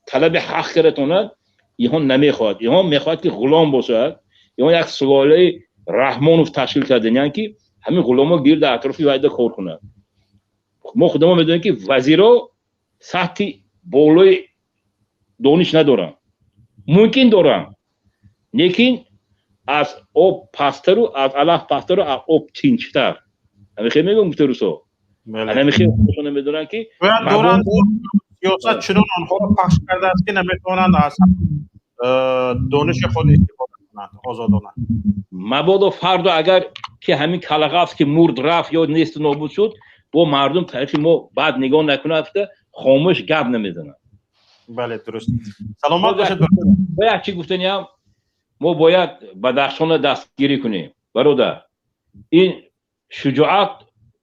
طلب حق کردن اینها نمیخواد اینها میخواد که غلام باشه اینها یک سلاله رحمانوف تشکیل کردن یعنی که همین غلاما گیر در اطراف وایده کار کنند ما خودمون میدونیم که وزیرا سطح بالای دانش ندارن ممکن دارن لیکن از آب پستر و از علف پستر و از آب تینچتر همین خیلی میگم گفتروسا همین خیلی خودشون نمیدونن که دوران سیاست چنان آنها رو پخش کرده است که نمیتونند از دانش خود استفاده کنند آزادانه مبادا فردا اگر که همین کلغفت که مرد رفت یا نیست نابود شد با مردم طرفی ما بعد نگاه نکنه افته خاموش گپ نمیزنن بله درست سلامت باشید باید چی گفتنیم ما باید بدخشان دستگیری کنیم برادر این شجاعت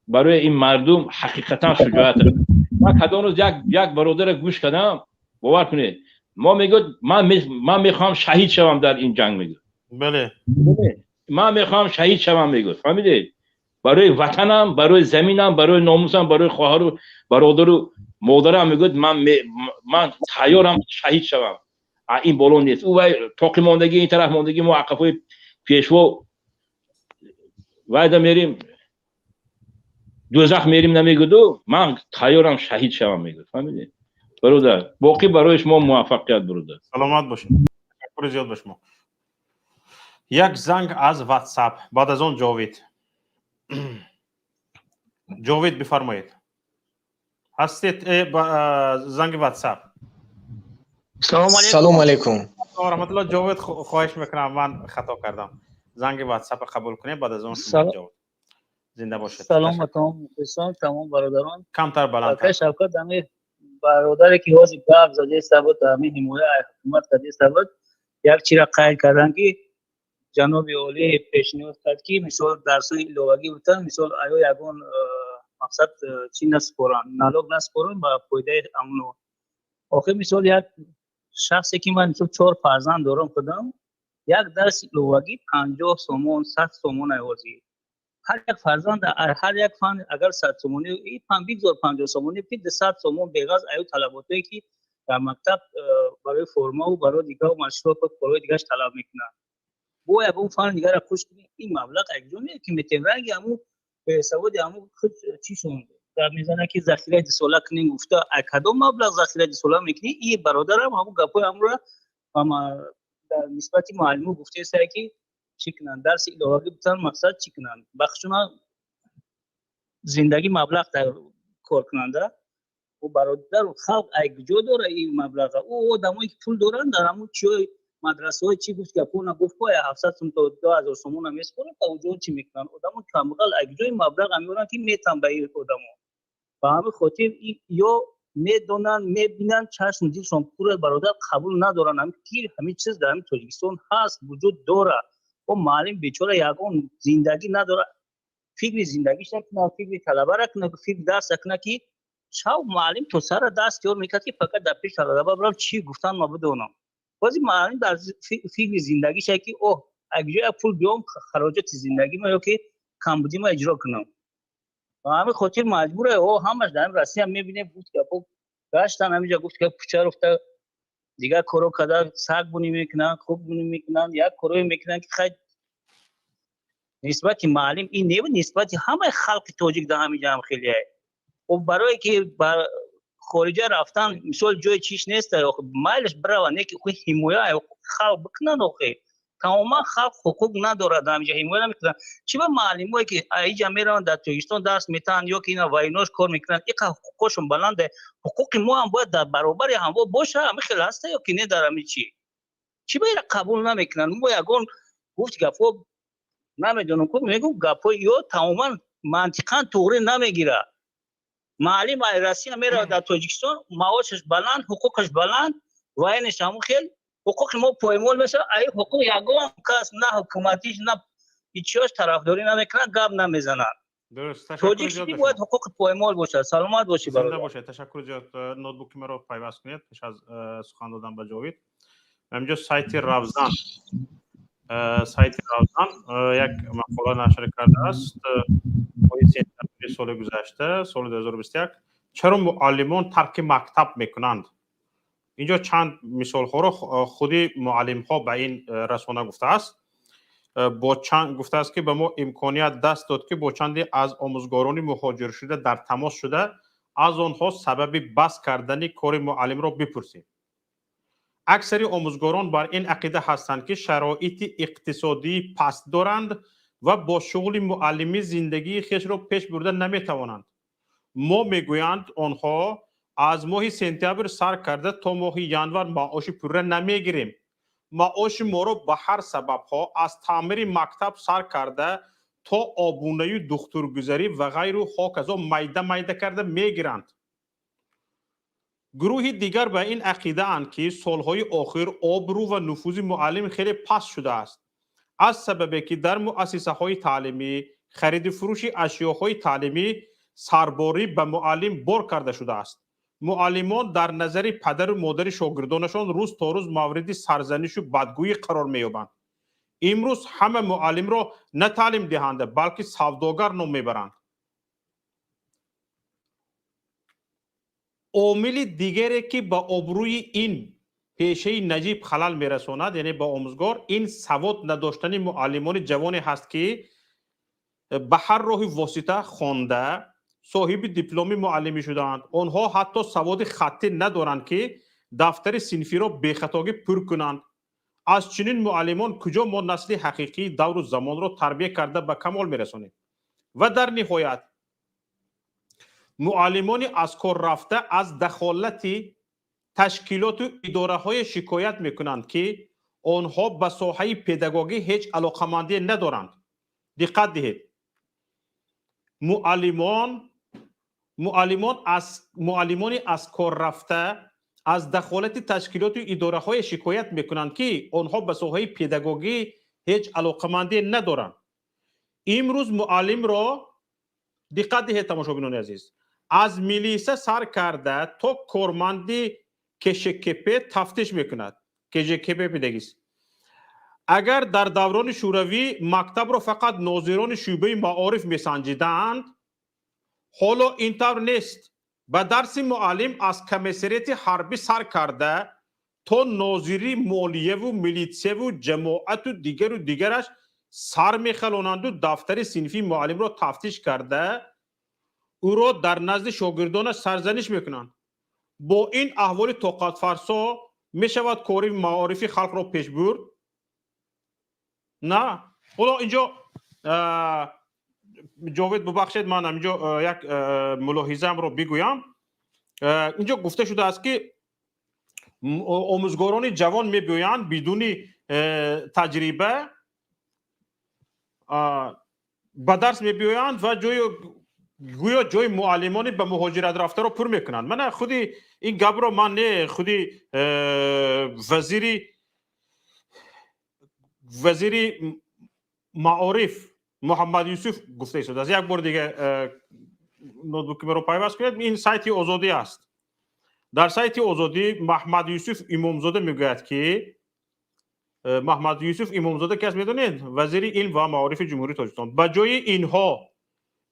برای این مردم حقیقتا شجاعته من کدام روز یک برادر گوش کردم باور کنید ما میگه من میخوام شهید شوم در این جنگ میگه بله من میخوام شهید شوم میگه فهمیدید برای وطنم برای زمینم برای ناموسم برای خواهر و برادر و مادرم میگه من تیارم شهید شوم این بالون نیست او تاقی ماندگی این طرف ماندگی ما عقبای پیشوا وایده میریم دوزخ میریم نمیگه من تیارم شهید شوم میگه فهمیدید برادر باقی برای شما موفقیت برادر. سلامت باشین. تشکر زیاد به شما. یک زنگ از واتساپ. بعد از اون جاوید. جاوید بفرمایید. هستید زنگ واتساپ. سلام علیکم. و رحمت الله. جاوید خواهش میکنم، من خطا کردم. زنگ واتساپ قبول کنید، بعد از اون جاوید. زنده باشید. سلام و تمام دوستان، تمام برادران. کمتر بلندتر. شفقت همه برادری که حوض گاب زده سبت همه حمایت حکومت کرده سبت یک چیز قائل کردن که جناب اولی پیشنهاد کرد که مثال درسای لغوی بودن، مثال آیا یگون مقصد چی نسپارن، نالوگ نسپارن با فایده امنو. آخه مثال یک شخصی که من مثال 4 فرزند دارم خودم، یک درس لغوی 50 سومون 100 سومون ایوازی. هر یک فرزند هر یک فن اگر 100 سومونی این 50 سومونی که 200 سومون بیغاز ایو طلباتی که در مکتب برای فرما و برای دیگه و مشروع برای دیگه طلب میکنن. بو یگون فن دیگه را خوش کنید این مبلغ اگجونی که میتونن همو به حساب همو خود چی شون در میزنه که ذخیره دسولا کنین گفته اکادو مبلغ ذخیره دسولا میکنی. این برادرم همو گپو همو را در نسبت معلم گفته سر که چیکنن درس لغوی بودن مقصد چیکنن بخشونا زندگی مبلغ در کار کننده و برادر و خلق اگجو داره این مبلغ او آدمایی که پول دارن در همون چی مدرسه های چی گفت که پول نگفت که 700 سوم تا 2000 سوم هم میسپرن تا اونجا چی میکنن آدمو کامل اگجوی مبلغ میورن که میتن به این آدمو و همه خاطر یا میدونن میبینن چشم دیشون پول برادر قبول ندارن هم که همین چیز در همین تاجیکستان هست وجود داره و معلم بیچاره یگون زندگی نداره فکر زندگیش نکنه فکر طلبه را کنه فکر درس کنه که چاو معلم تو سر دست یور میکرد که فقط در پیش طلبه برام چی گفتن ما بدونم بازی معلم در فکر زندگیش که اوه اگه جای پول بیام خراجات زندگی ما یا که کمبودی ما اجرا کنم و همه خاطر مجبوره او همش در رسی هم میبینه بود که خب گشتن همینجا گفت که پوچه رفته دیگه کرو کدر سگ بونی میکنن خوب بونی میکنن یک کروی میکنن که خیلی نسبت معلم این نیو نسبت همه خلق توجیک در همینجا هم خیلی هست و برای که بر خارجه رفتن مثال جای چیش نیست مایلش برای که خود حمایه خلق بکنن آخه تماما خلق حقوق نداره در همینجا حمایه نمیکنن چی با معلم هایی که اینجا میرن در توجیستان درس میتن یا که اینا وایناش کار میکنن یک حقوقشون بلنده حقوق ما هم باید در برابر هم باشه همه خیلی هسته یا که نه در همین چی باید قبول نمیکنن ما یکون گفت گفت نمیدونم که میگم گپو یا تماما منطقاً طوری نمیگیره معلم رسی میره در تاجیکستان معاشش بلند حقوقش بلند و اینش هم خیلی حقوق ما پایمال میشه ای حقوق یگان کس نه حکومتیش نه هیچیش طرفداری نمیکنه گپ نمیزنن درست تاجیکستان باید حقوق پایمال باشه سلامت باشی زنده باشه تشکر زیاد نوتبوک مرا پیوست کنید پیش از سخن دادن به جاوید همینجا سایت روزان یک مقاله نشر کرده است سال گذشته سال 2021 چرا معلمان ترک مکتب میکنند اینجا چند مثال ها خودی معلم ها به این رسانه گفته است با چند گفته است که به ما امکانیت دست داد که با چندی از آموزگاران مهاجر شده در تماس شده از آنها سبب بس کردن کار معلم را بپرسیم اکثر آموزگاران بر این عقیده هستند که شرایط اقتصادی پست دارند و با شغل معلمی زندگی خیش را پیش برده نمیتوانند. ما میگویند آنها از ماه سپتامبر سر کرده تا ماه ژانویه معاش پوره نمیگیریم. معاش ما را به هر سبب ها از تعمیر مکتب سر کرده تا آبونه‌ی دخترگذاری و غیر ها کذا میده کرده میگیرند. گروه دیگر به این عقیده اند که سالهای آخر آبرو و نفوذ معلم خیلی پست شده است از سببی که در مؤسسه های تعلیمی خرید فروش اشیاءهای تعلیمی سرباری به معلم بار کرده شده است معلمان در نظر پدر و مادر شاگردانشان روز تا روز مورد سرزنش و بدگویی قرار می‌یابند امروز همه معلم را نه تعلیم دهنده بلکه سوداگر نام میبرند عامل دیگری که به آبروی این پیشه نجیب خلل میرساند یعنی با آموزگار این سواد نداشتن معلمان جوانی هست که به هر راه واسطه خوانده صاحب دیپلم معلمی شدند. آنها حتی سواد خطی ندارند که دفتر صنفی را به خطاگی پر کنند. از چنین معلمان کجا ما نسل حقیقی دور و زمان را تربیت کرده به کمال میرسانیم؟ و در نهایت معلمان از کار رفته از دخالت تشکیلات و اداره های شکایت میکنند که آنها به ساحه پداگوژی هیچ علاقمندی ندارند. دقت دهید. معلمان از کار رفته از دخالت تشکیلات و اداره های شکایت میکنند که آنها به ساحه پداگوژی هیچ علاقمندی ندارند. امروز معلم را دقت دهید تماشاگران عزیز، از میلیسه سر کرده تا کارمندی کشکپه تفتیش میکند. کشکپه پیدگیست. اگر در دوران شوروی مکتب را فقط ناظران شعبه معارف میسنجیدند، حالا اینطور نیست. به درس معلم از کمیسریت حربی سر کرده تا ناظری مالیه و میلیسه و جماعت و دیگرش سر میخلانند و دفتر صنفی معلم را تفتیش کرده او را در نزد شاگردان سرزنش میکنند. با این احوال طاقت فرسا می شود کاری معارفی خلق را پیش برد؟ نه. حالا اینجا جاوید ببخشید من اینجا یک ملاحظه‌ام را بگویم. اینجا گفته شده است که آموزگاران جوان میگویند بدون تجربه به درس میگویند و گویا جای معلمان به مهاجرت رفته را پر میکنند. من خودی این گپ را من نه خودی وزیر معارف محمد یوسف گفته شده است. یک بار دیگه نوتبوک رو پیوست کنید. این سایت آزادی است. در سایت آزادی محمد یوسف امامزاده میگوید که محمد یوسف امامزاده کس میدونید وزیر علم و معارف جمهوری تاجیکستان به جای اینها،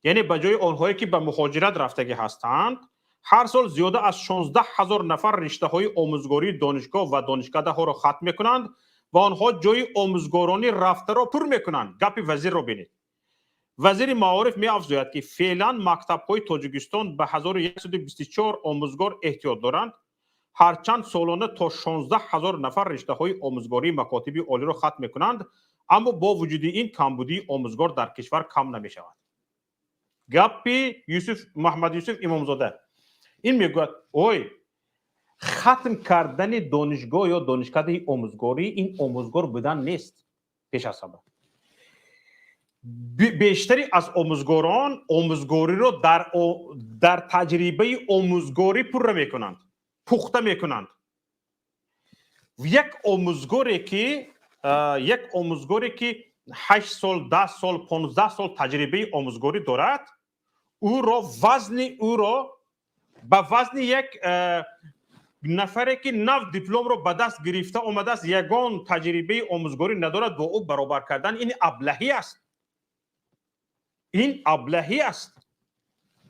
یعنی به جای آنهایی که به مهاجرت رفتگی هستند، هر سال زیاده از 16,000 نفر رشته های آموزگاری دانشگاه و دانشکده ها را ختم میکنند و آنها جای آموزگارانی رفته را پر میکنند. گپ وزیر را ببینید. وزیر معارف می افزاید که فعلا مکتب های تاجیکستان به 1124 آموزگار احتیاج دارند، هرچند سالانه تا 16,000 نفر رشته های آموزگاری مکاتب عالی را ختم میکنند، اما با وجود این کمبودی آموزگار در کشور کم نمی شود. گپ محمد یوسف امامزاده این میگوید ختم کردن دانشگاه یا دانشکده آموزگاری این آموزگار بودن نیست. پیش از همه بیشتری از آموزگاران آموزگاری را در تجربه آموزگاری پر میکنند، پخته میکنند. یک آموزگاری که 8 سال 10 سال 15 سال تجربه آموزگاری دارد، او را به وزن یک نفری که 9 دیپلم را به دست گرفته آمده است یگان تجربه آموزگاری ندارد با او برابر کردن این ابلهی است. این ابلهی است.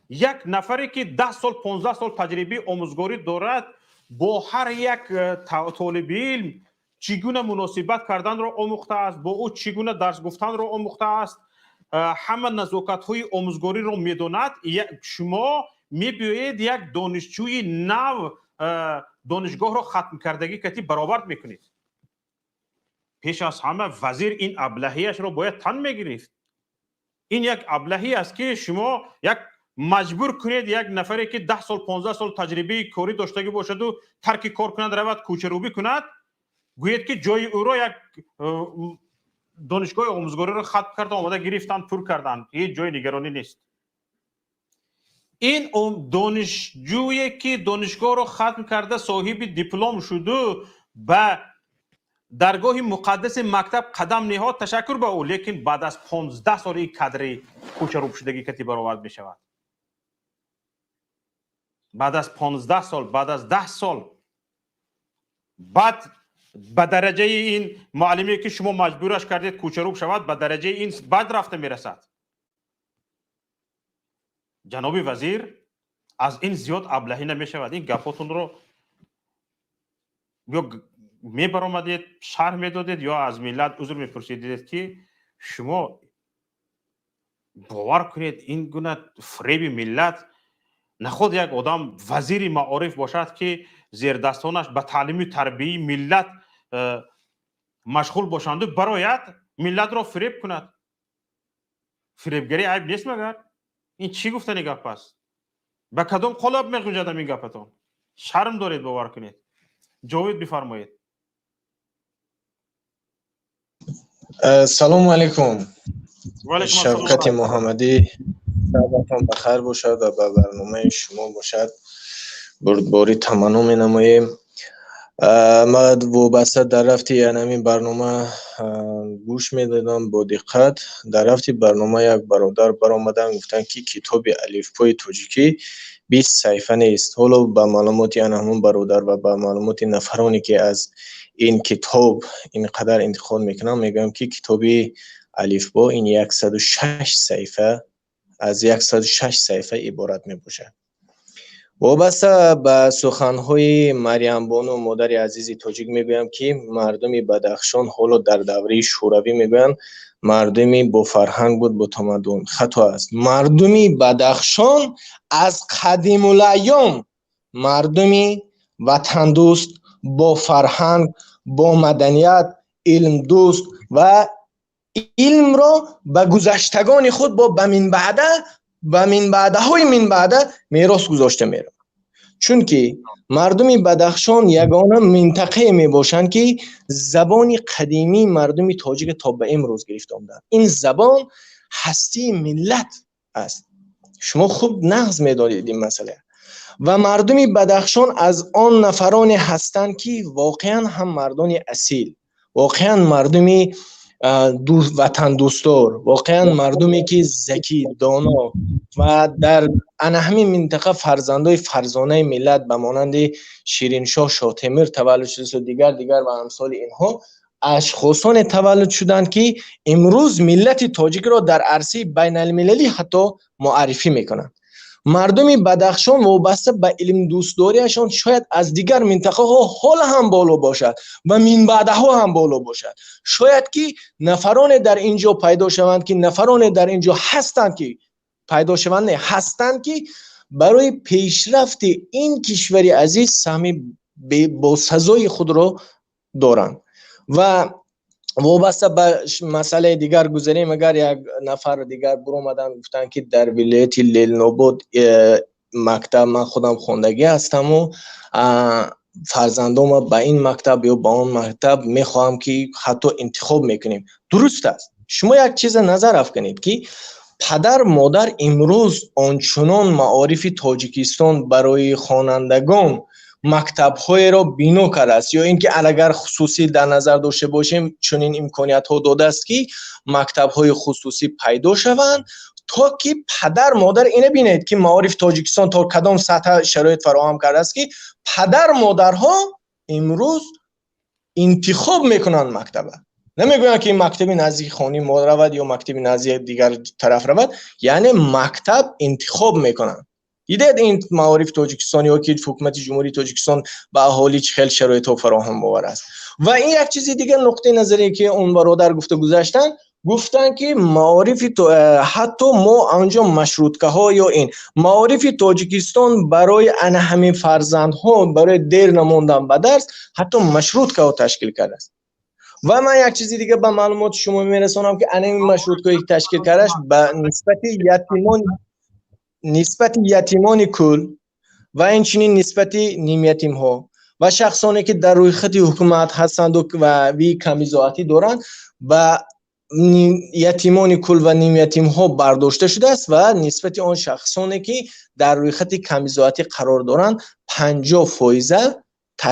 یک نفری که 10 سال 15 سال تجربه آموزگاری دارد با هر یک طالب علم چگونه مناسبت کردن را آموخته است، با او چگونه درس گفتن را آموخته است، همه نزاکت های آموزگاری را میداند. شما میبینید یک دانشجوی نو دانشگاه را ختم کردگی کتی برابر میکنید. پیش از همه وزیر این ابلهیش را باید تن میگرفت. این یک ابلهی است که شما یک مجبور کنید یک نفری که 10 سال 15 سال تجربه کاری داشته باشد و ترک کار کند رود کوچه روبی کند، گویید که جای او را یک دانشگاه آموزگاری را ختم کرده آمده گرفتن پر کردن. هیچ جای نگرانی نیست. این دانشجویی که دانشگاه را ختم کرده صاحب دیپلم شده به درگاه مقدس مکتب قدم نهاد، تشکر به او، لیکن بعد از 15 سال این کادر کوچه روب شدگی کتی برآورد می شود. بعد از 15 سال، بعد از 10 سال، بعد به درجه این معلمی که شما مجبورش کردید کوچه روب شود به درجه این بعد رفته میرسد. جناب وزیر از این زیاد ابلهی نمی شود. این گپاتون رو یا می برآمدید شرح می دادید یا از ملت عذر می پرسیدید که شما باور کنید این گونه فریب ملت نخود یک آدم وزیر معارف باشد که زیر دستانش به تعلیم و تربیه ملت مشغول باشند و برایت ملت را فریب کند. فریبگری عیب نیست مگر؟ این چی گفتنی گپ است؟ به کدام قالب میگنجد این گپتون؟ شرم دارید باور کنید. جاوید بفرمایید. سلام علیکم. شفقت السلام. محمدی شبتان بخیر باشد و به برنامه شما باشد. بردباری تمنا می نماییم. ما وابسته در رفتی یعنی برنامه گوش می دادم با دقت. در رفتی برنامه یک برادر برآمدن گفتن که کتاب الفبای تاجیکی 20 صفحه نیست. حالا به معلومات همون برادر و به معلومات نفرانی که از این کتاب اینقدر انتقاد میکنم میگم که کتابی الفبا این 106 صفحه از 106 صفحه عبارت میباشه. وابسته به سخنهای مریم بانو مادر عزیزی تاجیک میگویم که مردمی بدخشان حالا در دوره شوروی میگن مردمی با فرهنگ بود با تمدن. خطا است. مردمی بدخشان از قدیم الایام مردمی وطن دوست با فرهنگ با مدنیت علم دوست و علم را به گذشتگان خود با بمین بعده میراث گذاشته میره. چون که مردمی بدخشان یگانه منطقه می باشند که زبان قدیمی مردمی تاجیک تا به امروز گرفته آمدند. این زبان هستی ملت است. شما خوب نقض می‌دارید این مسئله. و مردمی بدخشان از آن نفرانی هستند که واقعا هم مردان اصیل، واقعا مردمی وطن دوستار، واقعا مردمی که ذکی دانا و در همین منطقه فرزندای فرزانه ملت به مانند شیرین شاه شاتمیر تولد شده و دیگر و امثال اینها اشخاصان تولد شدند که امروز ملت تاجیک را در عرصه بین المللی حتی معرفی میکنند. مردمی بدخشان وابسته به علم دوستداریشان شاید از دیگر منطقه ها حال هم بالا باشد و من بعده ها هم بالا باشد. شاید که نفران در اینجا پیدا شوند که نفران در اینجا هستند که پیدا شوند هستند که برای پیشرفت این کشور عزیز سهمی با سزای خود را دارند. و وابسته به مسئله دیگر گذاریم. اگر یک نفر دیگر برآمدن گفتن که در ولایت لیلنابود مکتب من خودم خوندگی هستم و فرزندام به این مکتب یا به اون مکتب میخواهم که حتی انتخاب میکنیم. درست است. شما یک چیز نظر افکنید که پدر مادر امروز آنچنان معارف تاجیکستان برای خوانندگان مکتب‌های را بنا کرده است یا اینکه اگر خصوصی در نظر داشته باشیم چنین امکانیت‌ها داده است که مکتب‌های خصوصی پیدا شوند تا که پدر مادر اینه بینید که معارف تاجیکستان تا کدام سطح شرایط فراهم کرده است که پدر مادرها امروز انتخاب میکنن مکتبه. نمیگوین که این مکتبی نزدیک خانه ما رود یا مکتبی نزدیک دیگر طرف رود، یعنی مکتب انتخاب میکنن. دیدید این معارف تاجیکستانی ها که حکومت جمهوری تاجیکستان به اهالی چه خیلی شرایط فراهم آورده است. و این یک چیزی دیگه نقطه نظری که اون برادر گفتن که معارف حتی ما آنجا مشروطه ها یا این معارف تاجیکستان برای همین فرزندها برای دیر نموندن به درس حتی مشروطه ها تشکیل کرده است. و من یک چیزی دیگه به معلومات شما میرسونم که این مشروطه که تشکیل کرده به نسبت یتیمان کل و اینچنین نسبت نیم یتیم ها و شخصانی که در روی خط حکومت هستند و وی کمیزاتی دارند و یتیمان کل و نیم یتیم ها برداشته شده است و نسبت آن شخصانی که در روی خط کمیزاتی قرار دارند 50%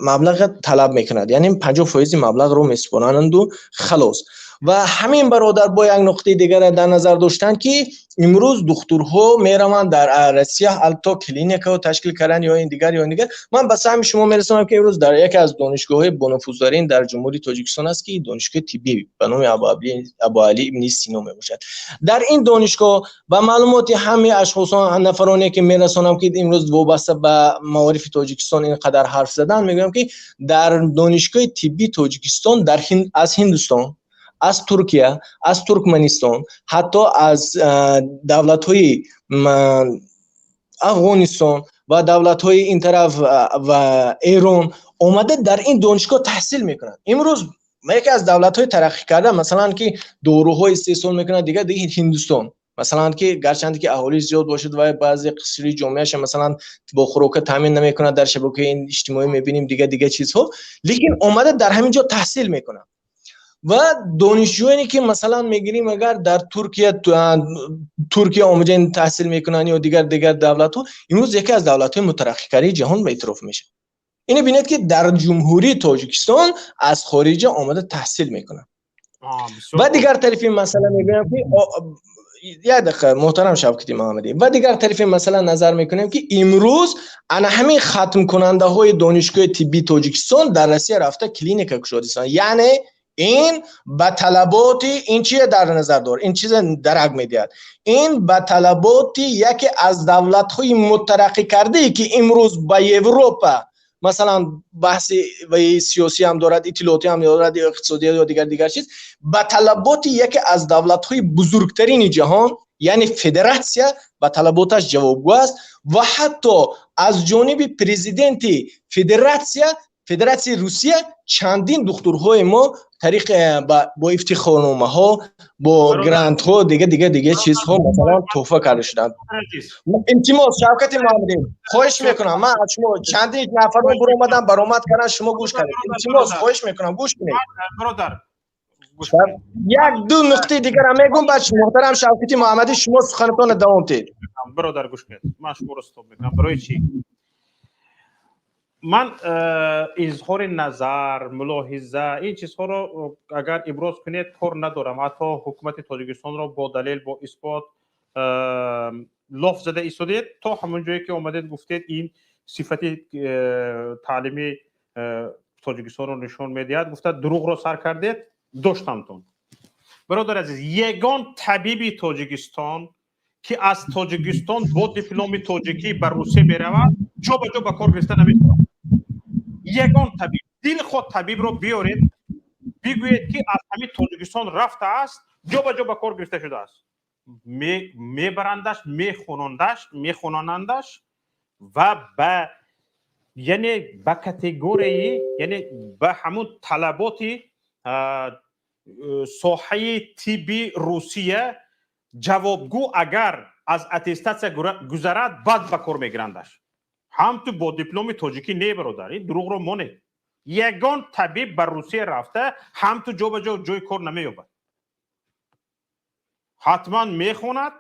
مبلغ طلب میکند، یعنی 50% مبلغ رو میسپارند و خلاص. و همین برادر با یک نقطه دیگر در نظر داشتن که امروز دکترها میروند در روسیه البته کلینیک ها تشکیل کردن یا این دیگر. من به سهم شما میرسونم که امروز در یکی از دانشگاه‌های بانفوذترین در جمهوری تاجیکستان است که دانشگاه طبی به نام ابوعلی ابن سینا میباشد. در این دانشگاه و معلومات همه اشخاصان نفرانی که میرسونم که امروز وابسته به معارف تاجیکستان اینقدر حرف زدن، میگم که در دانشگاه طبی تاجیکستان از هندوستان از ترکیه، از ترکمنستان، حتی از دولت‌های افغانستان و دولت‌های این طرف و ایران اومده در این دانشگاه تحصیل میکنن. امروز یکی از دولت‌های ترقی کرده مثلا که داروهای استحصال میکنه دیگه هندوستان مثلا که گرچند که اهالی زیاد باشد و بعضی قشری جامعهش مثلا با خوراک تامین نمیکنه، در شبکه اجتماعی میبینیم دیگه چیزها، لیکن اومده در همین جا تحصیل میکنه. و دانشجویانی که مثلا میگیریم اگر در ترکیه آمدن تحصیل میکنن یا دیگر دولت‌ها، امروز یکی از دولت‌های مترقی کرده جهان به اعتراف میشه. اینو ببینید که در جمهوری تاجیکستان از خارج آمده تحصیل میکنن. و دیگر طرف مثلا میبینیم که یک دقیقه محترم شوکتی محمدی، و دیگر طرف مثلا نظر میکنیم که امروز انا همین ختم کننده های دانشگاه طبی تاجیکستان در روسیه رفته کلینیک کشادستان، یعنی این به طلبات این چیه در نظر دار، این چیز درک میدهد، این به طلبات یکی از دولت های مترقی کرده ای که امروز به اروپا مثلا بحث و سیاسی هم دارد، اطلاعاتی هم دارد، اقتصادی یا دیگر چیز، به طلبات یکی از دولت‌های بزرگترین جهان یعنی فدراسیا به طلباتش جوابگو است و حتی از جانب پرزیدنت فدراسیای روسیه چندین دکترهای ما طریق با افتخارنامه ها با گرانت ها دیگه چیزها مثلا تحفه کرده شدند. التماس شوکت محمدی خواهش میکنم، من از شما چندین نفر برآمد کردن شما گوش کنید. التماس خواهش میکنم گوش کنید. برادر یک دو نقطه دیگر هم میگم بعد محترم شوکتی محمدی شما سخنتون ادامه بدید. برادر گوش کنید، من شما رو استوب میکنم. برای چی؟ من اظهار نظر، ملاحظه این چیزها رو اگر ابراز کنید کار ندارم. حتی حکومت تاجیکستان رو با دلیل با اثبات لفظ زده ایستادید تا همون جایی که اومدید گفتید این صفت تعلیمی تاجیکستان رو نشون میدهد، گفتید دروغ رو سر کردید داشتمتون. برادر عزیز، یگان طبیب تاجیکستان که از تاجیکستان با دیپلم تاجیکی بر روسیه برود جا به جا به کار گرفته نمیتونه. یگان طبیب، دل خود طبیب رو بیارید بگویید که از همین تاجیکستان رفته است، جا به جا به کار گرفته شده است، میبرندش، میخونانندش و به یعنی به کاتگوری، یعنی به همون طلباتی ساحه طبی روسیه جوابگو اگر از اتستاسیا گذرد بعد به کار میگیرندش. هم تو با دیپلم تاجیکی نه برادر، این دروغ رو مانید. یگان طبیب بر روسیه رفته هم تو جا به جا جای کار نمییابد، حتما میخوند،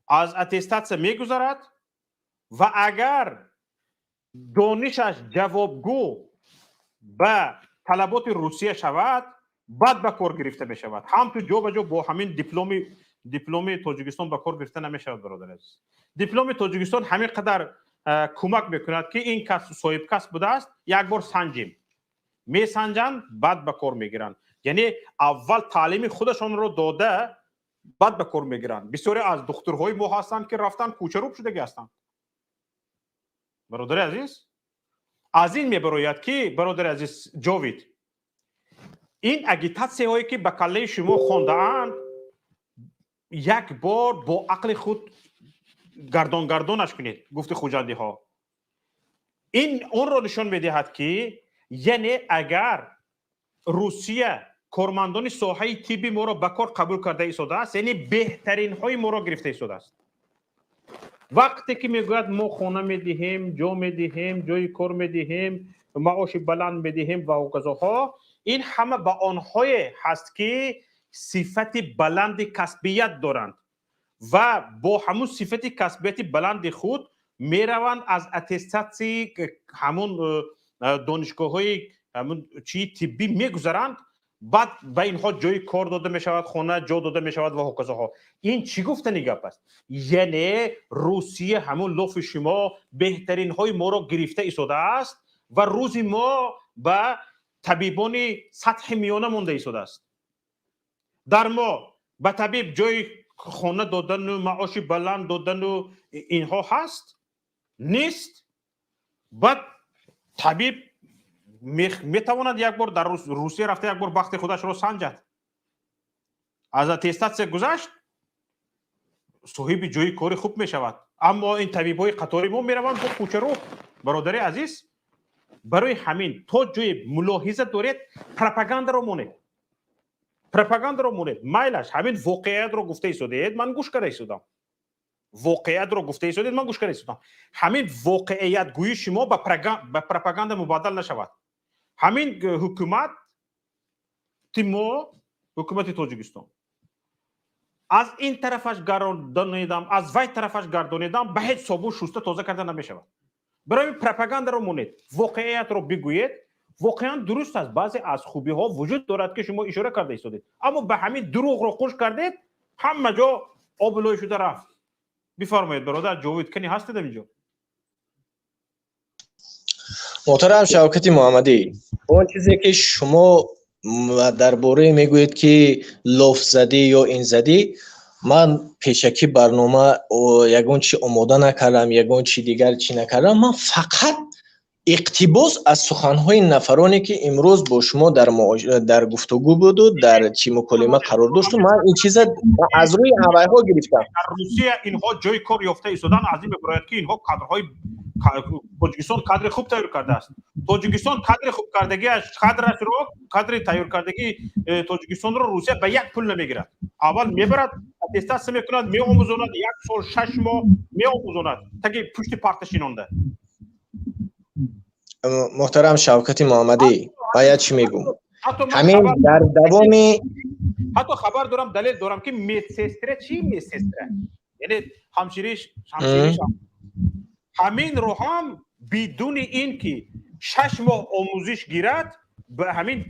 از اتستاسیا میگذرد و اگر دانشش جوابگو به طلبات روسیه شود بعد به کار گرفته می شود. هم تو جا به جا با همین دیپلم تاجیکستان به کار گرفته نمی شود برادر عزیز. دیپلم تاجیکستان همین قدر کمک میکند که این کس صاحب کس بوده است، یک بار سنجیم میسنجند بعد به کار میگیرند. یعنی اول تعلیم خودشان رو داده بعد به کار میگیرند. بسیاری از دخترهای ما هستند که رفتن کوچروب شده هستند. برادر عزیز، از این میبراید که برادر عزیز جاوید، این اگیتاسیون هایی که به کله شما خونده اند یک بار با عقل خود گردانش کنید. گفت خوجندی ها این اون رو نشان میدهد که یعنی اگر روسیه کارمندان ساحه طبی ما را به کار قبول کرده ایستاده است، یعنی بهترین های ما را گرفته ایستاده است. وقتی که میگوید ما خانه میدهیم، جا میدهیم، جای کار میدهیم، معاش بلند میدهیم و غذاها، این همه به آنهای هست که صفت بلند کسبیت دارند و با همون صفت کسبیت بلند خود میروند از اتستاسی همون دانشگاه های همون چی طبی میگذرند، بعد به اینها جای کار داده می شود، خانه جا داده می شود و هکذاها. این چی گفتنی گپ است؟ یعنی روسیه همون لوف شما بهترین های ما را گرفته ایستاده است و روزی ما به طبیبان سطح میانه مونده ایستاده است. در ما به طبیب جای خانه دادن و معاش بلند دادن و اینها هست؟ نیست. بعد طبیب میتواند یک بار در روسیه رفته یک بار بخت خودش رو سنجد، از اتستاتسیون گذشت صاحب جای کاری خوب میشود. اما این طبیبای قطاری ما میروند با کوچه رو. برادر عزیز، برای همین تو جای ملاحظه دارید پروپاگاندا رو مونید، پروپاگاندا رو مونید. میلش همین واقعیت رو گفته ایستادید، من گوش کرده ایستادم. واقعیت رو گفته ایستادید، من گوش کرده ایستادم. همین واقعیت گویی شما به پروپاگاندا مبادل نشود. همین حکومت تیمو، حکومت تاجیکستان، از این طرفش گردانیدم، از وی طرفش گردانیدم، به هیچ صابون شسته تازه کرده نمیشود. برای پروپاگاندا رو مونید، واقعیت رو بگویید. واقعا درست است، بعضی از خوبی ها وجود دارد که شما اشاره کرده ایستادید، اما به همین دروغ رو خوش کردید، همه جا آبلوی شده رفت. بفرمایید برادر جاوید کنی هستید اینجا. محترم شوکت محمدی، اون چیزی که شما درباره میگویید که لوف زدی یا این زدی، من پیشکی برنامه یگون چی آماده نکردم، یگون چی دیگر چی نکردم. من فقط اقتباس از سخنهای نفرانی که امروز با شما در گفتگو بود و در چی مکالمه قرار داشت، من این چیز از روی هوای ها گرفتم. در روسیه اینها جای کار یافته ایستادن، از این میباید که اینها کادرهای تاجیکستان کادر خوب تیار کرده است. تاجیکستان کادر خوب کردگیش، کادر تیار کردگی تاجیکستان رو روسیه به یک پول نمیگیرد. اول میبرد اتستاسیون میکند، میآموزاند، یک سال 6 ماه میآموزاند تا که پشت پارتش اینونده. محترم شوکت محمدی، باید چی میگم؟ همین در دوامی حتی خبر دارم، دلیل دارم که میسستره چی میسستره، یعنی همشیریش همین رو هم بدون این که 6 ماه آموزش گیرد به همین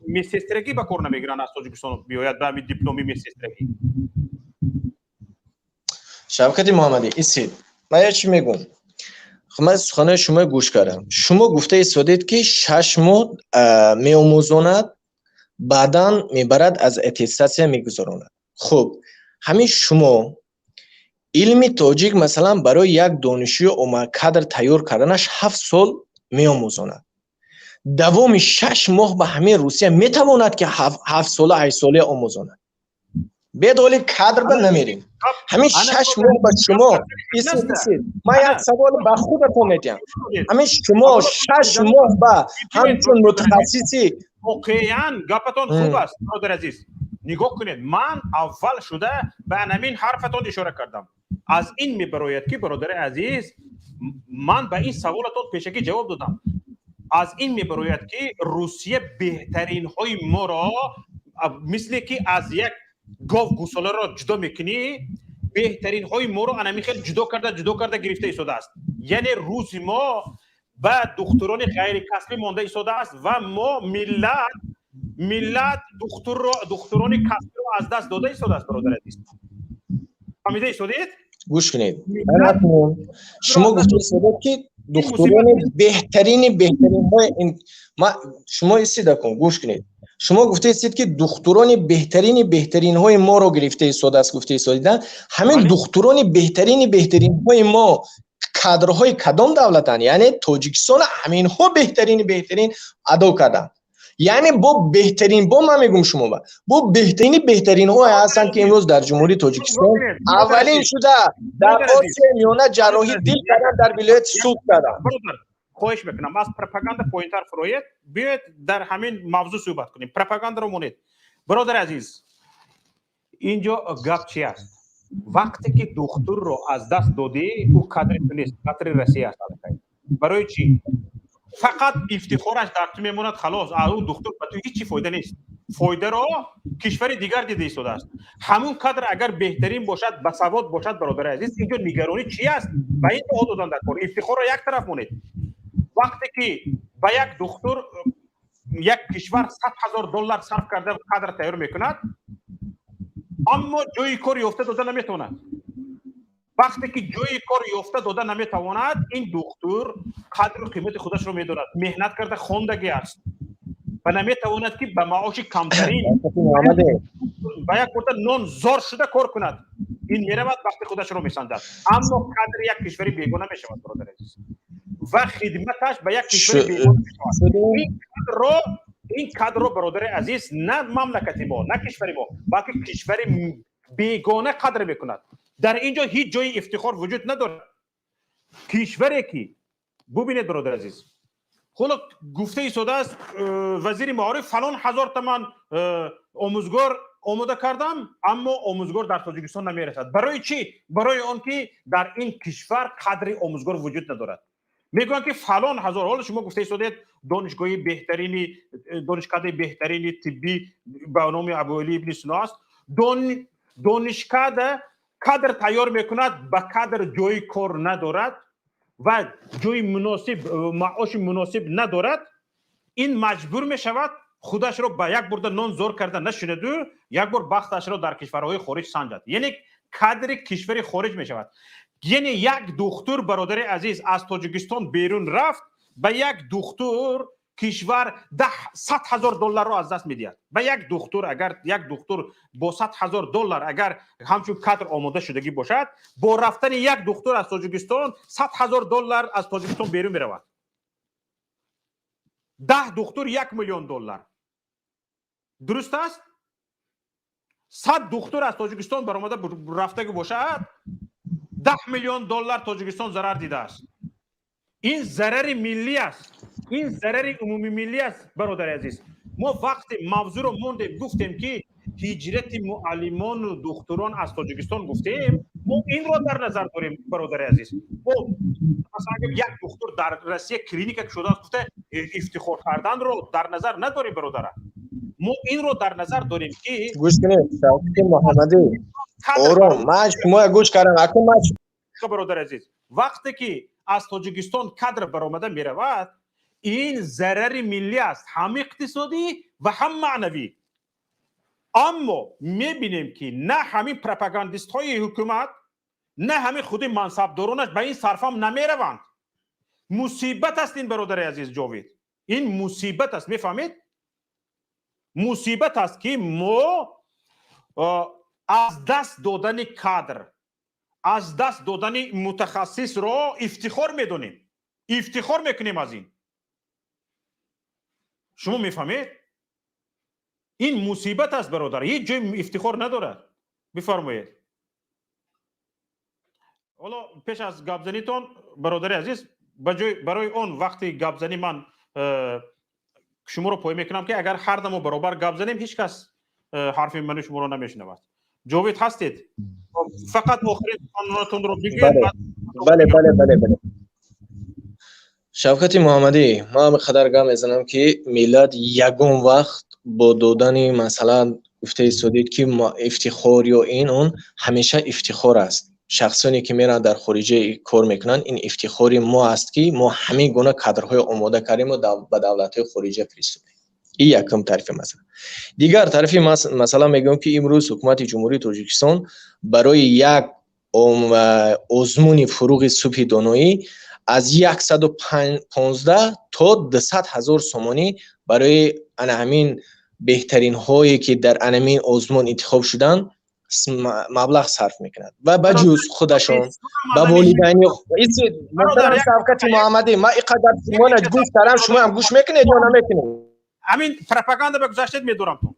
میسسترگی به کار نمیگیرن. از تاجیکستان بیاید به همین دیپلمی میسسترگی. شوکت محمدی ایستید، باید چی میگم؟ من سخنه شما گوش کردم. شما گفته ایستادید که 6 ماه میآموزاند، بعداً میبرد از اتستاسیون میگذراند. خب همین شما علم تاجیک مثلا برای یک دانشجو کادر تیار کردنش 7 سال میآموزاند، دوام 6 ماه به همین روسیه میتواند که 7 ساله 8 ساله آموزاند. بدون کادر به نمیریم. همین 6 ماه به شما من یک سوال به خودتون میگم. همین شما 6 ماه به همچون متخصصی واقعا گپتون خوب است برادر عزیز. نگاه کنید، من اول شده به همین حرفتون اشاره کردم. از این میبراید که برادر عزیز، من به این سوالتون پیشکی جواب دادم. از این میبراید که روسیه بهترین های ما را مثل که از یک گاو گوساله را جدا میکنی، بهترین های ما رو انمی خیلی جدا کرده گرفته ایستاده است. یعنی روز ما به دکتران غیر کسبی مانده ایستاده است و ما ملت دکتران کسبی رو از دست داده ایستاده است. برادر عزیز فهمیده ایستادید؟ گوش کنید، شما گفتید که دکتران بهترین های این شما ایستید کن، گوش کنید. شما گفته استید که دکتران بهترین های ما رو گرفته ایستاده است. گفته ایستادیدن همین دکتران بهترین های ما کادرهای کدام دولتن؟ یعنی تاجیکستان همین ها بهترین ادا کردن. یعنی با بهترین، با من میگم شما با بهترین های هستن که امروز در جمهوری تاجیکستان اولین شده در آسیا میانه جراحی دل کردن، در ولایت سوق کردن. خواهش میکنم از پروپاگاندا پوینتر فروید بیاید در همین موضوع صحبت کنیم. پروپاگاندا رو مونید. برادر عزیز، اینجا گپ چی است؟ وقتی که دکتر رو از دست دادی، او قدر نیست، قدر رسی است. برای چی؟ فقط افتخارش در تو میموند، خلاص. اون دکتر به تو هیچ فایده نیست. فایده رو کشور دیگر دیده ایستاده است. همون قدر اگر بهترین باشد، بسواد باشد، برادر عزیز، اینجا نگرانی چی است؟ به این تو دادن در کار. افتخار رو یک طرف مونید. وقتی که با یک دکتر یک کشور $100,000 صرف کرده قدر تیار میکند، اما جای کار یافته داده نمیتواند. وقتی که جای کار یافته داده نمیتواند، این دکتر قدر و قیمت خودش رو میداند. مهنت کرده، خواندگی است و نمیتواند که به معاش کمترین با یک مرتبه نان زار شده کار کند. این میرود وقتی خودش رو میسنجد، اما قدر یک کشوری بیگانه میشود. برادر عزیز، و خدمتش به یک کشور بیگانه میشود. این کادر رو برادر عزیز نه مملکت ما نه کشور ما بلکه کشور بیگانه قدر میکند. در اینجا هیچ جای افتخار وجود نداره. کشوری که ببینید برادر عزیز، حالا گفته ایستاده است وزیر معارف فلان هزار تومان آموزگار آماده کردم اما آموزگار در تاجیکستان نمیرسد. برای چی؟ برای آن که در این کشور قدر آموزگار وجود ندارد. میگن که فلان هزار. حالا شما گفته ایستادید دانشگاه بهترینی دانشکده بهترینی طبی به نام ابوعلی ابن سینا است. دانشکده کادر تیار میکند به کادر جای کار ندارد و جای مناسب معاش مناسب ندارد. این مجبور می شود خودش را به یک برده نان زور کرده نشیند و یک بار بختش را در کشورهای خارج سنجد. یعنی کادر کشور خارج می شود. یعنی یک دکتر برادر عزیز از تاجیکستان بیرون رفت به یک دکتر کشور $100,000 را از دست میدهد. به یک دکتر اگر یک دکتر با $100,000 اگر همچون کادر آماده شدگی باشد با رفتن یک دکتر از تاجیکستان $100,000 از تاجیکستان بیرون میرود. 10 دکتر $1,000,000. درست است؟ 100 دکتر از تاجیکستان برآمده رفتگی باشد $10,000,000 تاجیکستان ضرر دیده است. این ضرر ملی است. این ضرر عمومی ملی است برادر عزیز. ما وقتی موضوع رو موندیم گفتیم که هجرت معلمان و دکتران از تاجیکستان گفتیم ما این رو در نظر داریم برادر عزیز. مثلا اگر یک دکتر در روسیه کلینیک شده است گفته افتخار کردن رو در نظر نداریم برادر. ما این رو در نظر داریم که گوش کنید شوکت محمدی آرام ماش شما گوش کردن اكو ماش برادر عزیز وقتی که از تاجیکستان کادر برآمده میرود این ضرر ملی است هم اقتصادی و هم معنوی. اما میبینیم که نه همین پروپاگاندیست های حکومت نه همین خود منصبدارانش به این صرف هم نمیروند. مصیبت است این برادر عزیز جاوید. این مصیبت است. میفهمید؟ مصیبت است که ما از دست دادن کادر از دست دادن متخصص را افتخار میدونیم. افتخار میکنیم از این. شما میفهمید؟ این مصیبت است برادر. هیچ جای افتخار نداره. بفرمایید. حالا پیش از گپزنیتون برادر عزیز برای اون وقتی گپزنی من شما رو پای میکنم که اگر هر دم برابر گپزنیم هیچ کس حرف منو شما رو نمیشنود. جاوید هستید؟ فقط آخرین سخنرانیتون رو بگید. بله. شوکت محمدی ما بقدر گام میزنم که میلاد یگون وقت با دادن مثلا گفته ایستادید که ما افتخار یا این اون همیشه افتخار است. شخصانی که میرن در خارج کار میکنن این افتخاری ما است که ما همه گونه کادرهای آماده کردیم و به دولت‌های خارجی فرستادیم. این یکم طرف مثلا. دیگر طرفی مثلا میگم که امروز حکومت جمهوری تاجیکستان برای یک آزمون فروغ صبح دانایی از 115 تا 200,000 سومانی برای همین بهترین هایی که در همین آزمون انتخاب شدن مبلغ صرف میکند و بجز خودشان با والدین مثلا شوکت محمدی ما اینقدر شما گوش کردم شما هم گوش میکنید یا نمیکنید؟ همین پروپاگاندا به گذشته میدونم تو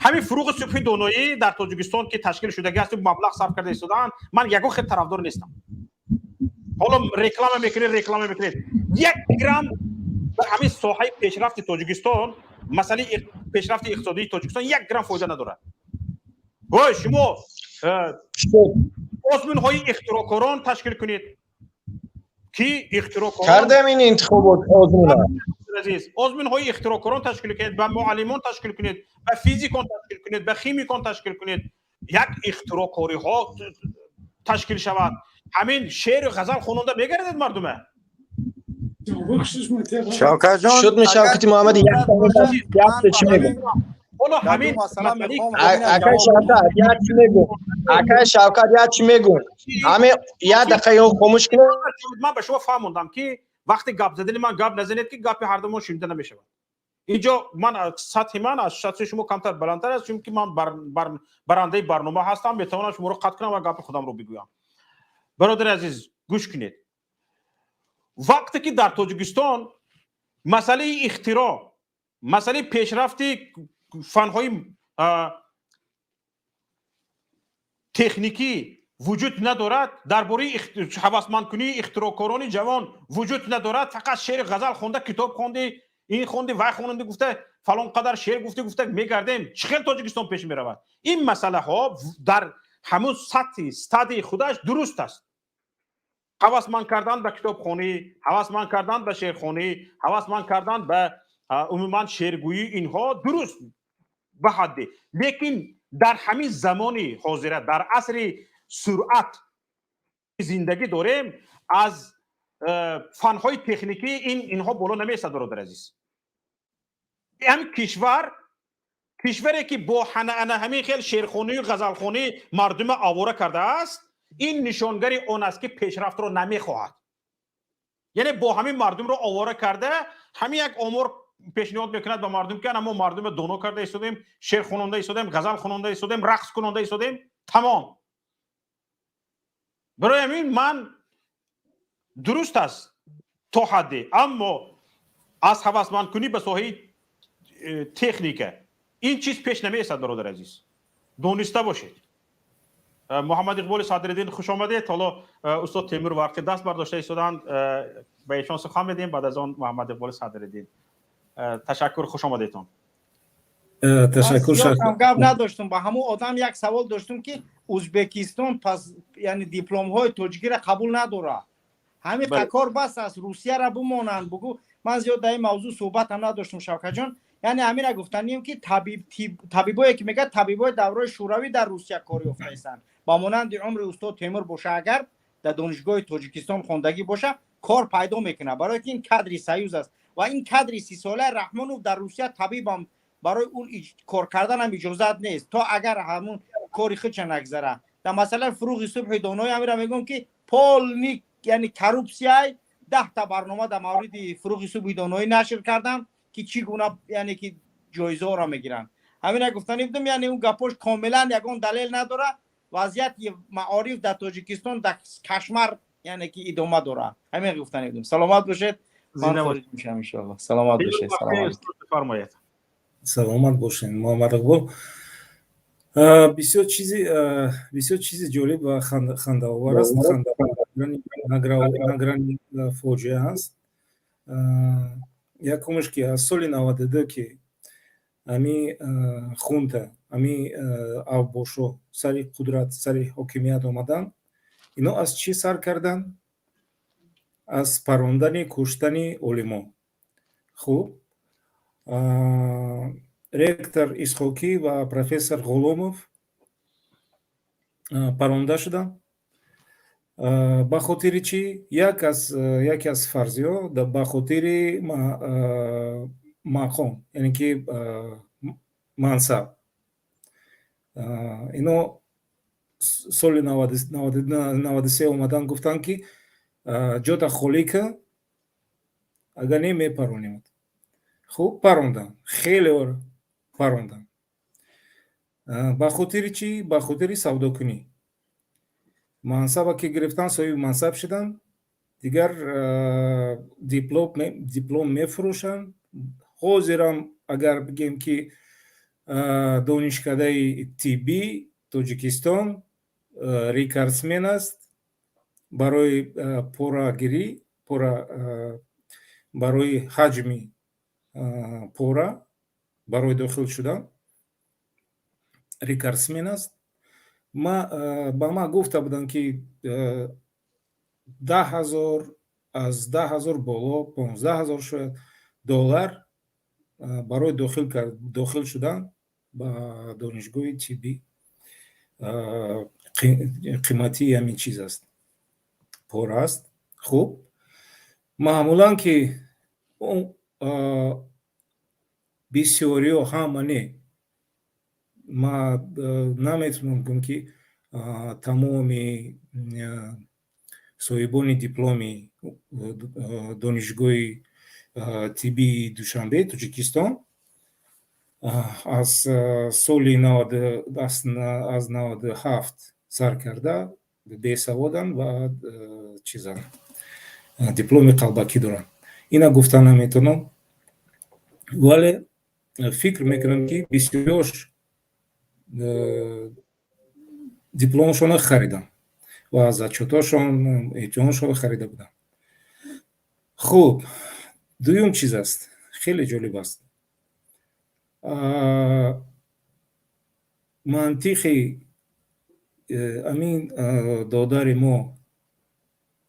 همین فروغ صبح دانایی در تاجیکستان که تشکیل شده است مبلغ صرف کرده ایستادن. من یگو خیلی طرفدار نیستم. حالا رکلام میکنید 1 گرم به همین ساحه پیشرفت تاجیکستان مسئله پیشرفت اقتصادی تاجیکستان 1 گرم فایده نداره. وای شما آزمون‌های اختراعکاران تشکیل کنید که اختراعکاران کردم این انتخابات آزمون‌های اختراعکاران تشکیل کنید، به معلمان تشکیل کنید، به فیزیکان تشکیل کنید، به شیمیکان تشکیل کنید. یک اختراعکاری ها تشکیل شود. همین شعر و غزل خواننده میگردید مردمه. شوکت جان شد می شوکت محمدی یک چی میگم حالا همین اکا شوکت یک چی میگم همین یک دقیقه خاموش کنید. من به شما فهموندم که وقتی گپ زدین من گپ نزنید که گپ هر دومون شنیده نمیشه. اینجا من سطح من از سطح شما کمتر بلندتر است چون که من برنده برنامه هستم میتونم شما رو قطع کنم و گپ خودم رو بگویم. برادر عزیز گوش کنید. وقتی که در تاجیکستان مسئله اختراع، مسئله پیشرفت فنهای تکنیکی وجود ندارد، درباره هوسمند کنی اختراعکاران جوان وجود ندارد، فقط شعر غزل خونده، کتاب خونده، این خونده، وای خونده، گفته فلان قدر شعر گفته میگردیم، چه تاجیکستان پیش میرود. این مسئله ها در همون سطح استادی خودش درست است. هوسمند کردن به کتابخوانی، هوسمند کردن به شعرخوانی، هوسمند کردن به عموما شعرگویی، اینها درست به حدی. لیکن در همین زمانی حاضره، در عصر سرعت زندگی داریم، از فنهای تکنیکی اینها بالا نمیسته. برادر عزیز، همین کشوری که با همین خیلی شعرخوانی و غزلخوانی مردم آواره کرده است، این نشانگری اون است که پیشرفت رو نمیخواهد. یعنی با همین مردم رو آواره کرده، همین یک امور پیشنهاد میکند به مردم که ما مردم دونو کرده ایستادیم، شعر خواننده ایستادیم، غزل خواننده ایستادیم، رقص کننده ایستادیم، تمام. برای همین من درست است تا حدی، اما از هوسمند کنی به ساحه تکنیکه این چیز پیش نمیاد. برادر عزیز دونسته باشید. محمد اقبال صدرالدین خوش آمدید. حالا استاد تیمور وقتی دست برداشته ایستادند، به ایشان سخن میدیم، بعد از آن محمد اقبال صدرالدین. تشکر، خوش آمدیدتون. تشکر. شکر. گپ نداشتم، با همون آدم یک سوال داشتم که ازبکستان پس یعنی دیپلم های تاجیکی را قبول نداره، همین کار بس است، روسیه را بمانند بگو. من زیاد در این موضوع صحبت هم نداشتم شوکت جان. یعنی همین را گفتنیم که طبیبایی که میگه طبیبای دوره شوروی در روسیه کاری افتادن، با مانند عمر استاد تیمور باشه، اگر در دانشگاه تاجیکستان خوندگی باشه کار پیدا میکنه، برای که این کادری سیوز است و این کادری 30 ساله رحمانوف در روسیه طبیبم برای اون کار کردن هم اجازت نیست تا اگر همون کاری خودش نگذره. در مثلا فروغ صبح دانای امیر میگم که پول نیک یعنی کروپسیای 10 تا برنامه در مورد فروغ صبح دانای نشر کردم که چگونه یعنی که جایزه را میگیرن. همین گفتن بودم، یعنی اون گپاش کاملا یگان دلیل نداره. وضعیت معارف در تاجیکستان در کشمر یعنی که ادامه داره. همین گفتن بودم. سلامت باشید. من خارج میشم ان شاء الله. سلامت باشید. فرمایید. سلامت باشین محمد اقبال. بسیار چیزی جالب و خنده‌آور است. نگرانی فوجیه است. یکمش که از سال 92 که امی خونتا امی авбошо سری قدرت سری حاکمیت آمدن، اینا از چی سر کردن؟ از پروندن کشتن علما. خوب رектор اسحاقی و پروفسور غلامов پرونده شدن به خاطر چی؟ یکی از فرضی‌ها به خاطر مقام، یعنی که منصب. اینا سال 93 اومدن گفتن که جاتا خالی که اگر نمیپرونیم. خوب پروندن، خیلی اور پروندن. به خاطر چی؟ به خاطر سودا کنی. منصب که گرفتن صاحب منصب شدن، دیگر دیپلم میفروشن. حاضرم اگر بگیم که دانشکده طبی تاجیکستان ریکارسمن است برای پوراگیری، برای حجمی پورا، برای داخل شدن ریکارسمن است. با ما گفته بودن که 10,000 از 10,000 بالا 15,000 شاید دلار برای داخل شدن با دانشگاه طبی قیمتی همین چیز است، پر است. خوب معمولا که بسیاری ها همانه، ما نمیتونم بگم که تمامی صاحبان دیپلمی دانشگاه طبی دوشنبه تاجیکستان از سال 97 سر کرده به سوادن و چیزان дипломи қалбакӣ доранд. Ина гуфта наметавонам, вале фикр мекунам ки бисёрш дипломашонро харидам ва зачёташон эҳтимомшонро харида будам. хуб, дуюм чиз аст, хеле ҷолиб аст. мантиқи амин додари мо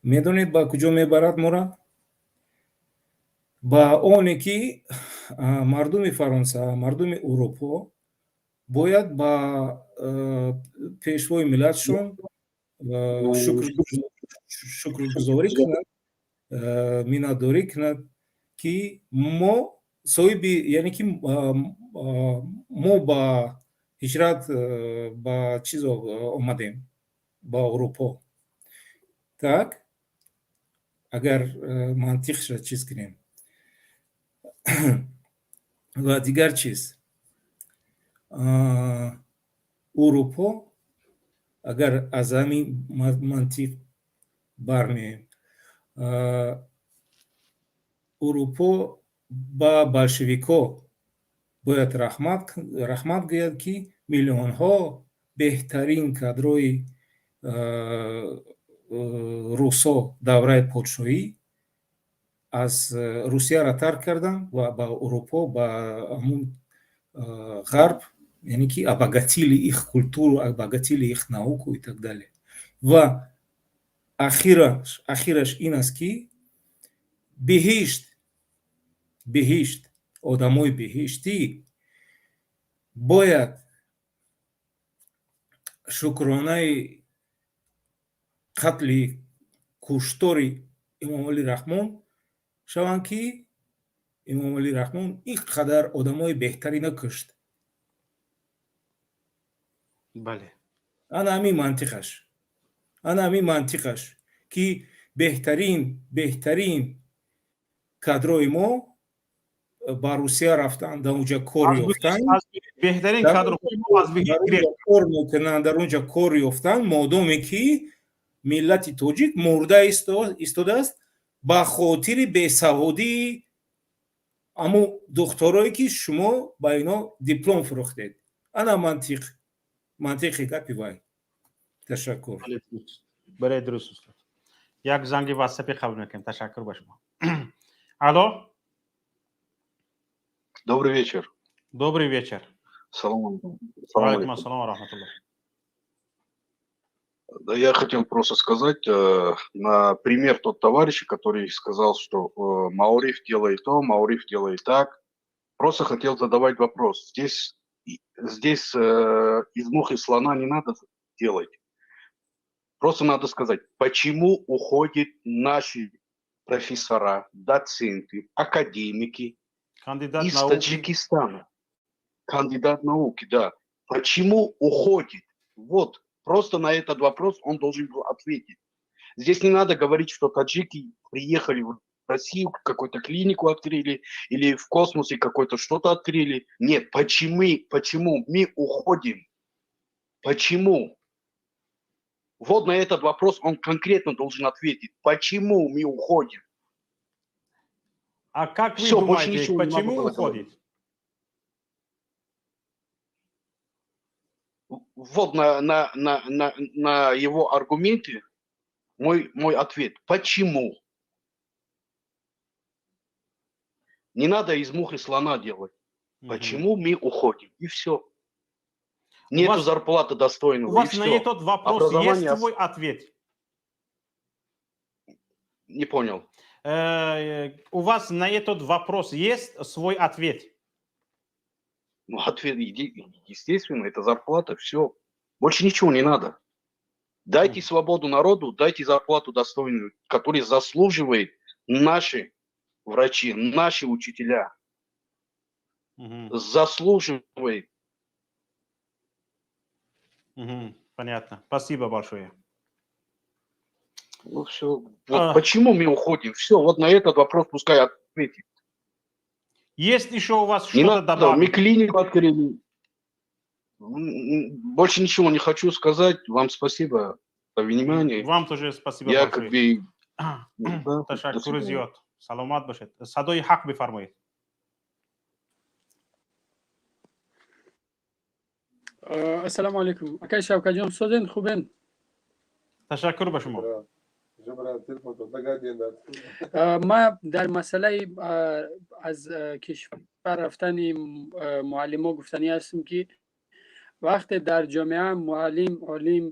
медонед ба куҷо мебарад моро? ба оне ки мардуми Фаронса, мардуми Урупо бояд ба пешвои миллатшон шукргузорӣ кунад, миннатдорӣ кунад ки мо соҳиби, яъне ки мо ба ҳиҷрат ба чиз омадем, ба Урупо. Так, агар мантиқша чиз кунем. ва дигар чиз, Урупо агар аз ҳамин мантиқ бармеем, Урупо ба большевикҳо бояд раҳмат гӯяд ки миллионҳо беҳтарин кадрои русо давраи подшоҳӣ аз Русияро тарк карданд ва ба Урупо, ба ҳамун ғарб, яъне ки обогатили их культуру, обогатили их науку и так далее. Ва ахираш ин аст ки беҳишт, одамои беҳиштӣ бояд шукронаи қатли, куштори Имомалӣ Раҳмон шаванд ки Имомалӣ Раҳмон ин қадар одамои беҳтарӣ накушт. бале, ана ҳамин мантиқаш ки беҳтарин кадрои мо ба Русия рафтанд, дар онҷа кор ёфтанд, беҳтарин кадрои мо аз кор мекунанд, дар онҷа кор ёфтанд, модоме ки миллати тоҷик мурда истодааст ба хотири бесаводии аму духторое ки шумо ба ино диплом фурӯхтед. Ана мантиқи гапи вай. Ташаккур. бале, дуруст устод. як занги ватсапи қабул мекунем. Ташаккур ба шумо. алло, Добрый вечер. добрый вечер. Салам Алейкум алейкум. ассалам ва рахматуллах. Да, я хотел просто сказать, на пример тот товарища, который сказал, что Мауриф делает то, Мауриф делает так. Просто хотел задавать вопрос. Здесь из мухи слона не надо делать. Просто надо сказать, почему уходят наши профессора, доценты, академики Кандидат из науки. Таджикистана. Кандидат науки, да. Почему уходит? Вот, просто на этот вопрос он должен был ответить. Здесь не надо говорить, что таджики приехали в Россию, какую-то клинику открыли, или в космосе какое-то что-то открыли. Нет, почему мы уходим? Почему? Вот на этот вопрос он конкретно должен ответить. Почему мы уходим? А как вы Всё, больше думаете, ничего не почему могу уходит? Вот на его аргументы мой ответ. Почему? Не надо из мухи слона делать. Почему мы уходим? И все. Нету зарплаты достойного. У вас и на всё. этот вопрос Образование есть свой ответ? Не понял. У вас на этот вопрос есть свой ответ? Ну, ответ, естественно, это зарплата, все. Больше ничего не надо. Дайте свободу народу, дайте зарплату достойную, которую заслуживают наши врачи, наши учителя. Заслуживают. Понятно. Спасибо большое. Ну все. Вот почему мы уходим? Все, вот на этот вопрос пускай ответит. Есть еще у вас Не что-то надо, добавить? мы клинику открыли. Больше ничего не хочу сказать. Вам спасибо за внимание. Вам тоже спасибо Я большое. как бы تشکر زیاد. سلامت باشید. صدای حق بفرمایید. السلام علیکم. اکای شوکت جان سوزن خوبن؟ تشکر به شما. ما در مسئله از کشور رفتن معلم ها گفتنی هستیم که وقتی در جامعه معلم علم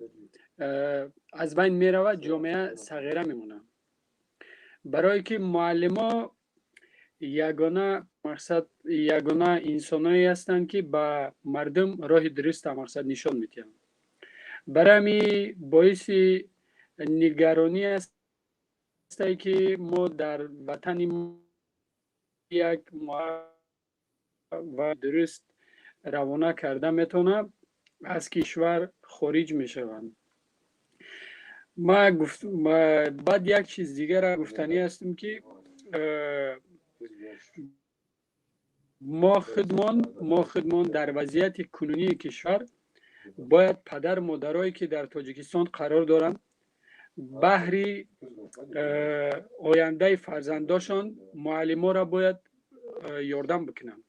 از بین می رود جامعه صغیره میمونه. برای که معلم ها یگانه مقصد یگانه انسانایی هستند که با مردم راه درست مقصد نشان میدن. برای می باعث نگرانی است که ما در وطن یک و درست روانه کرده میتونه از کشور خارج میشوند. ما بعد یک چیز دیگر را گفتنی هستیم که ما خودمان در وضعیت کنونی کشور باید پدر مادرایی که در تاجیکستان قرار دارند بهر آینده فرزنداشان معلم ها را باید یاردم بکنند.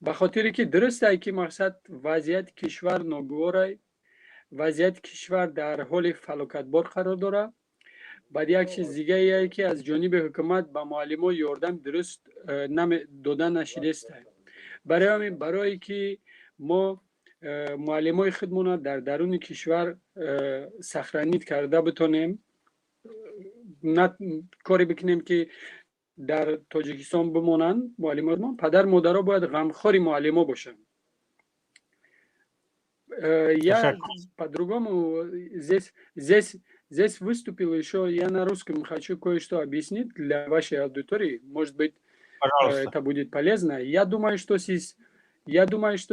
به خاطری که درسته که مقصد وضعیت کشور ناگواره، وضعیت کشور در حال فلاکتبار قرار داره. بعد یک چیز دیگه ایه که از جانب حکومت به معلم ها یاردم درست دادن نشده است. برای که ما معلم های خودمون در درون کشور سخرانیت کرده بتونیم کاری بکنیم که در تاجیکستان بمونن معلمان، پدر مادرها باید غمخوری معلم باشن. Я по-другому здесь выступил еще, я на русском хочу кое-что объяснить для вашей аудитории. Может быть, это будет полезно. Я думаю, что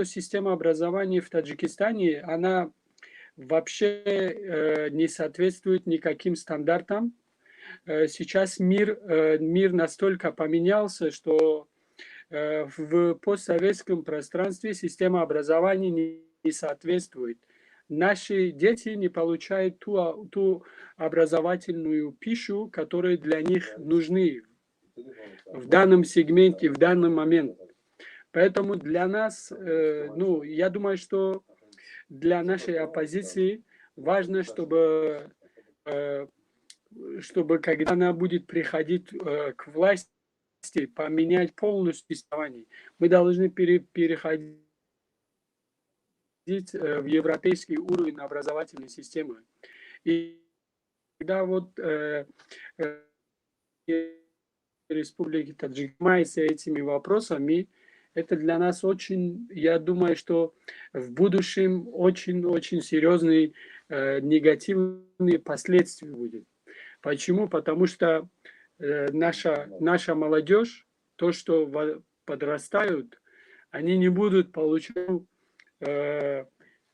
система образования в Таджикистане, она вообще не соответствует никаким стандартам. Сейчас мир настолько поменялся, что в постсоветском пространстве система образования не соответствует. Наши дети не получают ту образовательную пищу, которая для них нужны в данном сегменте, в данный момент. Поэтому для нас, я думаю, что для нашей оппозиции важно, чтобы когда она будет приходить к власти, поменять полностью существование. Мы должны переходить в европейский уровень образовательной системы. И когда Республика Таджикистан занимается этими вопросами, это для нас очень, я думаю, что в будущем очень серьезные негативные последствия будут. Почему? Потому что наша молодежь, то, что подрастают, они не будут получать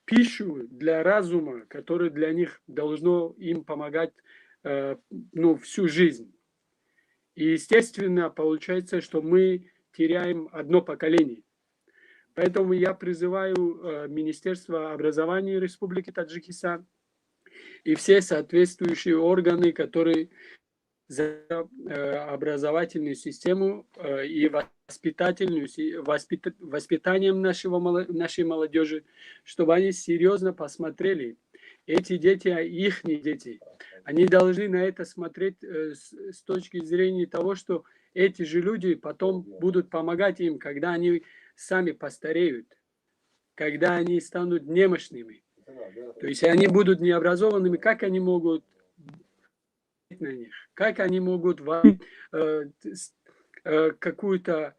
пищу для разума, которая для них должно им помогать всю жизнь. И естественно получается, что мы теряем одно поколение. Поэтому я призываю Министерство образования Республики Таджикистан и все соответствующие органы, которые за образовательную систему и воспитанием нашей молодежи, чтобы они серьезно посмотрели. Эти дети, их дети, они должны на это смотреть с точки зрения того, что эти же люди потом будут помогать им, когда они сами постареют, когда они станут немощными. То есть они будут необразованными, как они могут на них, как они могут какую-то,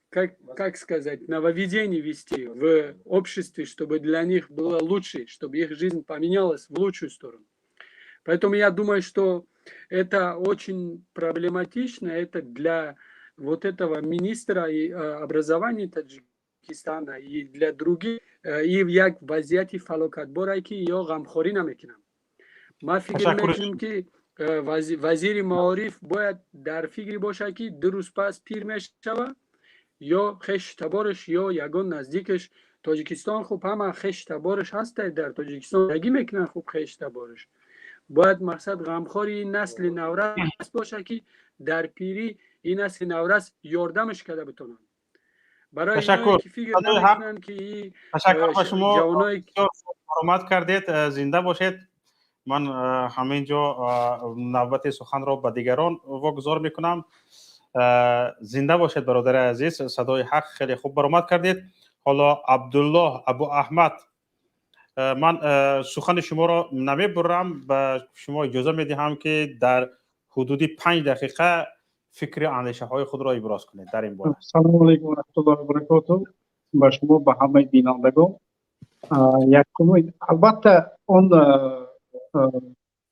как сказать, нововведение вести в обществе, чтобы для них было лучше, чтобы их жизнь поменялась в лучшую сторону. Поэтому я думаю, что это очень проблематично, это для вот этого министра образования Таджикистана и для других, и як вазiyati falokatbora ki yo ghamkhori namekinam. ما فکر میکنیم که وزیر معارف باید در فکری باشه که 2 روز پس پیر میشود یا خش تبارش یا یگان نزدیکش. تاجیکستان خوب همه خش تبارش هست در تاجیکستان زندگی میکنن خوب خش تبارش. باید مقصد غمخواری نسل نورس باشه که در پیری این نسل نورس یاردمش کرده بتونن. برای اینایی که فکر نمیکنن که تشکر به شما جوانایی فرمت کردید. زنده باشید. من همینجا نوبت سخن را به دیگران واگذار میکنم. زنده باشید برادر عزیز. صدای حق خیلی خوب برآمد کردید. حالا عبدالله ابو احمد، من سخن شما را نمیبرم، به شما اجازه میدهم که در حدود 5 دقیقه فکر اندیشه های خود را ابراز کنید در این باره. سلام علیکم و رحمت الله و برکاته. با شما به همه بینندگان. البته اون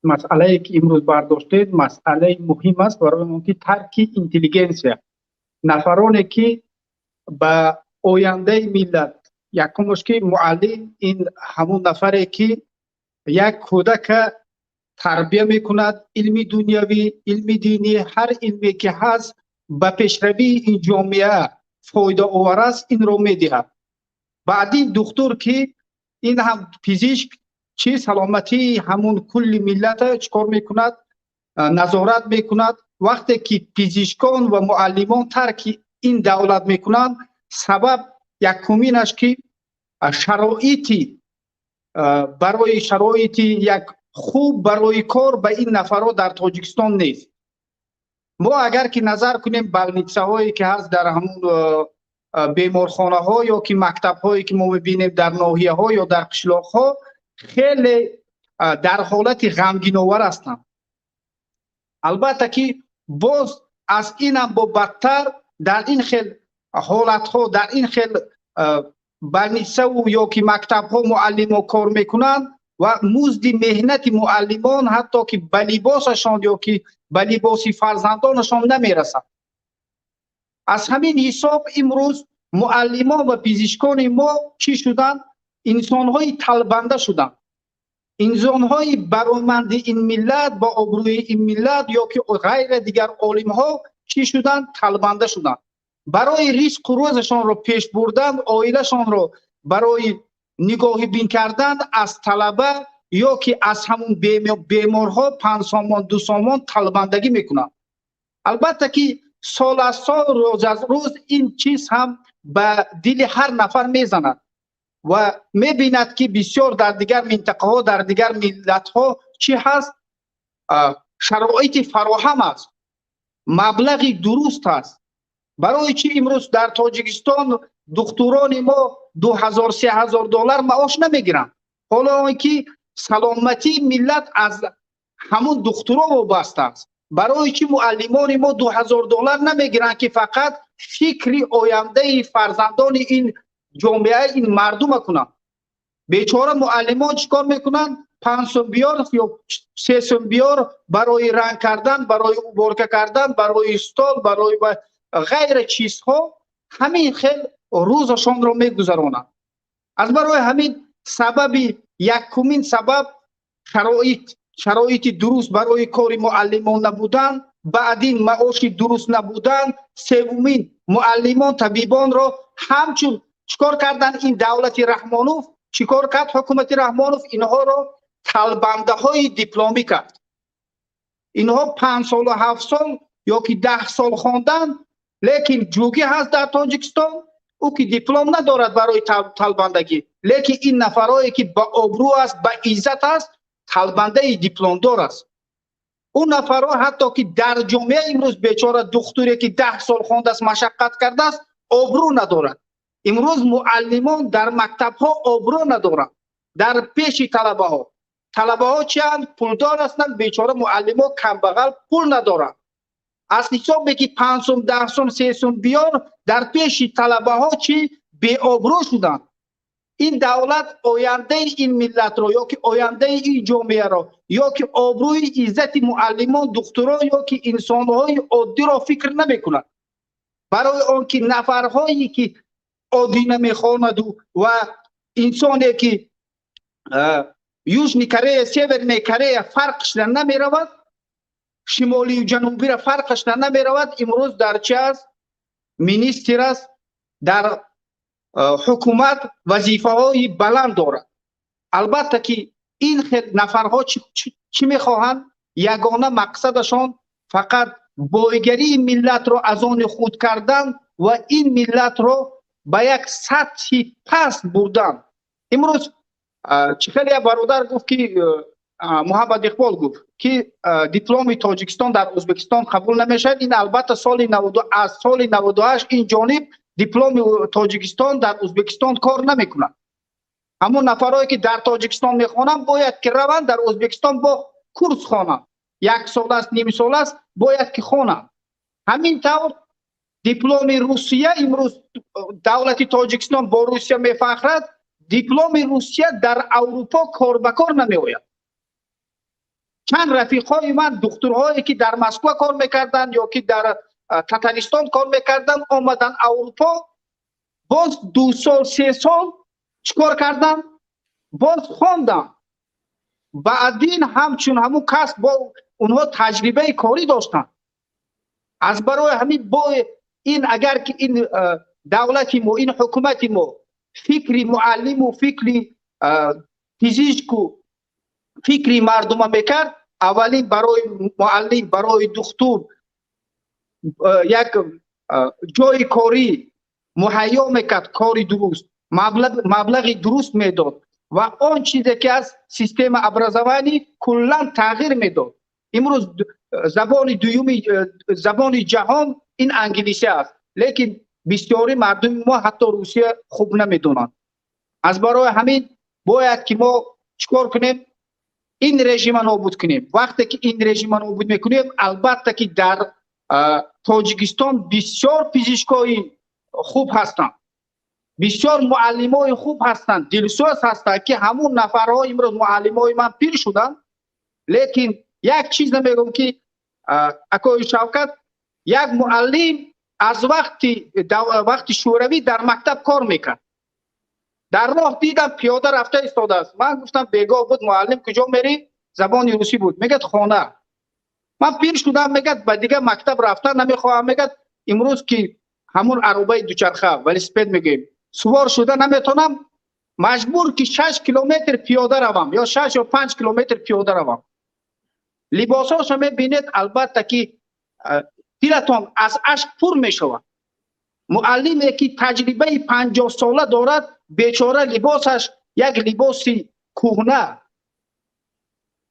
مسئله که امروز برداشتید مسئله مهم است برای اینکه ترک اینتلیجنسیا، نفرانی که به آینده ملت، یکمش که معلم، این همون نفری که یک کودک تربیه میکند، علمی دنیوی، علمی دینی، هر علمی که هست به پیشروی این جامعه فایده آور است، این رو میدهد. بعد این دکتر که این هم پزشک چی سلامتی همون کل ملت چکار میکند، نظارت میکند. وقتی که پزشکان و معلمان ترک این دولت میکنند، سبب یکمینش که شرایطی برای شرایطی یک خوب برای کار به این نفرها در تاجیکستان نیست. ما اگر که نظر کنیم بالنیتسه هایی که هست در همون بیمارخانه ها یا که مکتب هایی که ما میبینیم در ناحیه ها یا در قشلاق ها خیلی در حالت غمگین آور هستند. البته که باز از این هم با بدتر در این خیل حالت ها، در این خیل بالنیتسه و یا که مکتب ها معلم ها کار میکنند و مزد مهنت معلمان حتی که به لباسشان یا که به لباس فرزندانشان نمیرسد. از همین حساب امروز معلمان و پزشکان ما چی شدن؟ انسان‌های طلبنده شدن. انسان‌های برآمند این ملت با آبروی این ملت یا که غیر دیگر عالم‌ها چی شدن؟ طلبنده شدن. برای رزق و روزشان رو پیش بردن، عائله‌شان رو برای نگاهی بین کردن از طلبه یا که از همون بیمارها 5 سامان 2 سامان طلبندگی میکنن. البته که سال از سال روز از روز این چیز هم به دل هر نفر میزند و میبیند که بسیار در دیگر منطقه ها، در دیگر ملت ها چی هست؟ شرایط فراهم است، مبلغی درست است. برای چی امروز در تاجیکستان دکتران ما 2000 3000 دلار معاش نمیگیرن، حالا که سلامتی ملت از همون دکترا وابسته است. برای چی معلمان ما 2000 دلار نمیگیرن که فقط فکری آینده فرزندان این جامعه این مردم کنن؟ بیچاره معلمان چیکار میکنن؟ 500 بیار یا 300 بیار برای رنگ کردن، برای اوبرکه کردن، برای استال، برای غیر چیزها همین خیل روزشان رو میگذرونن. از برای همین سبب یکمین سبب شرایط درست برای کار معلمان نبودن، بعدین معاش درست نبودن، سومین معلمان طبیبان را همچون چیکار کردن؟ این دولت رحمانوف چیکار کرد؟ حکومت رحمانوف اینها را طلبنده های دیپلمی کرد. اینها 5 سال و 7 سال یا که 10 سال خواندن، لیکن جوگی هست در تاجیکستان او که دیپلم ندارد برای طلبندگی، لیکن این نفرهایی که با آبرو است، با عزت است، طلبنده دیپلم دار است. اون نفرها حتی که در جامعه امروز بیچاره دکتری که 10 سال خوانده است، مشقت کرده است، آبرو ندارد. امروز معلمان در مکتب ها آبرو ندارند در پیش طلبه ها. طلبه ها چند پولدار هستند، بیچاره معلمان کم بغل پول ندارند. از حساب که 500 10 300 بیار در پیش طلبه ها چی بی آبرو شدند. این دولت آینده این ملت را یا که آینده این جامعه را یا که آبروی عزت معلمان دکترا یا که انسان‌های عادی را فکر نمی‌کند. برای آنکه نفرهایی که عادی نمی‌خواند و انسانی که یوژنی کره سیورنی کره فرقش نمی‌رود، شمالی و جنوبی را فرقش نمی‌رود، امروز در چه است؟ مینیستر است، در حکومت وظیفه های بلند دارد. البته که این نفرها چی میخواهند؟ یگانه مقصدشان فقط بایگری ملت رو از آن خود کردن و این ملت رو به یک سطح پست بردن. امروز خیلی برادر گفت که محمد اقبال گفت که دیپلم تاجیکستان در ازبکستان قبول نمیشه. این البته از سال 98 این جانب دیپلم تاجیکستان در ازبکستان کار نمیکنه. همون نفرایی که در تاجیکستان میخوانند باید که روند در ازبکستان با کورس خوانند. 1 سال است، نیم سال است، باید که خوانند. همین طور دیپلم روسیه، امروز دولت تاجیکستان با روسیه میفخرد، دیپلم روسیه در اروپا کار به کار نمیآید. چند رفیقای من دکترهایی که در مسکو کار میکردن یا که در تتارستان کار میکردن آمدن اروپا، باز 2 سال 3 سال چیکار کردن؟ باز خواندن. بعدین همچون همون کس با اونها تجربه کاری داشتن. از برای همین با این اگر که این دولت ما، این حکومت ما فکری معلم و فکری پزشک و فکری مردم میکرد، اولین برای معلم، برای دکتر یک جای کاری مهیا میکرد، کاری درست، مبلغ درست میداد و آن چیزی که از سیستم ابرزوانی کلا تغییر میداد. امروز زبان دومی زبان جهان این انگلیسی است، لیکن بسیاری مردم ما حتی روسیه خوب نمیدونند. از برای همین باید که ما چیکار کنیم؟ این رژیم نابود کنیم. وقتی که این رژیم نابود میکنیم، البته که در تاجیکستان بسیار پزشکای خوب هستند، بسیار معلمای خوب هستند، دلسوز هستند که همون نفرها امروز معلمای من پیر شدن. لیکن یک چیز نمیگم که اکای شوکت، یک معلم از وقتی شوروی در مکتب کار میکرد، در راه دیدم پیاده رفته ایستاده است. من گفتم بیگاه بود، معلم کجا میری؟ زبان روسی بود. میگه خانه. من پیر شدم، میگه با دیگه مکتب رفتن نمیخوام. میگه امروز که همون عربه دوچرخه ولسپد میگیم سوار شده نمیتونم، مجبور که 6 کیلومتر پیاده روم یا 6 یا 5 کیلومتر پیاده روم. لباساش میبینید البته که دلتون از اشک پر میشود. معلمی که تجربه 50 ساله دارد، بیچاره لباسش یک لباسی کهنه.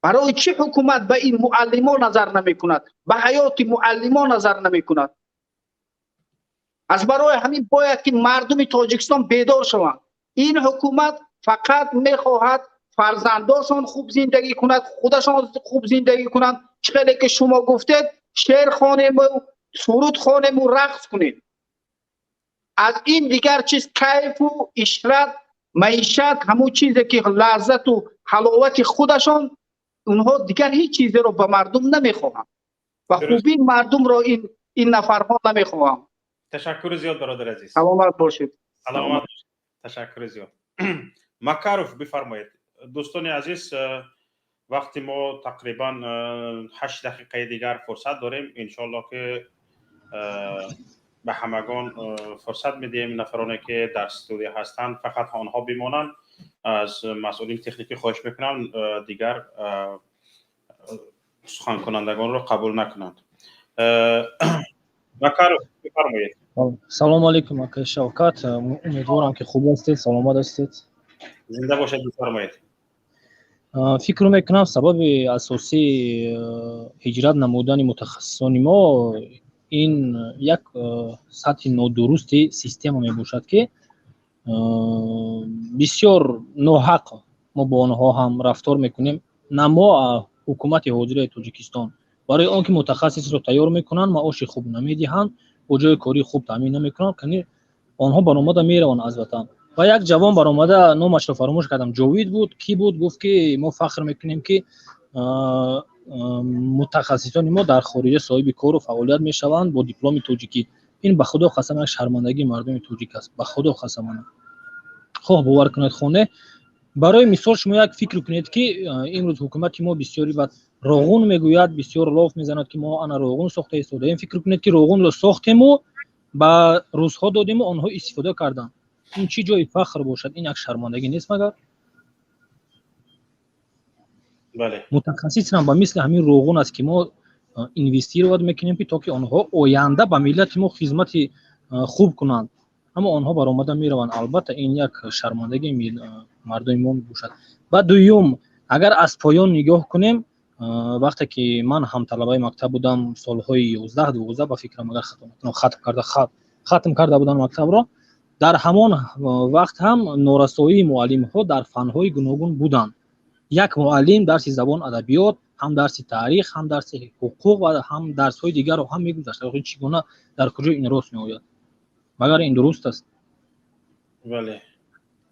برای چه حکومت به این معلمان نظر نمی کند؟ به حیات معلمان نظر نمی کند؟ از برای همین باید که مردم تاجیکستان بیدار شوند. این حکومت فقط میخواهد فرزنداشون خوب زندگی کند، خودشان خوب زندگی کنند. چقدر که شما گفتید شعر خوانیم و سرود خوانیم و رقص کنیم. از این دیگر چیز کیف و عشرت، معیشت، همون چیزی که لذت و حلاوت خودشان، اونها دیگر هیچ چیزی رو به مردم نمیخواهند و خوبی مردم رو این نفرها نمیخواهند. تشکر زیاد برادر عزیز. سلامت باشید. سلامت. تشکر زیاد. مکاروف بفرمایید. دوستان عزیز، وقتی ما تقریبا 8 دقیقه دیگر فرصت داریم، انشالله که به همگان فرصت میدیم. نفرانی که در استودیو هستند فقط آنها بمانند. از مسئولین تکنیکی خواهش میکنم دیگر سخن کنندگان رو قبول نکنند. مکاروف بفرمایید. سلام علیکم آقای شوکت، امیدوارم که خوب هستید، سلامت هستید. زنده باشید. بفرمایید. فکر میکنم سبب اساسی هجرت نمودن متخصصان ما این یک سطح نادرست سیستم می باشد که بسیار ناحق ما با آنها هم رفتار میکنیم. نه ما حکومت حاضر تاجیکستان برای آنکه متخصص رو تیار میکنن معاش خوب نمیدهند و جای کاری خوب تامین نمیکنن، که آنها برآمده میروند از وطن. و یک جوان برآمده نامش رو فراموش کردم، جاوید بود، کی بود، گفت که ما فخر میکنیم که متخصصان ما در خارج صاحب کار و فعالیت میشوند با دیپلم تاجیکی. این به خدا قسم یک شرمندگی مردم تاجیک است، به خدا قسم. خب باور کنید خونه برای مثال شما یک فکر کنید که امروز حکومت ما بسیاری بعد روغن میگوید، بسیار لاف میزند که ما انا روغن ساخته ایستاده. این فکر کنید که روغن رو ساختیم و با روزها دادیم و آنها استفاده کردن. این چی جای فخر باشد؟ این یک شرمندگی نیست مگر؟ بله متخصص با مثل همین روغن است که ما اینوستیرواد میکنیم تا که آنها آینده به ملت ما خدمت خوب کنند، اما آنها برآمده میروند. البته این یک شرمندگی مردم ما باشد. و دوم، اگر از پایان نگاه کنیم، وقتی که من هم طلبه مکتب بودم سالهای 11 12 با فکرم اگر ختم کرده بودم مکتب را، در همان وقت هم نورسایی معلم ها در فنهای گوناگون بودند. یک معلم درس زبان ادبیات، هم درس تاریخ، هم درس حقوق و هم درس های دیگر رو هم میگذاشت. آخه چگونه در کجا این راست میآید؟ مگر این درست است؟ بله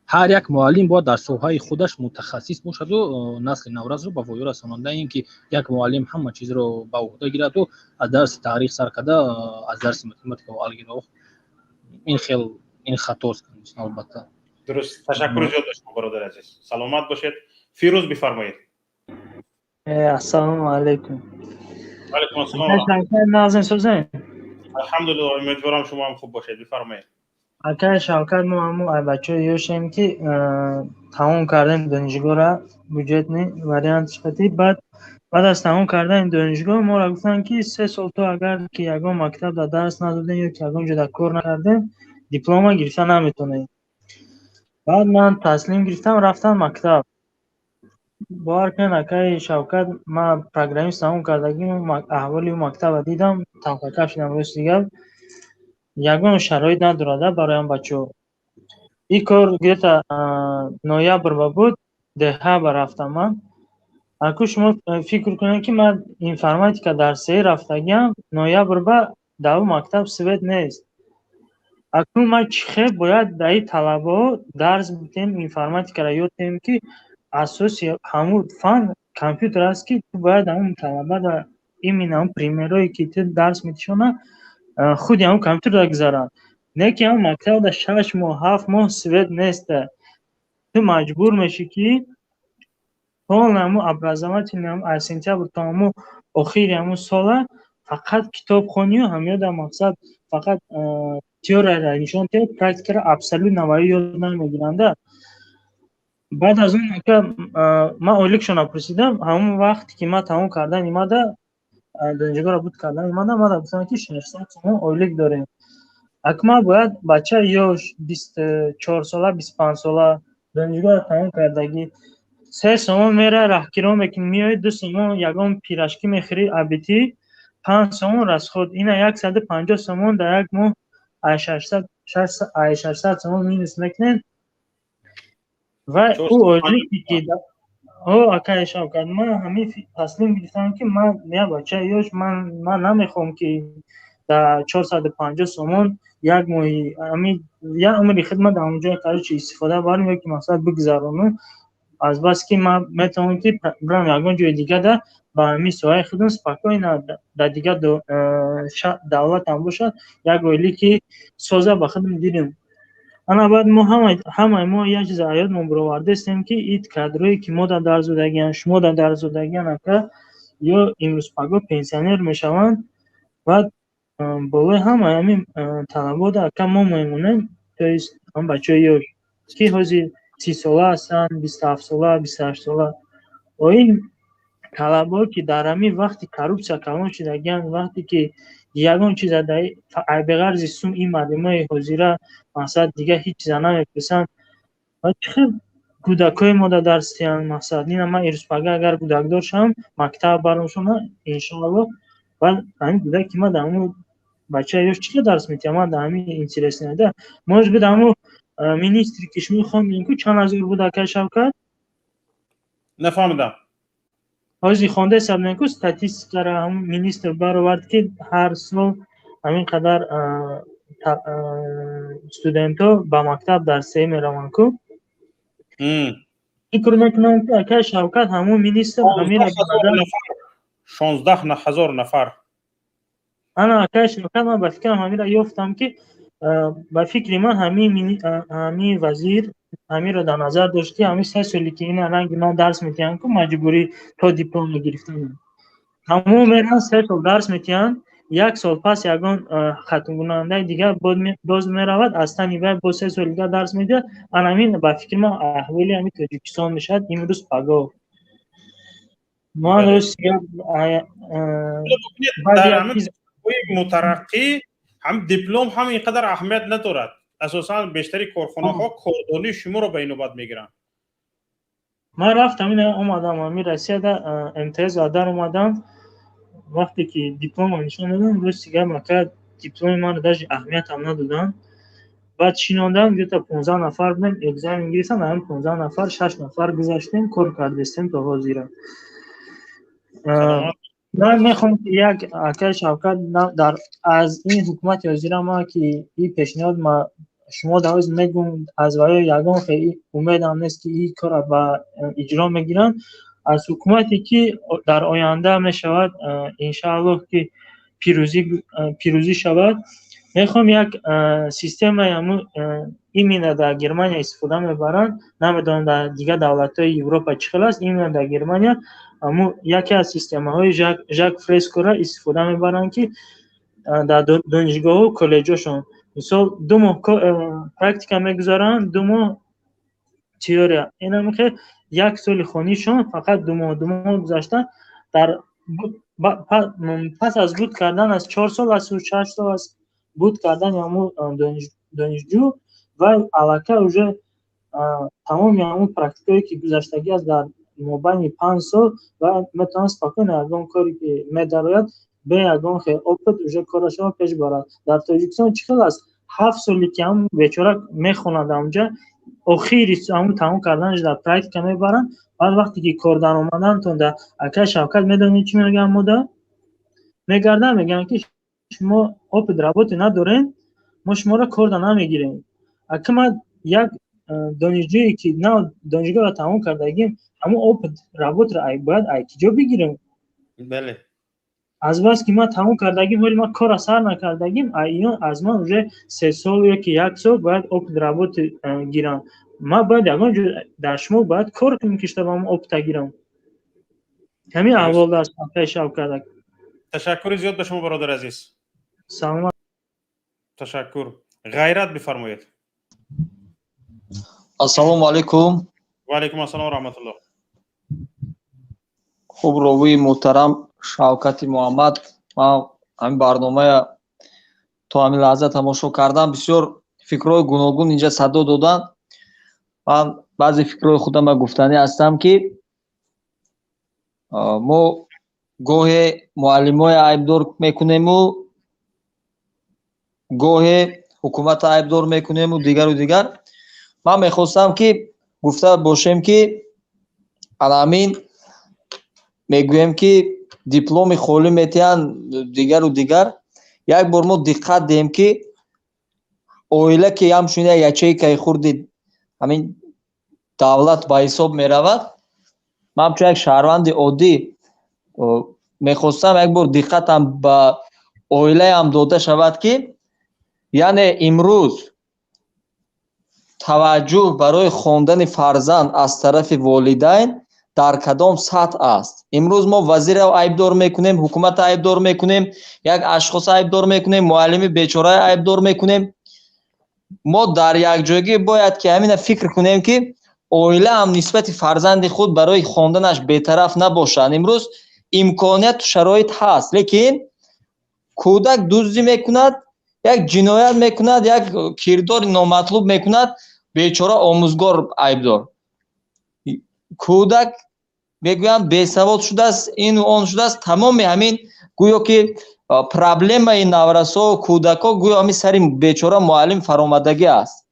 هر یک معلم باید در ساحه خودش متخصص باشد و نسل نورز رو به ویو رساننده. اینکه یک معلم همه چیز رو به عهده گیرد و از درس تاریخ سر کرده از درس متمتیک و الگوی این خیلی این خطاست. البته درست. تشکر زیاد داشتم برادر عزیز. سلامت باشید. فیروز بفرمایید. السلام علیکم. علیکم السلام. نازن سوزن. الحمدلله، امیدوارم شما هم خوب باشید. بفرمایید. اگر شوکت ما همو بچه یوشیم که تمام کردن دانشگاه را بودجت نی وریانت شدی. بعد از تمام کردن دانشگاه ما را گفتن که 3 سال تو اگر که یگان مکتب در درس ندادن یا که یگان جدا کار نکردن دیپلم گرفتن نمیتونی. بعد من تسلیم گرفتم رفتم مکتب. باور کن اکای شوکت ما پروگرامیست تمام کردگیم احوالی مکتب دیدم تنها شدم روز دیگه یگان شرایط نداره برایم بچه‌ها. این کار گیتا نویبر بود ده رفتم من. اگه شما فکر کنید که من اینفرماتیکا درسی رفتگیم نویبر با دو مکتب سوید نیست. اکنون ما چخه باید دایی طلبه درس بتیم اینفرماتیکا را یاد کنیم که اساسی همون فن کامپیوتر است که تو باید همون طلبه در این همون پریمیروی که تو درس میتیشونه خود همون کامپیوتر را گذارن. نه که همون مکتب در 6 ماه 7 ماه سوید نیست. تو مجبور میشی که تا همون ابرزامت همون از سنتیابر تا همون آخیر همون ساله فقط کتاب خونی و همیه در مقصد فقط تیوری را نشان تیر پرکتیک را ابسولوت نوایی یاد نمیگیرنده. بعد از اون که من اولیکشون پرسیدم همون وقتی که من تمام کردن ایماده دانشگاه را بود کردن ایماده ما گفتن که 600 تومان اولیک داریم. اکما باید بچه یا 24 ساله 25 ساله دانشگاه را تمام کردگی 3 تومان میره راهگیری میکنه میاد 2 تومان یگان پیراشکی میخری ابیتی 5 تومان راست خود اینا 150 تومان در یک ماه 600 تومان مینوس میکنن. و او اولیکی که او اکایش اوکاد من همین تصمیم گرفتم که من نه بچه یوش من نمیخوام که در 450 تومان یک ماهی همین یا عمری خدمت در اونجا کارش استفاده بارم یا که مثلا بگذارم از بس که من میتونم که برام یگان جای دیگه ده با همین سوای خودم سپاکوی در دیگه دولت هم باشد یک اولی که سوزه با خودم دیدیم. انا بعد ما همه ما یک چیز آیات ما برآورده استیم که ایت کادرویی که ما در درزودگیان شما در درزودگیان اکا یا امروز پگاه پنسیونر میشوند و بالا همین طلبات اکا ما میمونیم تویست هم بچه یا که حاضی 30 ساله هستن 27 ساله 28 ساله و این طلبات که در همین وقتی کروپسیا کلان شدگیان وقتی که یگان چیز دای بغیر زیستون این مردمای حاضره مقصد دیگه هیچ چیز نمیپرسن و چه کودکای ما در درس دیان مقصد نینا من ایرسپاگه اگر کودک داشتم مکتب برامشون انشاءالله و همین کودک که ما در همون بچه یوش چی درس میتیم من در همین اینترس نده ماش به همون مینیستری کشمیر خواهم اینکو چند هزار کودک شوکت نفهمیدم حاضی خونده حساب نکو استاتیستیکا را هم مینیستر برآورد که هر سال همین قدر استودنتا با مکتب درسی میروند کو این کار میکنن که اکای شوکت همون مینیستر همین 16,000 نفر انا اکای شوکت من به فکرم همین را یافتم که به فکر من همین وزیر همین را در نظر داشت که همین 3 سالی که این رنگ من درس میتیم که مجبوری تا دیپلم گرفتن همون میرن 3 سال درس میتیم 1 سال پس یگان ختم کننده دیگه باز میرود اصلا نیوه با 3 سال دیگه درس میده همین به فکر من احوالی همین تاجیکستان میشد امروز پگاه من روز در همه مترقی هم دیپلم هم اینقدر اهمیت ندارد. اساسا بیشتری کارخانه ها کاردانی شما رو به این نوبت میگیرن. من رفتم این اومدم امی رسید امتیاز در اومدم وقتی که دیپلم نشون دادم روز دیگه مکرد دیپلم من داشت اهمیت هم ندادن. بعد شیناندم دیگه تا 15 نفر بودن اگزم انگلیس هم 15 نفر 6 نفر گذاشتیم کار کردیم تا حاضر. من میخوام یک اکل شوکت در از این حکومت وزیر ما که این پیشنهاد ما شما داوز میگم از وای یگان خیلی امیدم نیست که این کار با اجرا میگیرن از حکومتی که در آینده میشود ان شاء الله که پیروزی شود. میخوام یک سیستم این در گرمانیا استفاده میبرن نمیدونم در دیگه دولت‌های اروپا چه است این در گرمانیا اما یکی از سیستم‌های ژاک فرسکو را استفاده میبرن که در دانشگاه و کالج‌هاشون مثلا 2 ماه پرکتیکا میگذارن 2 ماه تئوری اینا میگه 1 سال خونیشون فقط 2 ماه گذاشتن در پس از بود کردن از 4 سال از 6 سال از بود کردن یا دانشجو و علاقه уже تمام یا پرکتیکایی که گذشتگی از در مابین 5 سال و میتونه سپاکن اگه کاری که می‌دارد به اگه خیلی اوپت уже کارش رو پیش برد. در تاجیکستان چقدر است 7 سالی که هم بیچاره میخونند اونجا اخیری هم تمام کردنش در پرکتیکا میبرن بعد وقتی که کار در اومدن تون در اکا شوکت میدونید چی میگن مدام میگردن میگن که شما اوپت رابط ندارین ما شما را کار در نمیگیریم. اگه ما یک دانشجویی که نه دانشگاه را تمام کردگیم اما اوپت رابط را باید ایتیجا بگیریم. بله از بس که ما تمام کردگیم ولی ما کار اثر نکردگیم اینا از ما уже 3 سال یا که 1 سال باید اوپت رابط گیرم. ما باید یگان در شما باید کار کنیم که اشتباه ما اوپت گیرم. همین احوال در پیش کرده. تشکر زیاد به شما برادر عزیز. سلام. تشکر. غیرت بفرمایید. السلام علیکم. و علیکم السلام و رحمت الله. خوب روی محترم شوکت محمد من همین برنامه تا همین لحظه تماشا کردم بسیار فکرهای گوناگون اینجا صدا دادن. من بعضی فکرهای خودم گفتنی هستم که ما گاهی معلمای عیبدار میکنیم و گاهی حکومت عیبدار میکنیم و دیگر من میخواستم که گفته باشم که الان میگویم که دیپلم خالی میتین دیگر یک بار ما دقت دیم که اویله که همشونه یچه که خوردید همین دولت با حساب میرود من چون یک شهروند عادی میخواستم یک بار دقتم با اویله هم داده شود که یعنی امروز توجه برای خواندن فرزند از طرف والدین در کدام سطح است. امروز ما وزیر عیبدار میکنیم حکومت عیبدار میکنیم یک اشخاص عیبدار میکنیم معلم بیچاره عیبدار میکنیم. ما در یک جایگی باید که همین فکر کنیم که اویله هم نسبت فرزند خود برای خواندنش بی‌طرف نباشند. امروز امکانیت و شرایط هست لیکن کودک دزدی میکند یک جنایت میکند یک کردار نامطلوب میکند بیچاره آموزگار عیبدار کودک میگویم بی‌سواد شده است این و آن شده است تمام همین گویا که پرابلم این نورسا و کودکا گویا همین سری بیچاره معلم فرامدگی است.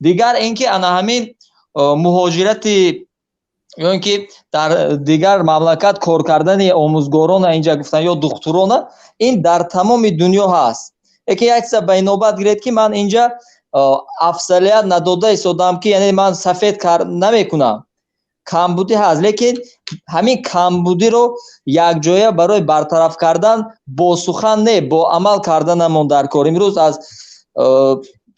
دیگر اینکه انا همین مهاجرت یا اینکه در دیگر مملکت کار کردن آموزگاران اینجا گفتن یا دکتران این در تمام دنیا هست. یکی یک سه بینابت گرید که من اینجا افضلیت نداده ایستادم که یعنی من سفید کار نمیکنم کمبودی هست لیکن همین کمبودی رو یک جایه برای برطرف کردن با سخن نه با عمل کردنمون در کار. امروز از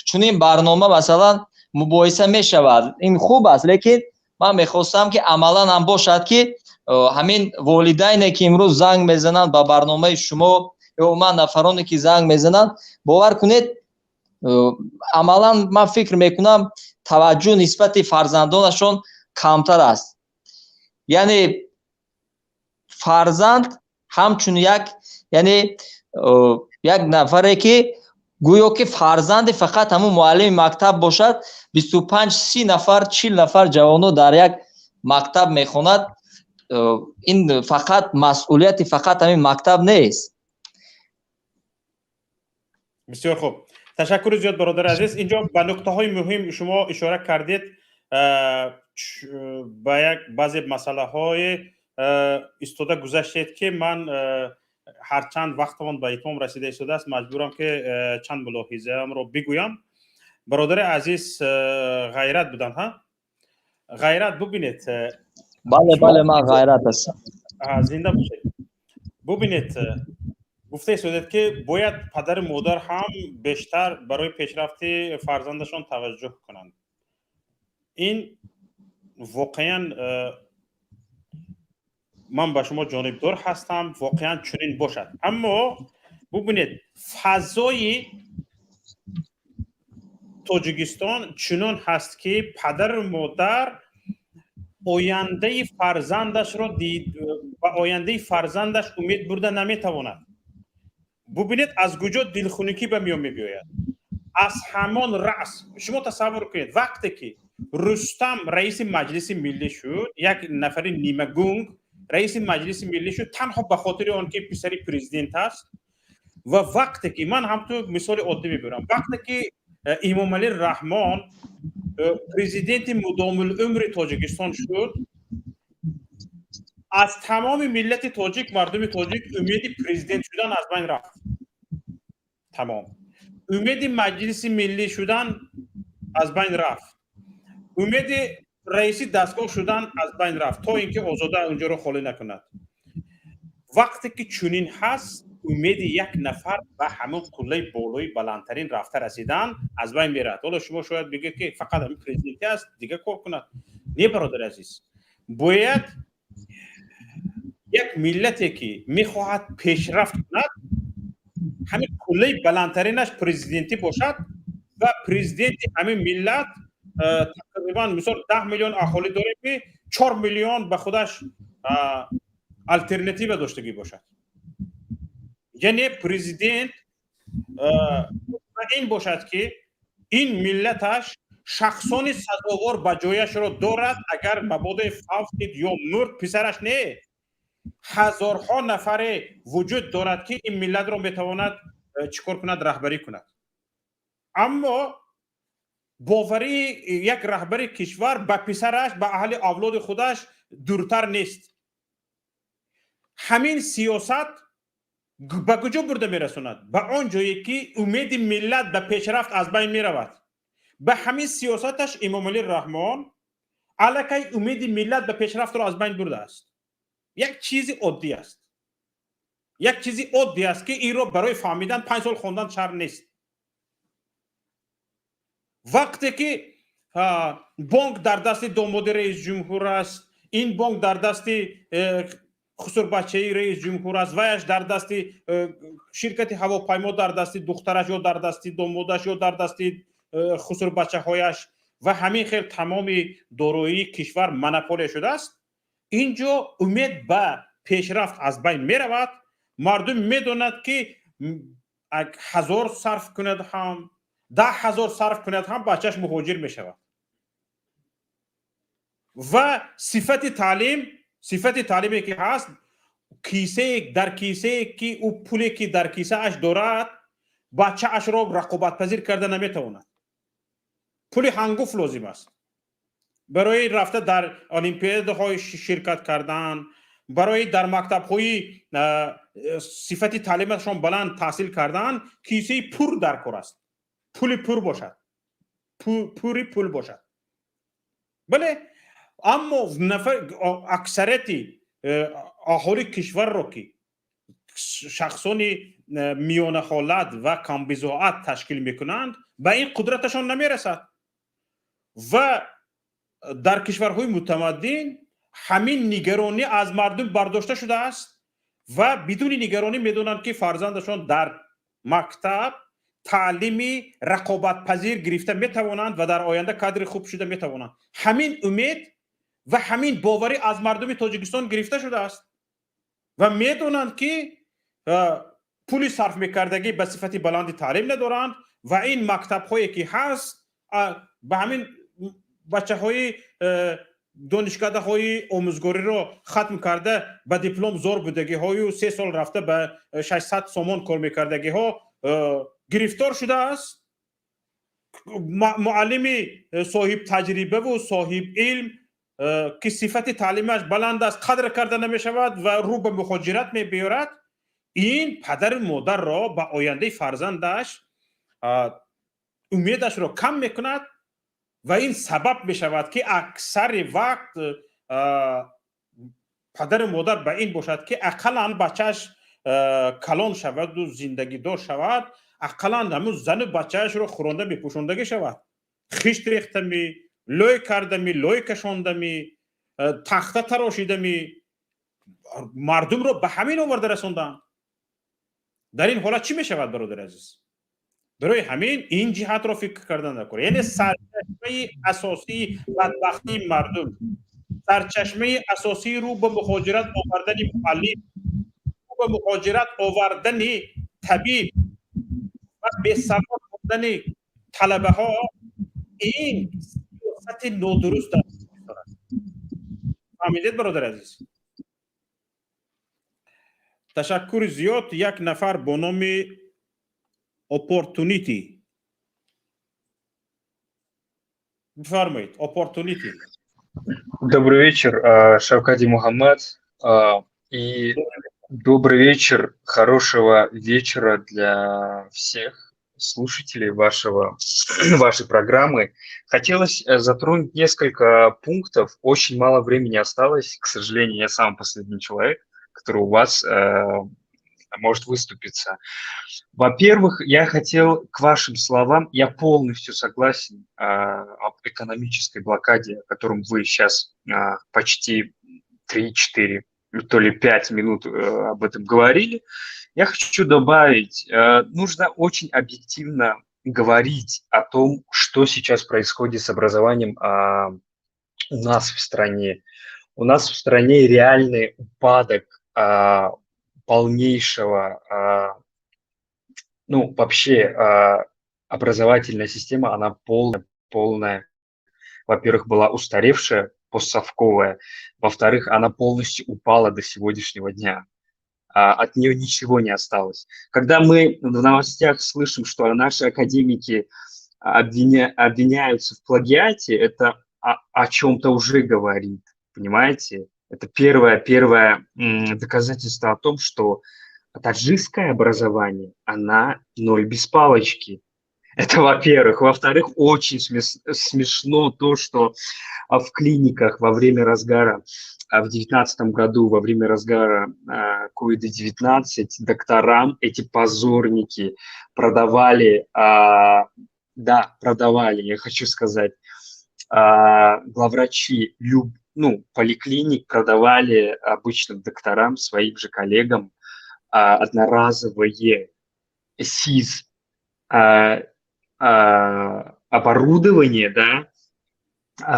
چنین برنامه مثلا مباحثه می شود این خوب است لیکن من میخواستم که عملا هم باشد که همین والدینی که امروز زنگ میزنند با برنامه شما یا من نفرانی که زنگ میزنند باور کنید عملا من فکر میکنم توجه نسبت فرزندانشون کمتر است. یعنی фарзанд ҳамчун як яъне як нафаре ки гӯё ки фарзанди фақат ҳамун муаллими мактаб бошад 25-30 нафар 40 нафар ҷавоно дар як мактаб мехонад. ин фақат масъулияти фақат ҳамин мактаб нест. بسیار خوب، تشکر زیاد برادر عزیز. اینجا به نکته های مهم شما اشاره کردید، با یک بعضی مسئله های استوده گذاشتید که من هرچند وقتمان به اتمام رسیده شده است مجبورم که چند ملاحظه رو بگویم. برادر عزیز غیرت بودن ها؟ غیرت ببینید. بله من غیرت هستم. زنده باشید. ببینید گفته شده که باید پدر مادر هم بیشتر برای پیشرفت فرزندشان توجه کنند. این واقعا من با شما جانبدار هستم، واقعا چنین باشد. اما ببینید فضای تاجیکستان چنان هست که پدر و مادر آینده فرزندش را دید و آینده فرزندش امید برده نمیتواند. ببینید از کجا دلخونکی به میان میبیاید. از همان رأس شما تصور کنید وقتی که رستم رئیس مجلس ملی شد، یک نفر نیمه گونگ رئیس مجلس ملی شد تنها به خاطر آنکه پسری پرزیدنت است. و وقتی که من هم تو مثال عادی میبرم، وقتی که امام علی رحمان پرزیدنت مدام العمر تاجیکستان شد، از تمام ملت تاجیک، مردم تاجیک امید پرزیدنت شدن از بین رفت. تمام امید مجلس ملی شدن از بین رفت، امید رئیس دستگاه شدن از بین رفت تا اینکه آزاده اونجا رو خالی نکند. وقتی که چنین هست امید یک نفر به همون قله بالای بلندترین رفته رسیدن از بین میرد. حالا شما شاید بگید که فقط همین پرزیدنتی است دیگه کار کند. نه برادر عزیز، باید یک ملتی که میخواهد پیشرفت کند همین قله بلندترینش پرزیدنتی باشد و پرزیدنت همین ملت تقریبا مثلا 10 میلیون اهالی داره که 4 میلیون به خودش الटरनेटिव داشتگی باشد. یعنی پرزیدنت این باشد که این ملتش شخصان سزاوار به جایش را دارد، اگر مبادا فوت یا مرد پسرش نه هزارها نفر وجود دارد که این ملت را میتواند چیکار کند، رهبری کند. اما باوری یک رهبر کشور به پسرش، به اهل اولاد خودش دورتر نیست. همین سیاست به کجا برده میرسوند؟ به آن جایی که امید ملت به پیشرفت از بین میرود. به همین سیاستش امام علی رحمان علیه امید ملت به پیشرفت را از بین برده است. یک چیزی عادی است، یک چیزی عادی است که این را برای فهمیدن 5 سال خوندن شرط نیست. وقتی که بانک در دست داماد رئیس جمهور است، این بانک در دست خسرو بچه‌ای رئیس جمهور است، ویش در دست شرکت هواپیما در دست دخترش یا در دست دامادش یا در دست خسرو بچه‌هایش و همین خیلی تمام دارایی کشور مونوپول شده است، اینجا امید به پیشرفت از بین می رود. مردم میدوند که 1000 صرف کند هم 10,000 صرف کند هم بچهش مهاجر می شود. و صفت تعلیمی که هست، کیسه در کیسه که او پولی که در کیسه اش دارد بچه اش را رقابت پذیر کرده نمیتواند. پولی هنگفت لازم است برای رفته در المپیادهای شرکت کردن، برای در مکتب‌های صفت تعلیمشان بلند تحصیل کردن. کیسه پر در کار است، پول پر باشد، پول باشد. بله، اما اکثریت اهالی کشور را که شخصان میانه حالت و کم بضاعت تشکیل میکنند به این قدرتشان نمیرسد. و در کشورهای متمدن همین نگرانی از مردم برداشته شده است و بدون نگرانی میدونند که فرزندشان در مکتب تعلیمی رقابت پذیر گرفته میتوانند و در آینده کادر خوب شده میتوانند. همین امید و همین باوری از مردم تاجیکستان گرفته شده است. و میدونند که پولی صرف میکردگی به صفت بلندی تعلیم ندارند و این مکتب هایی که هست به همین بچه های دانشکده های آموزگاری رو ختم کرده به دیپلم زور بودگی های و 3 سال رفته به 600 سومان کار میکردگی ها گرفتار شده است. معلم صاحب تجربه و صاحب علم که صفت تعلیمش بلند است قدر کرده نمی شود و رو به مهاجرت می بیارد، این پدر مادر را به آینده فرزندش امیدش را کم میکند و این سبب می شود که اکثر وقت پدر مادر به این باشد که اقلا بچهش کلان شود و زندگی دار شود، اقلا همون زن بچهش رو خورانده می پوشندگی شود، خشت ریخته می، لوی کرده می، لوی کشانده می، تخته تراشیده می، مردم رو به همین آورده رسوندن. در این حالت چی می شود برادر عزیز؟ برای همین این جهت را فکر کردن نکنه. یعنی سرچشمه اساسی بدبختی مردم، سرچشمه اساسی رو به مهاجرت آوردن معلم، رو به مهاجرت آوردن طبیب و به سواد بودن طلبه ها، این سیاست نادرست است. فهمیدید برادر عزیز؟ تشکر زیاد. یک نفر با نام opportunity بفرمایید. opportunity. Добрый вечер, Шавкади Мухаммад, и добрый вечер, хорошего вечера для всех слушателей вашей программы. Хотелось затронуть несколько пунктов, очень мало времени осталось, к сожалению, я самый последний человек, который у вас может выступиться. Во-первых, я хотел к вашим словам, я полностью согласен об экономической блокаде, о котором вы сейчас почти 3-4, то ли 5 минут об этом говорили. Я хочу добавить, нужно очень объективно говорить о том, что сейчас происходит с образованием у нас в стране. У нас в стране реальный упадок полнейшего, ну, вообще образовательная система, она полная. Во-первых, была устаревшая, постсовковая. Во-вторых, она полностью упала до сегодняшнего дня. От нее ничего не осталось. Когда мы в новостях слышим, что наши академики обвиняются в плагиате, это о чем-то уже говорит, понимаете? Это первое доказательство о том, что таджикское образование, она ноль без палочки. Это во-первых. Во-вторых, очень смешно то, что в клиниках во время разгара, в 2019 году, во время разгара COVID-19, докторам эти позорники продавали, я хочу сказать, главврачи, поликлиник продавали обычным докторам, своим же коллегам, одноразовые СИЗ оборудование, да,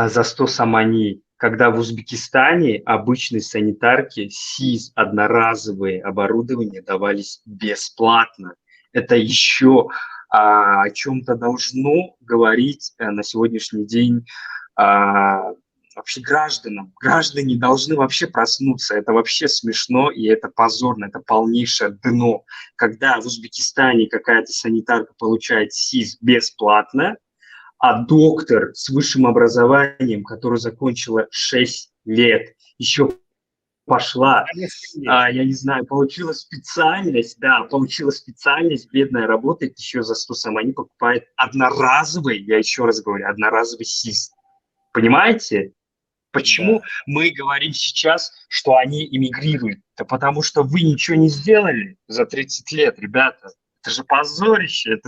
за 100 самани, когда в Узбекистане обычной санитарке СИЗ одноразовые оборудования давались бесплатно. Это еще о чем-то должно говорить на сегодняшний день вообще гражданам. Граждане должны вообще проснуться. Это вообще смешно, и это позорно, это полнейшее дно. Когда в Узбекистане какая-то санитарка получает СИЗ бесплатно, а доктор с высшим образованием, который закончила 6 лет, еще пошла, я не знаю, получила специальность, бедная, работает еще за 100 самани, покупает одноразовый, я еще раз говорю, одноразовый СИЗ. Понимаете? Почему мы говорим сейчас, что они эмигрируют? Да потому что вы ничего не сделали за 30 лет, ребята. Это же позорище.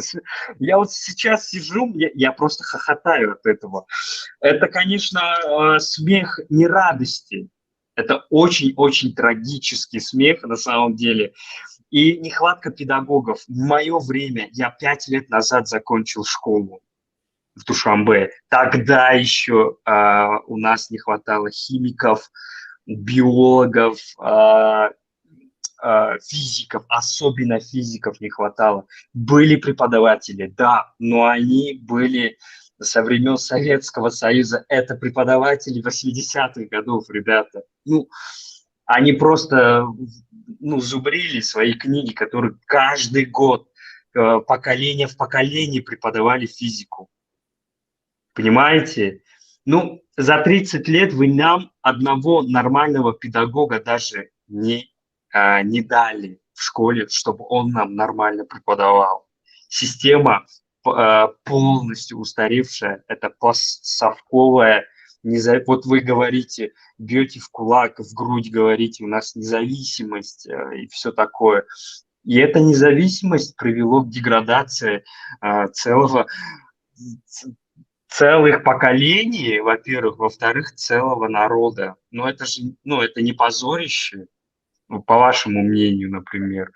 Я вот сейчас сижу, я просто хохотаю от этого. Это, конечно, смех не радости. Это очень-очень трагический смех на самом деле. И нехватка педагогов. В мое время, я 5 лет назад закончил школу в Душанбе. Тогда еще у нас не хватало химиков, биологов, физиков, особенно физиков не хватало. Были преподаватели, да, но они были со времен Советского Союза. Это преподаватели 80-х годов, ребята. Ну, они просто зубрили свои книги, которые каждый год поколение в поколение преподавали физику. Понимаете? Ну, за 30 лет вы нам одного нормального педагога даже не дали в школе, чтобы он нам нормально преподавал. Система полностью устаревшая, это постсовковая. Вот вы говорите, бьете в кулак, в грудь говорите, у нас независимость и все такое. И эта независимость привела к деградации целых поколений, во-первых, во-вторых, целого народа. Но это же, это не позорище, по вашему мнению, например.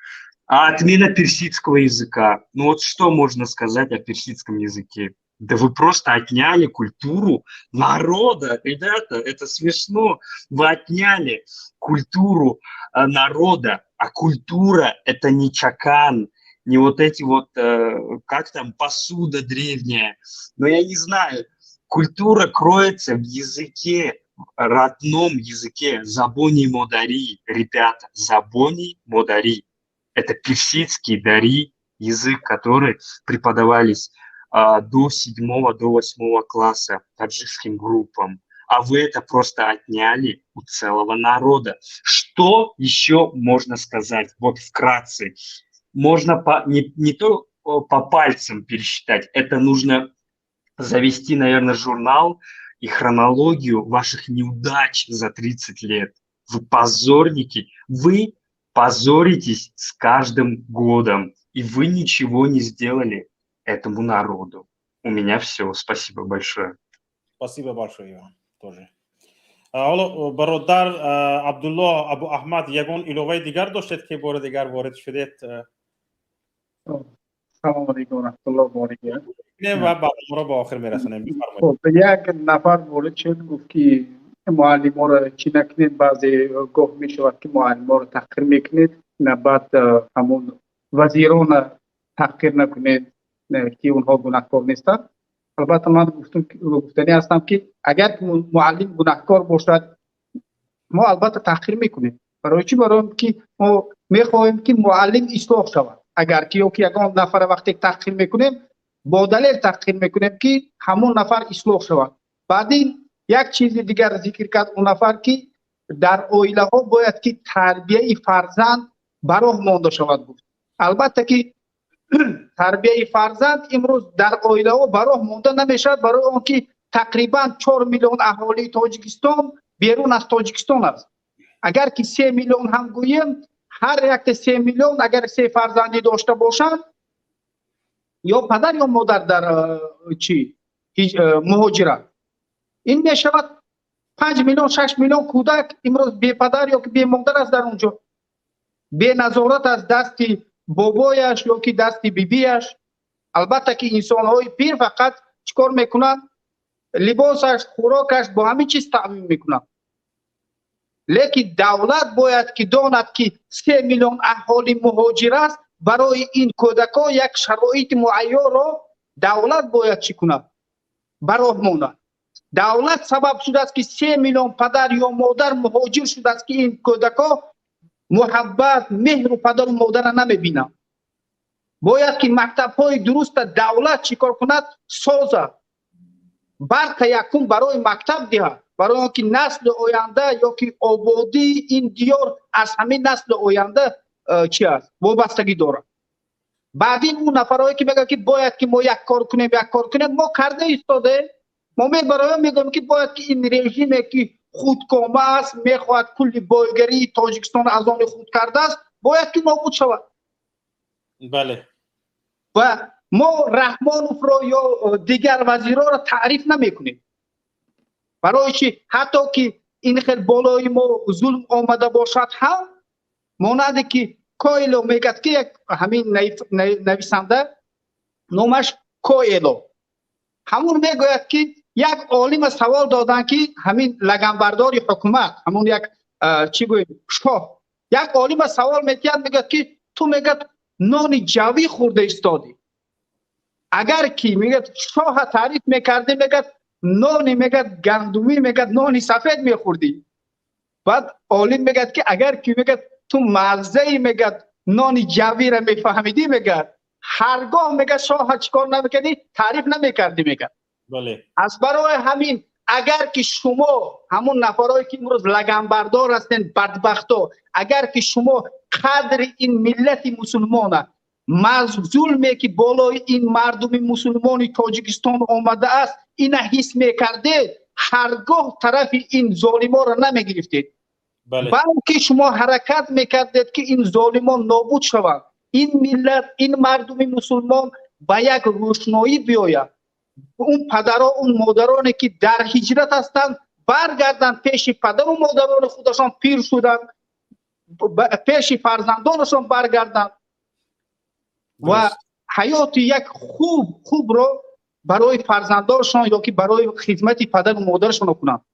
А отмена персидского языка. Ну вот что можно сказать о персидском языке? Да вы просто отняли культуру народа. Ребята, это смешно. Вы отняли культуру народа. А культура – это не чакан, не вот эти вот, как там, посуда древняя. Но я не знаю. Культура кроется в языке, родном языке. Забони модари. Ребята, забони модари. Это персидский дари, язык, который преподавались до 7-го, до 8-го класса таджикским группам. А вы это просто отняли у целого народа. Что еще можно сказать? Вот вкратце. Можно не то по пальцам пересчитать, это нужно завести, наверное, журнал и хронологию ваших неудач за 30 лет. Вы позорники, вы позоритесь с каждым годом, и вы ничего не сделали этому народу. У меня все. Спасибо большое. Спасибо большое, Иван. Тоже. حالا برادر عبدالله ابو احمد یگان الوه دیگر داشتید که بار دیگر وارد شدید. سلام علیکم و رحمت الله و برکاته. و بعد ما با آخر میرسونیم. خب یک نفر وارد شد گفت که معلم را چی نکنید، بعضی گفت می شود که معلم را تحقیر میکنید، نه بعد همون وزیران تحقیر نکنید که اونها گناهکار نیستند. البته من گفتنی هستم که اگر معلم گناهکار باشد ما البته تحقیر میکنیم. برای چی؟ برای که ما میخواهیم که معلم اصلاح شود. اگر که یگان نفر وقتی تحقیر میکنیم با دلیل تحقیر میکنیم که همون نفر اصلاح شود. بعد یک چیز دیگر ذکر کرد اون نفر که در اویله ها باید که تربیه فرزند براه مانده شود بود. البته که تربیه فرزند امروز در اویله ها براه مانده نمیشد، برای آنکه تقریبا 4 میلیون اهالی تاجیکستان بیرون از تاجیکستان است. اگر که 3 میلیون هم گوییم، هر یک 3 میلیون اگر 3 فرزندی داشته باشند یا پدر یا مادر در مهاجرت، این می شود 5 میلیون 6 میلیون کودک امروز بی پدر یا که بی مادر است در اونجا، بی نظارت از دستی بابایش یا که دستی بیبیش. البته که انسان های پیر فقط چیکار میکنن؟ لباسش، خوراکش با همین چیز تامین میکنن. لیکن دولت باید که داند که 3 میلیون اهالی مهاجر است، برای این کودکان یک شرایط معین را دولت باید چی کند؟ براه ماند. دولت سبب شده است که 3 میلیون پدر یا مادر مهاجر شده است که این کودکان محبت، مهر و پدر و مادر را نمیبینند. باید که مکتب های درست دولت چیکار کند؟ سازد. برق یکم برای مکتب دهد، برای اینکه نسل آینده یا که آبادی این دیار از همین نسل آینده چی است؟ وابستگی دارد. بعد این اون نفرهایی که میگن که باید که ما یک کار کنیم ما کرده ایستاده. ما برای میگم که باید که این رژیمی که خودکامه است، میخواهد کلی بایگری تاجیکستان از آن خود کرده است، باید که نابود شود. بله. و ما رحمانوف را یا دیگر وزیران را تعریف نمیکنیم. برای چی؟ حتی که این خیلی بالای ما ظلم آمده باشد هم مانده که کویلو میگد که همین نویسنده نامش کویلو همون میگوید که یک عالم سوال دادن که همین لگنبرداری حکومت، همون یک چی گوید شاه یک عالم سوال میکرد میگه که تو میگه نان جوی خورده استادی، اگر کی میگه شاه تعریف میکرده میگه نان میگه گندمی میگه نان سفید میخوردی. بعد عالم میگه که اگر کی میگه تو مغزه میگه نان جوی را میفهمیدی میگه هرگاه میگه شاه چیکار نمیکردی تعریف نمیکردی میگه. بله. از برای همین اگر که شما همون نفرایی که امروز لگنبردار هستین بدبختا، اگر که شما قدر این ملت مسلمان ظلمی که بالای این مردم مسلمان تاجیکستان آمده است اینا حس میکرده هرگاه طرف این ظالما را نمیگرفتید. بله. بلکه شما حرکت میکردید که این ظالمان نابود شوند، این ملت این مردم مسلمان به یک روشنایی بیاید، اون پدرها اون مادرانی که در هجرت هستند برگردن پیش پدر و مادران خودشان پیر شدن، پیش فرزندانشان برگردن و حیات یک خوب رو برای فرزندانشان یا که برای خدمت پدر و مادرشان کنند،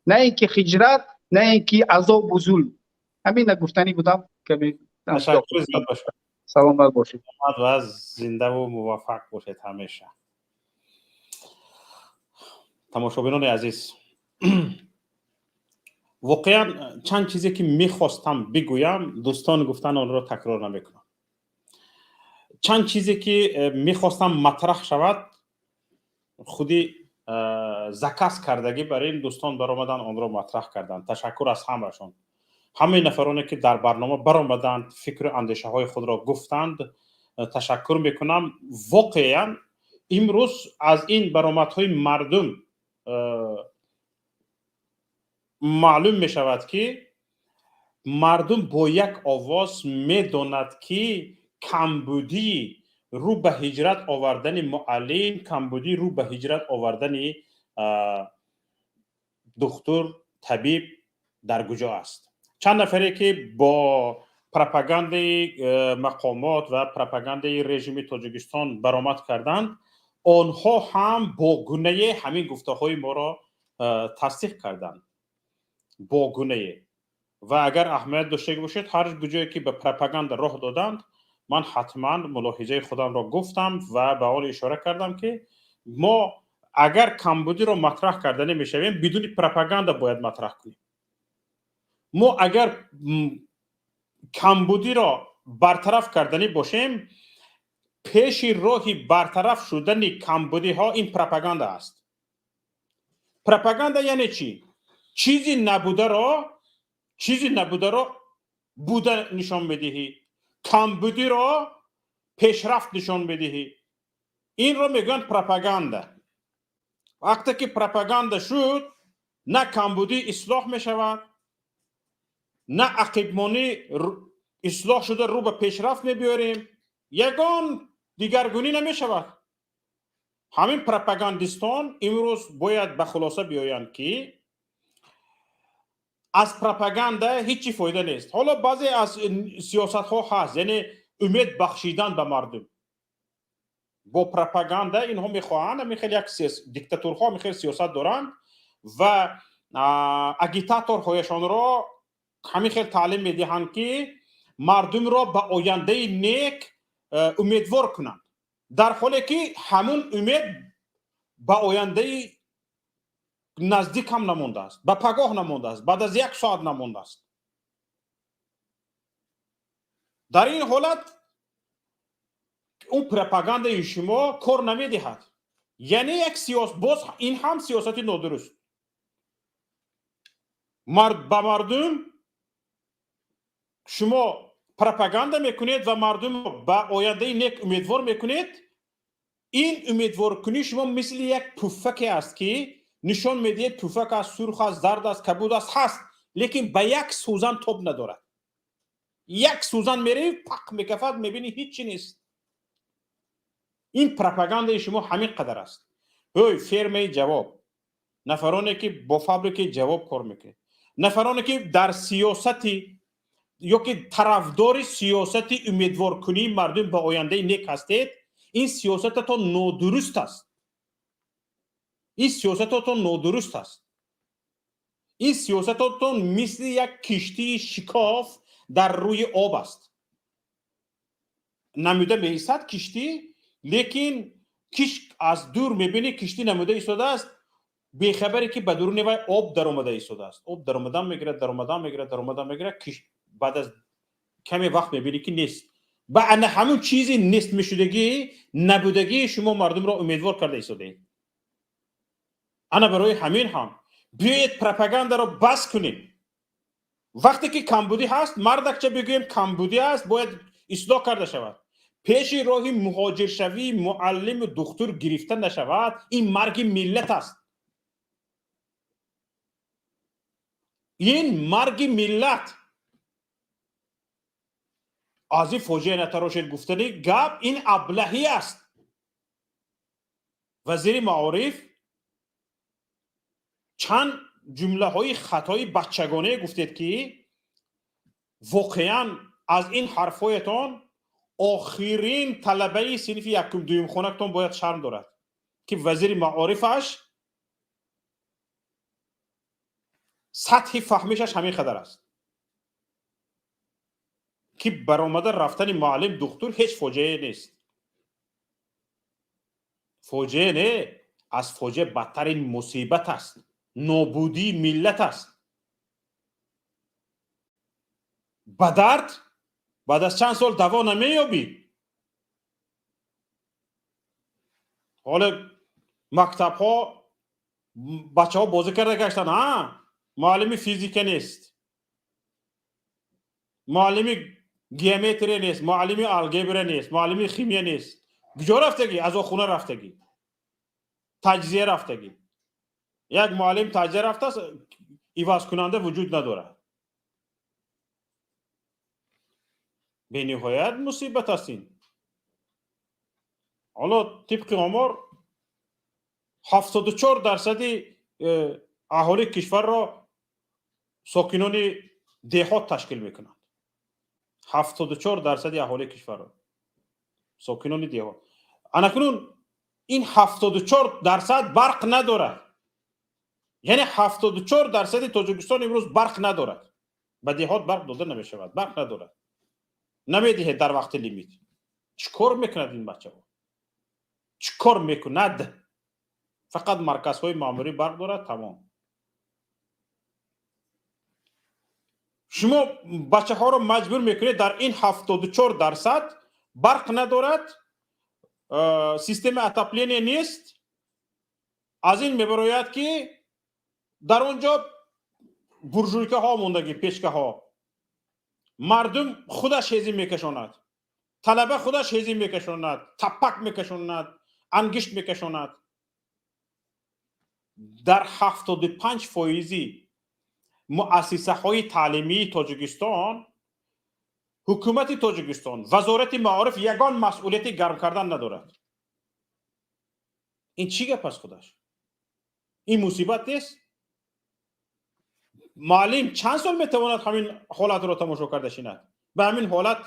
نه اینکه هجرت، نه اینکه عذاب و ظلم. همین گفتنی بودم که سلامت باشید و از زنده و موفق باشید همیشه. تماشابینان عزیز، واقعا چند چیزی که میخواستم بگویم دوستان گفتن آن را تکرار نمیکنم. چند چیزی که میخواستم مطرح شود خودی زکاس کردگی برای این دوستان برآمدن آن را مطرح کردند. تشکر از همهشون. همه نفرانی که در برنامه برآمدند فکر و اندیشه های خود را گفتند تشکر میکنم. واقعا امروز از این برآمدهای مردم معلوم می شود که مردم با یک آواز می داند که کمبودی رو به هجرت آوردن معلم، کمبودی رو به هجرت آوردن دکتر طبیب در کجا است. چند نفری که با پروپاگاندای مقامات و پروپاگاندای رژیم تاجیکستان برآمد کردند، آنها هم با گونه همین گفته‌های ما را تصدیق کردند، با گونه. و اگر اهمیت داشته باشید هر کجایی که به پروپاگاندا راه دادند من حتما ملاحظه خودم را گفتم و به آن اشاره کردم که ما اگر کمبودی را مطرح کرده نمیشویم بدون پروپاگاندا باید مطرح کنیم. ما اگر کمبودی را برطرف کردنی باشیم پیش راهی برطرف شدن کمبودی ها این پروپاگاندا است. پروپاگاندا یعنی چی؟ چیزی نبوده را بوده نشان بدهی، کمبودی را پیشرفت نشان بدهی. این را میگن پروپاگاندا. وقتی که پروپاگاندا شد نه کمبودی اصلاح میشود، نه عقیبمانی اصلاح شده رو به پیشرفت میبیاریم، یگان دیگرگونی نمیشود. همین پروپاگاندیستان امروز باید به خلاصه بیایند که از پروپاگاندا هیچی فایده نیست. حالا بعضی از سیاست ها هست، یعنی امید بخشیدن به مردم. با پروپاگاندا اینها میخواهند، همین خیلی یک دیکتاتورها میخواد سیاست دارند و اگیتاتورهایشان را همین خیلی تعلیم میدهند که مردم را به آینده نیک امیدوار کنند، در حالی که همون امید به آینده نزدیک هم نمونده است، به پگاه نمونده است، بعد از 1 ساعت نمونده است. در این حالت اون پروپاگاندای شما کار نمیدهد. یعنی یک سیاست، باز این هم سیاستی نادرست. به مردم شما پروپاگاندا میکنید و مردم به آینده نیک امیدوار میکنید. این امیدوار کنی شما مثل یک پفک است که نشان میدهید پفک است، سرخ است، زرد است، کبود است، هست، لیکن به یک سوزن تاب ندارد. یک سوزن میری پق میکفد میبینی هیچی نیست. این پروپاگاندای شما همین قدر است. هوی فرمه جواب، نفرانی که با فابریکه جواب کار میکنه، نفرانی که در سیاستی یا که طرفدار سیاستی امیدوار کنی مردم به آینده نیک هستید، این سیاستتون نادرست است. این سیاستتون نادرست است. این سیاستتون مثل یک کشتی شکاف در روی آب است. نموده می‌ایستد کشتی، لیکن از دور می‌بینی کشتی نموده ایستاده است، بی‌خبری که به درون وی آب در اومده ایستاده است. آب در اومدن میگیره، بعد از کمی وقت می‌بینی که نیست. با همون چیزی نیست میشدگی، نبودگی شما مردم را امیدوار کرده ایستاده. انا برای همین هم بیایید پروپاگاندا را بس کنیم. وقتی که کمبودی هست، مردک چه بگویم کمبودی است، باید اصلاح کرده شود. پیش راهی مهاجر شوی، معلم و دکتر گرفته نشود، این مرگ ملت است. این مرگ ملت. از این فوجه نتراشید گفتنی گپ این ابلهی است. وزیر معارف چند جمله های خطای بچگانه گفتید که واقعا از این حرفایتان آخرین طلبه صنف یکم دویم خونکتان باید شرم دارد که وزیر معارفش سطح فهمشش همین قدر است که برآمده رفتن معلم دکتر هیچ فوجعه نیست. فوجعه نه، از فوجعه بدترین مصیبت است. نابودی ملت است. به درد بعد از چند سال دوا نمیابی. حالا مکتب ها بچه ها بازی کرده گشتن، معلم فیزیک نیست، معلم گیومتری نیست، معلم الگبر نیست، معلم شیمی نیست. کجا رفتگی؟ از خونه رفتگی، تجزیه رفتگی. یک معلم تجزیه رفته است، عوض کننده وجود نداره. به نهایت مصیبت هستین. حالا طبق آمار 74% اهالی کشور را ساکنان دهات تشکیل میکنند. 74% اهالی کشور را ساکنان دهات. انکنون این 74% برق ندارد. یعنی 74% تاجیکستان امروز برق ندارد. به دهات برق داده نمیشود. برق ندارد. نمیده در وقت لیمیت. چیکار میکند این بچه ها؟ چیکار میکند؟ فقط مرکز های معماری برق دارد، تمام. شما بچه ها رو مجبور میکنید در این 74% برق ندارد، سیستم اتاپلینی نیست. از این میبراید که در اونجا برجویکه ها موندگی، پیشکه ها. مردم خودش هیزی میکشاند، طلبه خودش هیزی میکشاند، تپک میکشاند، انگشت میکشاند. در 75% مؤسسه های تعلیمی تاجیکستان، حکومت تاجیکستان، وزارت معارف یگان مسئولیت گرم کردن ندارد. این چی گپ است خودش؟ این مصیبت نیست؟ معلم چند سال میتواند همین حالت را تماشا کرده شیند؟ به همین حالت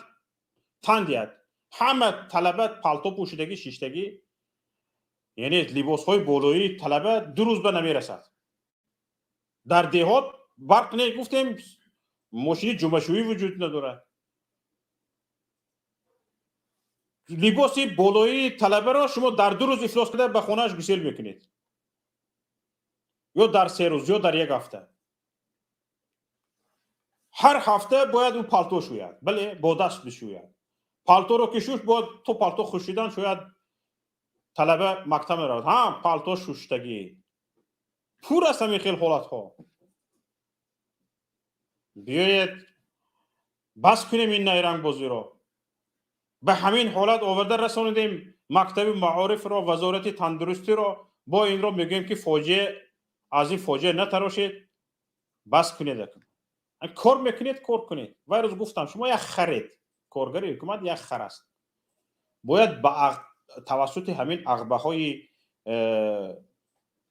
تن دهد. همه طلبه پالتو پوشیدگی، شیشتگی، یعنی لباس های بالایی طلبه 2 روز به نمیرسد. در دهات برق نه، گفتیم ماشین جمعشویی وجود ندارد. لباس بالایی طلبه را شما در 2 روز افلاس کرده به خونهش گسیل میکنید، یا در 3 روز یا در 1 هفته. هر هفته باید اون پالتو شوید، بله با دست بشوید. پالتو رو که شوش باید تو پالتو خوشیدن شاید طلبه مکتب رود. پالتو شوشتگی پور است همین خیل حالت ها. بیایید بس کنیم این نیرنگ بازی را. به همین حالت آورده رسانیدیم مکتب معارف را، وزارت تندرستی را. با این را میگیم که فوجه از این فوجه نتراشید، بس کنید. کار میکنید، کار کنید. و روز گفتم شما یک خرید، کارگری حکومت یک خر است. باید با توسط همین عقبه های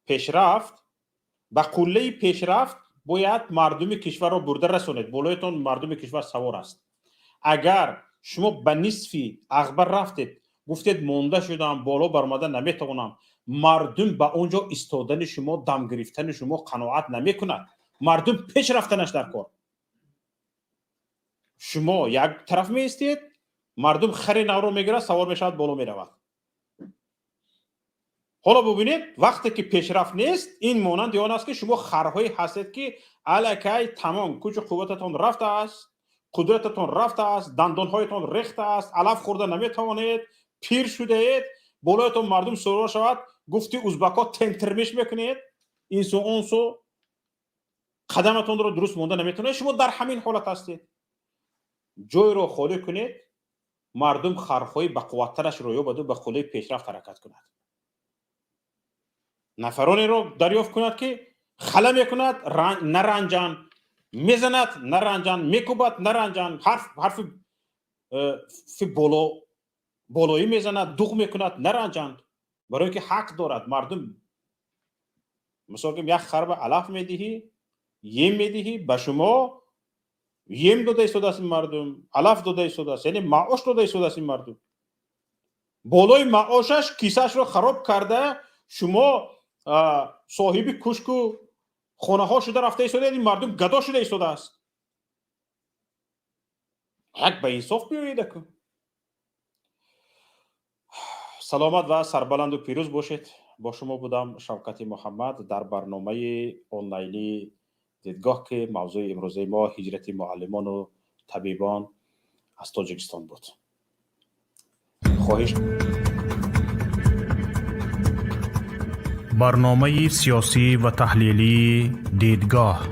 پیشرفت، با قله پیشرفت باید مردم کشور را برده رسانید. بالایتون مردم کشور سوار است. اگر شما به نصفی عقبه رفتید، گفتید مونده شدم، بالا برآمده نمیتوانم، مردم با اونجا ایستادن شما، دم گرفتن شما قناعت نمیکند. مردم پیش رفتنش در کار. شما یک طرف میستید، مردم خر نو رو میگیره، سوار میشود، بالا میرود. حالا ببینید وقتی که پیشرفت نیست، این مانند آن است که شما خرهایی هستید که الکی تمام کوچ قوتتون رفته است، قدرتتون رفته است، دندانهایتون ریخته است، علف خورده نمیتوانید، پیر شده اید، بالایتون مردم سوار شود، گفتی ازبکا تنترمیش میکنید، این سو اون سو، قدمتون رو درست مونده نمیتونید. شما در همین حالت هستید. جای رو خالی کنید، مردم خرخوی به قوترش رویا بده، به قله پیشرفت حرکت کند. نفرانی رو دریافت کند که خلا میکند، نرنجان، میزند نرنجان، میکوبد نرنجان، حرف بالایی میزند، دوغ میکند نرنجان، برای اینکه حق دارد. مردم مثلا که یک خر به علف میدهی، یم میدهی، به شما یم داده ایستاد است این مردم، علف داده ایستاد است، یعنی معاش داده ایستاد است این مردم. بالای معاشش کیسهش رو خراب کرده، شما صاحب کوشک و خانه ها شده رفته ایستاده، این مردم گدا شده ایستاده است. حق به انصاف بیایید کن. سلامت و سربلند و پیروز باشید. با شما بودم شوکت محمد در برنامه آنلاینی دیدگاه که موضوع امروزه ما هجرت معلمان و طبیبان از تاجیکستان بود. خواهش برنامه سیاسی و تحلیلی دیدگاه